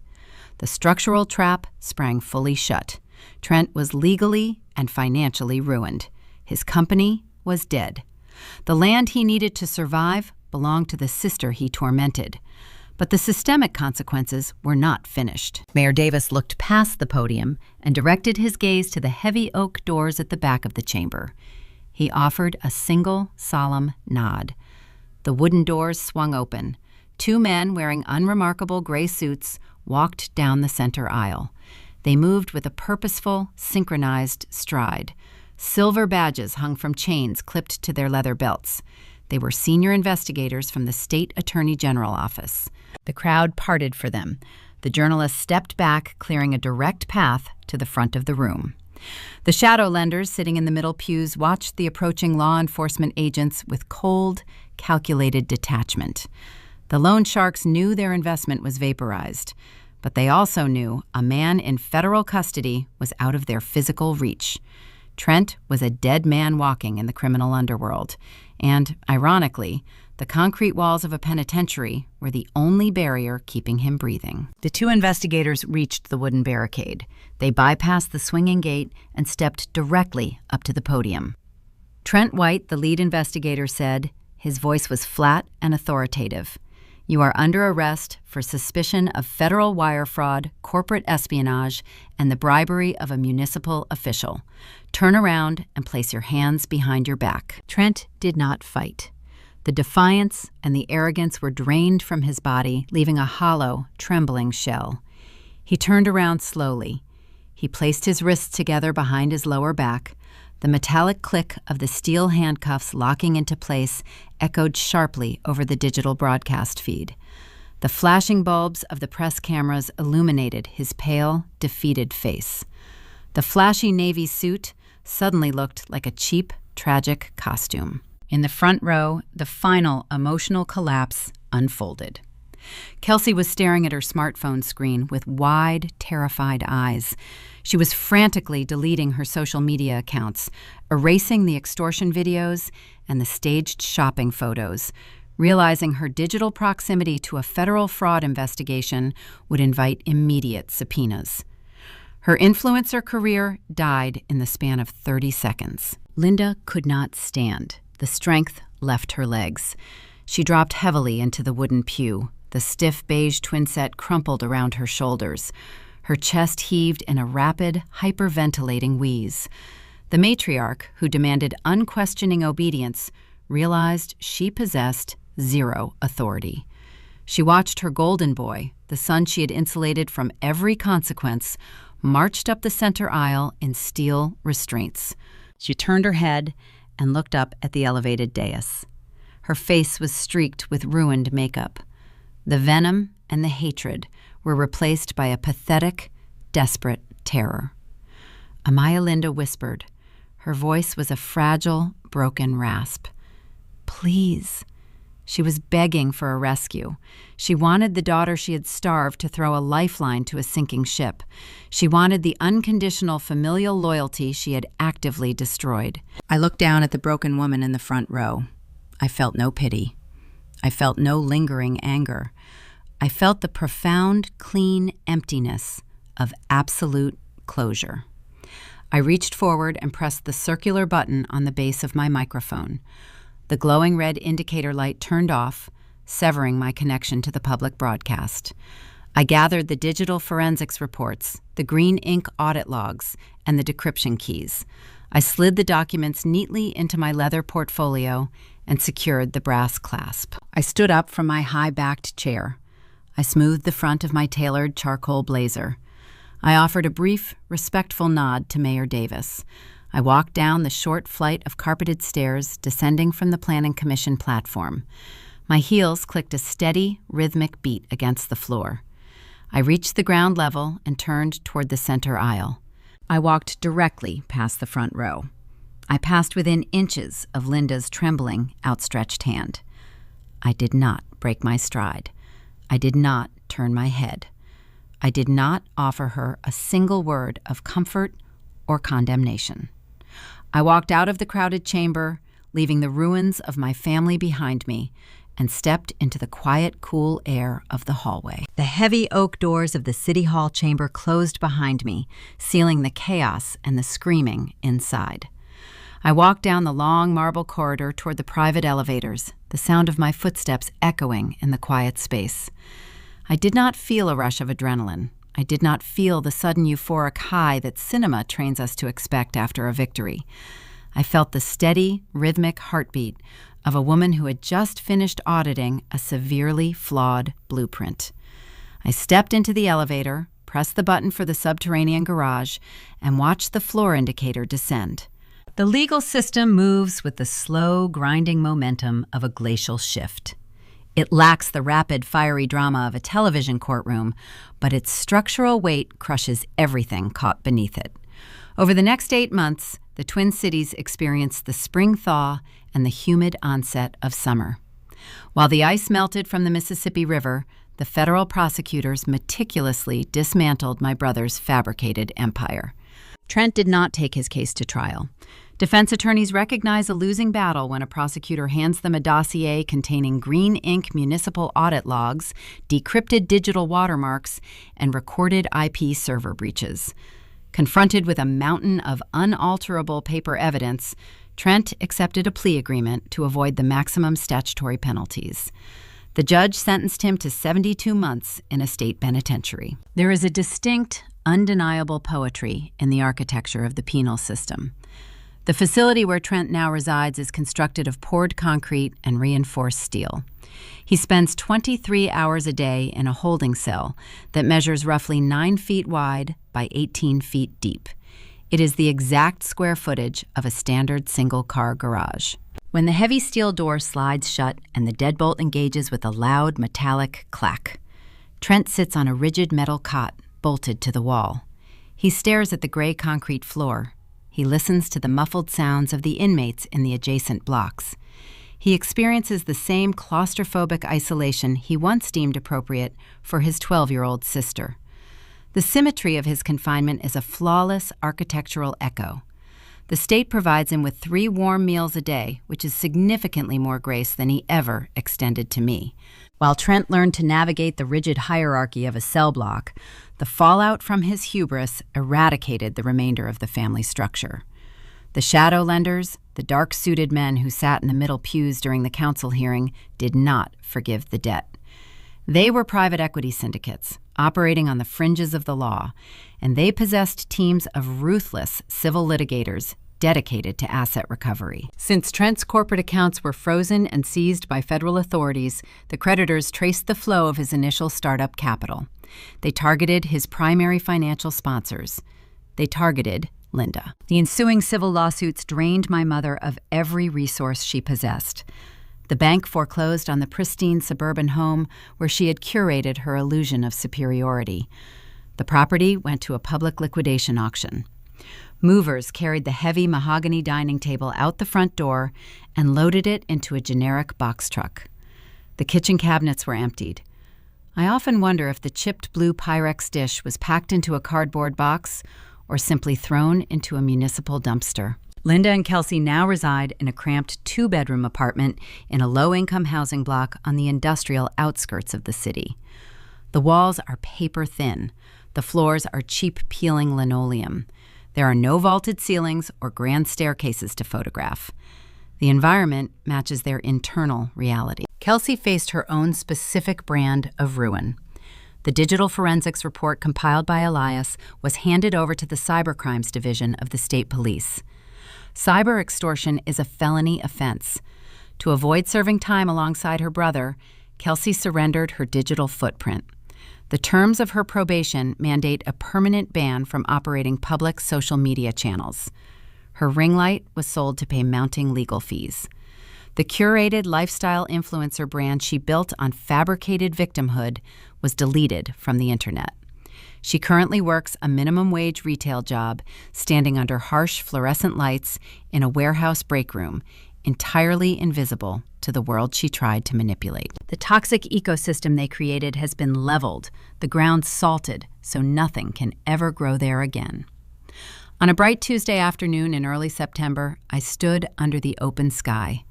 Speaker 1: The structural trap sprang fully shut. Trent was legally and financially ruined. His company was dead. The land he needed to survive belonged to the sister he tormented. But the systemic consequences were not finished. Mayor Davis looked past the podium and directed his gaze to the heavy oak doors at the back of the chamber. He offered a single, solemn nod. The wooden doors swung open. 2 men wearing unremarkable gray suits walked down the center aisle. They moved with a purposeful, synchronized stride. Silver badges hung from chains clipped to their leather belts. They were senior investigators from the State Attorney General office. The crowd parted for them. The journalists stepped back, clearing a direct path to the front of the room. The shadow lenders sitting in the middle pews watched the approaching law enforcement agents with cold, calculated detachment. The loan sharks knew their investment was vaporized, but they also knew a man in federal custody was out of their physical reach. Trent was a dead man walking in the criminal underworld, and, ironically, the concrete walls of a penitentiary were the only barrier keeping him breathing. The 2 investigators reached the wooden barricade. They bypassed the swinging gate and stepped directly up to the podium. Trent White, the lead investigator, said. His voice was flat and authoritative. "You are under arrest for suspicion of federal wire fraud, corporate espionage, and the bribery of a municipal official. Turn around and place your hands behind your back." Trent did not fight. The defiance and the arrogance were drained from his body, leaving a hollow, trembling shell. He turned around slowly. He placed his wrists together behind his lower back. The metallic click of the steel handcuffs locking into place echoed sharply over the digital broadcast feed. The flashing bulbs of the press cameras illuminated his pale, defeated face. The flashy navy suit suddenly looked like a cheap, tragic costume. In the front row, the final emotional collapse unfolded. Kelsey was staring at her smartphone screen with wide, terrified eyes. She was frantically deleting her social media accounts, erasing the extortion videos and the staged shopping photos, realizing her digital proximity to a federal fraud investigation would invite immediate subpoenas. Her influencer career died in the span of 30 seconds. Linda could not stand. The strength left her legs. She dropped heavily into the wooden pew. The stiff beige twinset crumpled around her shoulders. Her chest heaved in a rapid, hyperventilating wheeze. The matriarch, who demanded unquestioning obedience, realized she possessed zero authority. She watched her golden boy, the son she had insulated from every consequence, marched up the center aisle in steel restraints. She turned her head and looked up at the elevated dais. Her face was streaked with ruined makeup. The venom and the hatred were replaced by a pathetic, desperate terror. Amaya Linda whispered. Her voice was a fragile, broken rasp. "Please." She was begging for a rescue. She wanted the daughter she had starved to throw a lifeline to a sinking ship. She wanted the unconditional familial loyalty she had actively destroyed. I looked down at the broken woman in the front row. I felt no pity. I felt no lingering anger. I felt the profound, clean emptiness of absolute closure. I reached forward and pressed the circular button on the base of my microphone. The glowing red indicator light turned off, severing my connection to the public broadcast. I gathered the digital forensics reports, the green ink audit logs, and the decryption keys. I slid the documents neatly into my leather portfolio and secured the brass clasp. I stood up from my high-backed chair. I smoothed the front of my tailored charcoal blazer. I offered a brief, respectful nod to Mayor Davis. I walked down the short flight of carpeted stairs descending from the Planning Commission platform. My heels clicked a steady, rhythmic beat against the floor. I reached the ground level and turned toward the center aisle. I walked directly past the front row. I passed within inches of Linda's trembling, outstretched hand. I did not break my stride. I did not turn my head. I did not offer her a single word of comfort or condemnation. I walked out of the crowded chamber, leaving the ruins of my family behind me, and stepped into the quiet, cool air of the hallway. The heavy oak doors of the City Hall chamber closed behind me, sealing the chaos and the screaming inside. I walked down the long marble corridor toward the private elevators, the sound of my footsteps echoing in the quiet space. I did not feel a rush of adrenaline. I did not feel the sudden euphoric high that cinema trains us to expect after a victory. I felt the steady, rhythmic heartbeat of a woman who had just finished auditing a severely flawed blueprint. I stepped into the elevator, pressed the button for the subterranean garage, and watched the floor indicator descend. The legal system moves with the slow, grinding momentum of a glacial shift. It lacks the rapid, fiery drama of a television courtroom, but its structural weight crushes everything caught beneath it. Over the next 8 months, the Twin Cities experienced the spring thaw and the humid onset of summer. While the ice melted from the Mississippi River, the federal prosecutors meticulously dismantled my brother's fabricated empire. Trent did not take his case to trial. Defense attorneys recognize a losing battle when a prosecutor hands them a dossier containing green ink municipal audit logs, decrypted digital watermarks, and recorded IP server breaches. Confronted with a mountain of unalterable paper evidence, Trent accepted a plea agreement to avoid the maximum statutory penalties. The judge sentenced him to 72 months in a state penitentiary. There is a distinct, undeniable poetry in the architecture of the penal system. The facility where Trent now resides is constructed of poured concrete and reinforced steel. He spends 23 hours a day in a holding cell that measures roughly 9 feet wide by 18 feet deep. It is the exact square footage of a standard single-car garage. When the heavy steel door slides shut and the deadbolt engages with a loud metallic clack, Trent sits on a rigid metal cot bolted to the wall. He stares at the gray concrete floor. He listens to the muffled sounds of the inmates in the adjacent blocks. He experiences the same claustrophobic isolation he once deemed appropriate for his 12-year-old sister. The symmetry of his confinement is a flawless architectural echo. The state provides him with 3 warm meals a day, which is significantly more grace than he ever extended to me. While Trent learned to navigate the rigid hierarchy of a cell block, the fallout from his hubris eradicated the remainder of the family structure. The shadow lenders, the dark-suited men who sat in the middle pews during the council hearing, did not forgive the debt. They were private equity syndicates, operating on the fringes of the law, and they possessed teams of ruthless civil litigators dedicated to asset recovery. Since Trent's corporate accounts were frozen and seized by federal authorities, the creditors traced the flow of his initial startup capital. They targeted his primary financial sponsors. They targeted Linda. The ensuing civil lawsuits drained my mother of every resource she possessed. The bank foreclosed on the pristine suburban home where she had curated her illusion of superiority. The property went to a public liquidation auction. Movers carried the heavy mahogany dining table out the front door and loaded it into a generic box truck. The kitchen cabinets were emptied. I often wonder if the chipped blue Pyrex dish was packed into a cardboard box or simply thrown into a municipal dumpster. Linda and Kelsey now reside in a cramped 2-bedroom apartment in a low-income housing block on the industrial outskirts of the city. The walls are paper-thin. The floors are cheap peeling linoleum. There are no vaulted ceilings or grand staircases to photograph. The environment matches their internal reality. Kelsey faced her own specific brand of ruin. The digital forensics report compiled by Elias was handed over to the Cybercrimes Division of the State Police. Cyber extortion is a felony offense. To avoid serving time alongside her brother, Kelsey surrendered her digital footprint. The terms of her probation mandate a permanent ban from operating public social media channels. Her ring light was sold to pay mounting legal fees. The curated lifestyle influencer brand she built on fabricated victimhood was deleted from the internet. She currently works a minimum wage retail job, standing under harsh fluorescent lights in a warehouse break room, entirely invisible to the world she tried to manipulate. The toxic ecosystem they created has been leveled, the ground salted, so nothing can ever grow there again. On a bright Tuesday afternoon in early September, I stood under the open sky.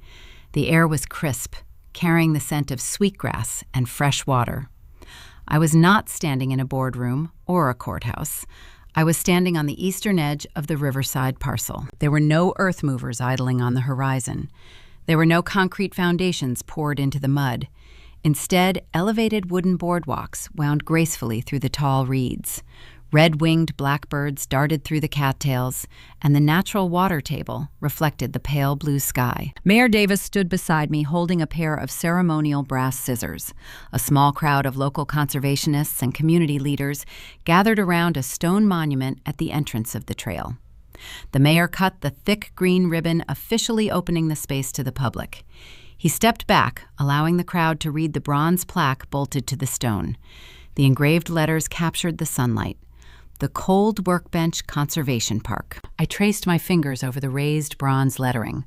Speaker 1: The air was crisp, carrying the scent of sweetgrass and fresh water. I was not standing in a boardroom or a courthouse. I was standing on the eastern edge of the Riverside parcel. There were no earth movers idling on the horizon. There were no concrete foundations poured into the mud. Instead, elevated wooden boardwalks wound gracefully through the tall reeds. Red-winged blackbirds darted through the cattails, and the natural water table reflected the pale blue sky. Mayor Davis stood beside me holding a pair of ceremonial brass scissors. A small crowd of local conservationists and community leaders gathered around a stone monument at the entrance of the trail. The mayor cut the thick green ribbon, officially opening the space to the public. He stepped back, allowing the crowd to read the bronze plaque bolted to the stone. The engraved letters captured the sunlight. The Cold Workbench Conservation Park. I traced my fingers over the raised bronze lettering.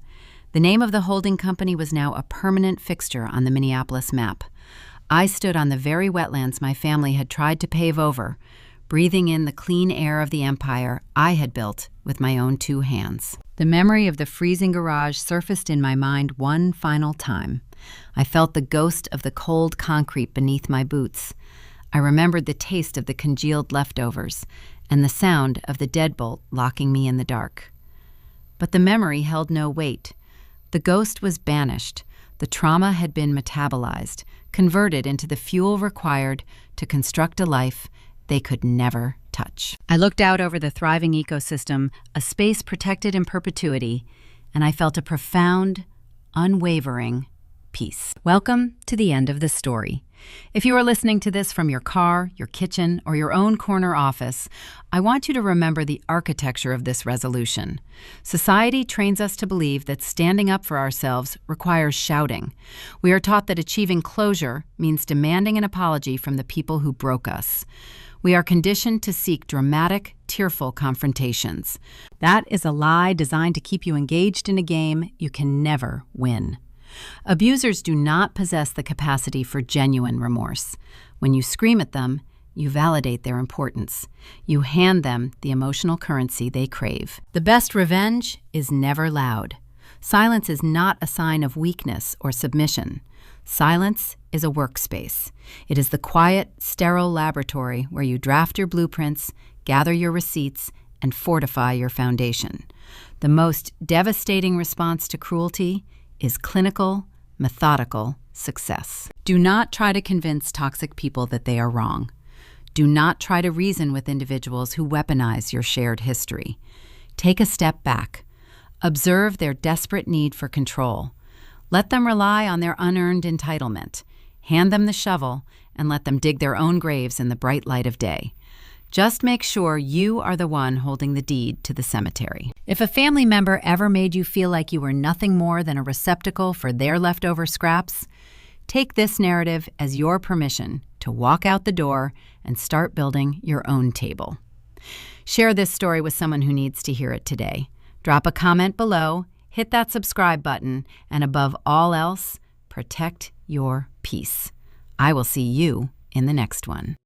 Speaker 1: The name of the holding company was now a permanent fixture on the Minneapolis map. I stood on the very wetlands my family had tried to pave over, breathing in the clean air of the empire I had built with my own 2 hands. The memory of the freezing garage surfaced in my mind one final time. I felt the ghost of the cold concrete beneath my boots. I remembered the taste of the congealed leftovers and the sound of the deadbolt locking me in the dark. But the memory held no weight. The ghost was banished. The trauma had been metabolized, converted into the fuel required to construct a life they could never touch. I looked out over the thriving ecosystem, a space protected in perpetuity, and I felt a profound, unwavering peace. Welcome to the end of the story. If you are listening to this from your car, your kitchen, or your own corner office, I want you to remember the architecture of this resolution. Society trains us to believe that standing up for ourselves requires shouting. We are taught that achieving closure means demanding an apology from the people who broke us. We are conditioned to seek dramatic, tearful confrontations. That is a lie designed to keep you engaged in a game you can never win. Abusers do not possess the capacity for genuine remorse. When you scream at them, you validate their importance. You hand them the emotional currency they crave. The best revenge is never loud. Silence is not a sign of weakness or submission. Silence is a workspace. It is the quiet, sterile laboratory where you draft your blueprints, gather your receipts, and fortify your foundation. The most devastating response to cruelty is clinical, methodical success. Do not try to convince toxic people that they are wrong. Do not try to reason with individuals who weaponize your shared history. Take a step back. Observe their desperate need for control. Let them rely on their unearned entitlement. Hand them the shovel and let them dig their own graves in the bright light of day. Just make sure you are the one holding the deed to the cemetery. If a family member ever made you feel like you were nothing more than a receptacle for their leftover scraps, take this narrative as your permission to walk out the door and start building your own table. Share this story with someone who needs to hear it today. Drop a comment below, hit that subscribe button, and above all else, protect your peace. I will see you in the next one.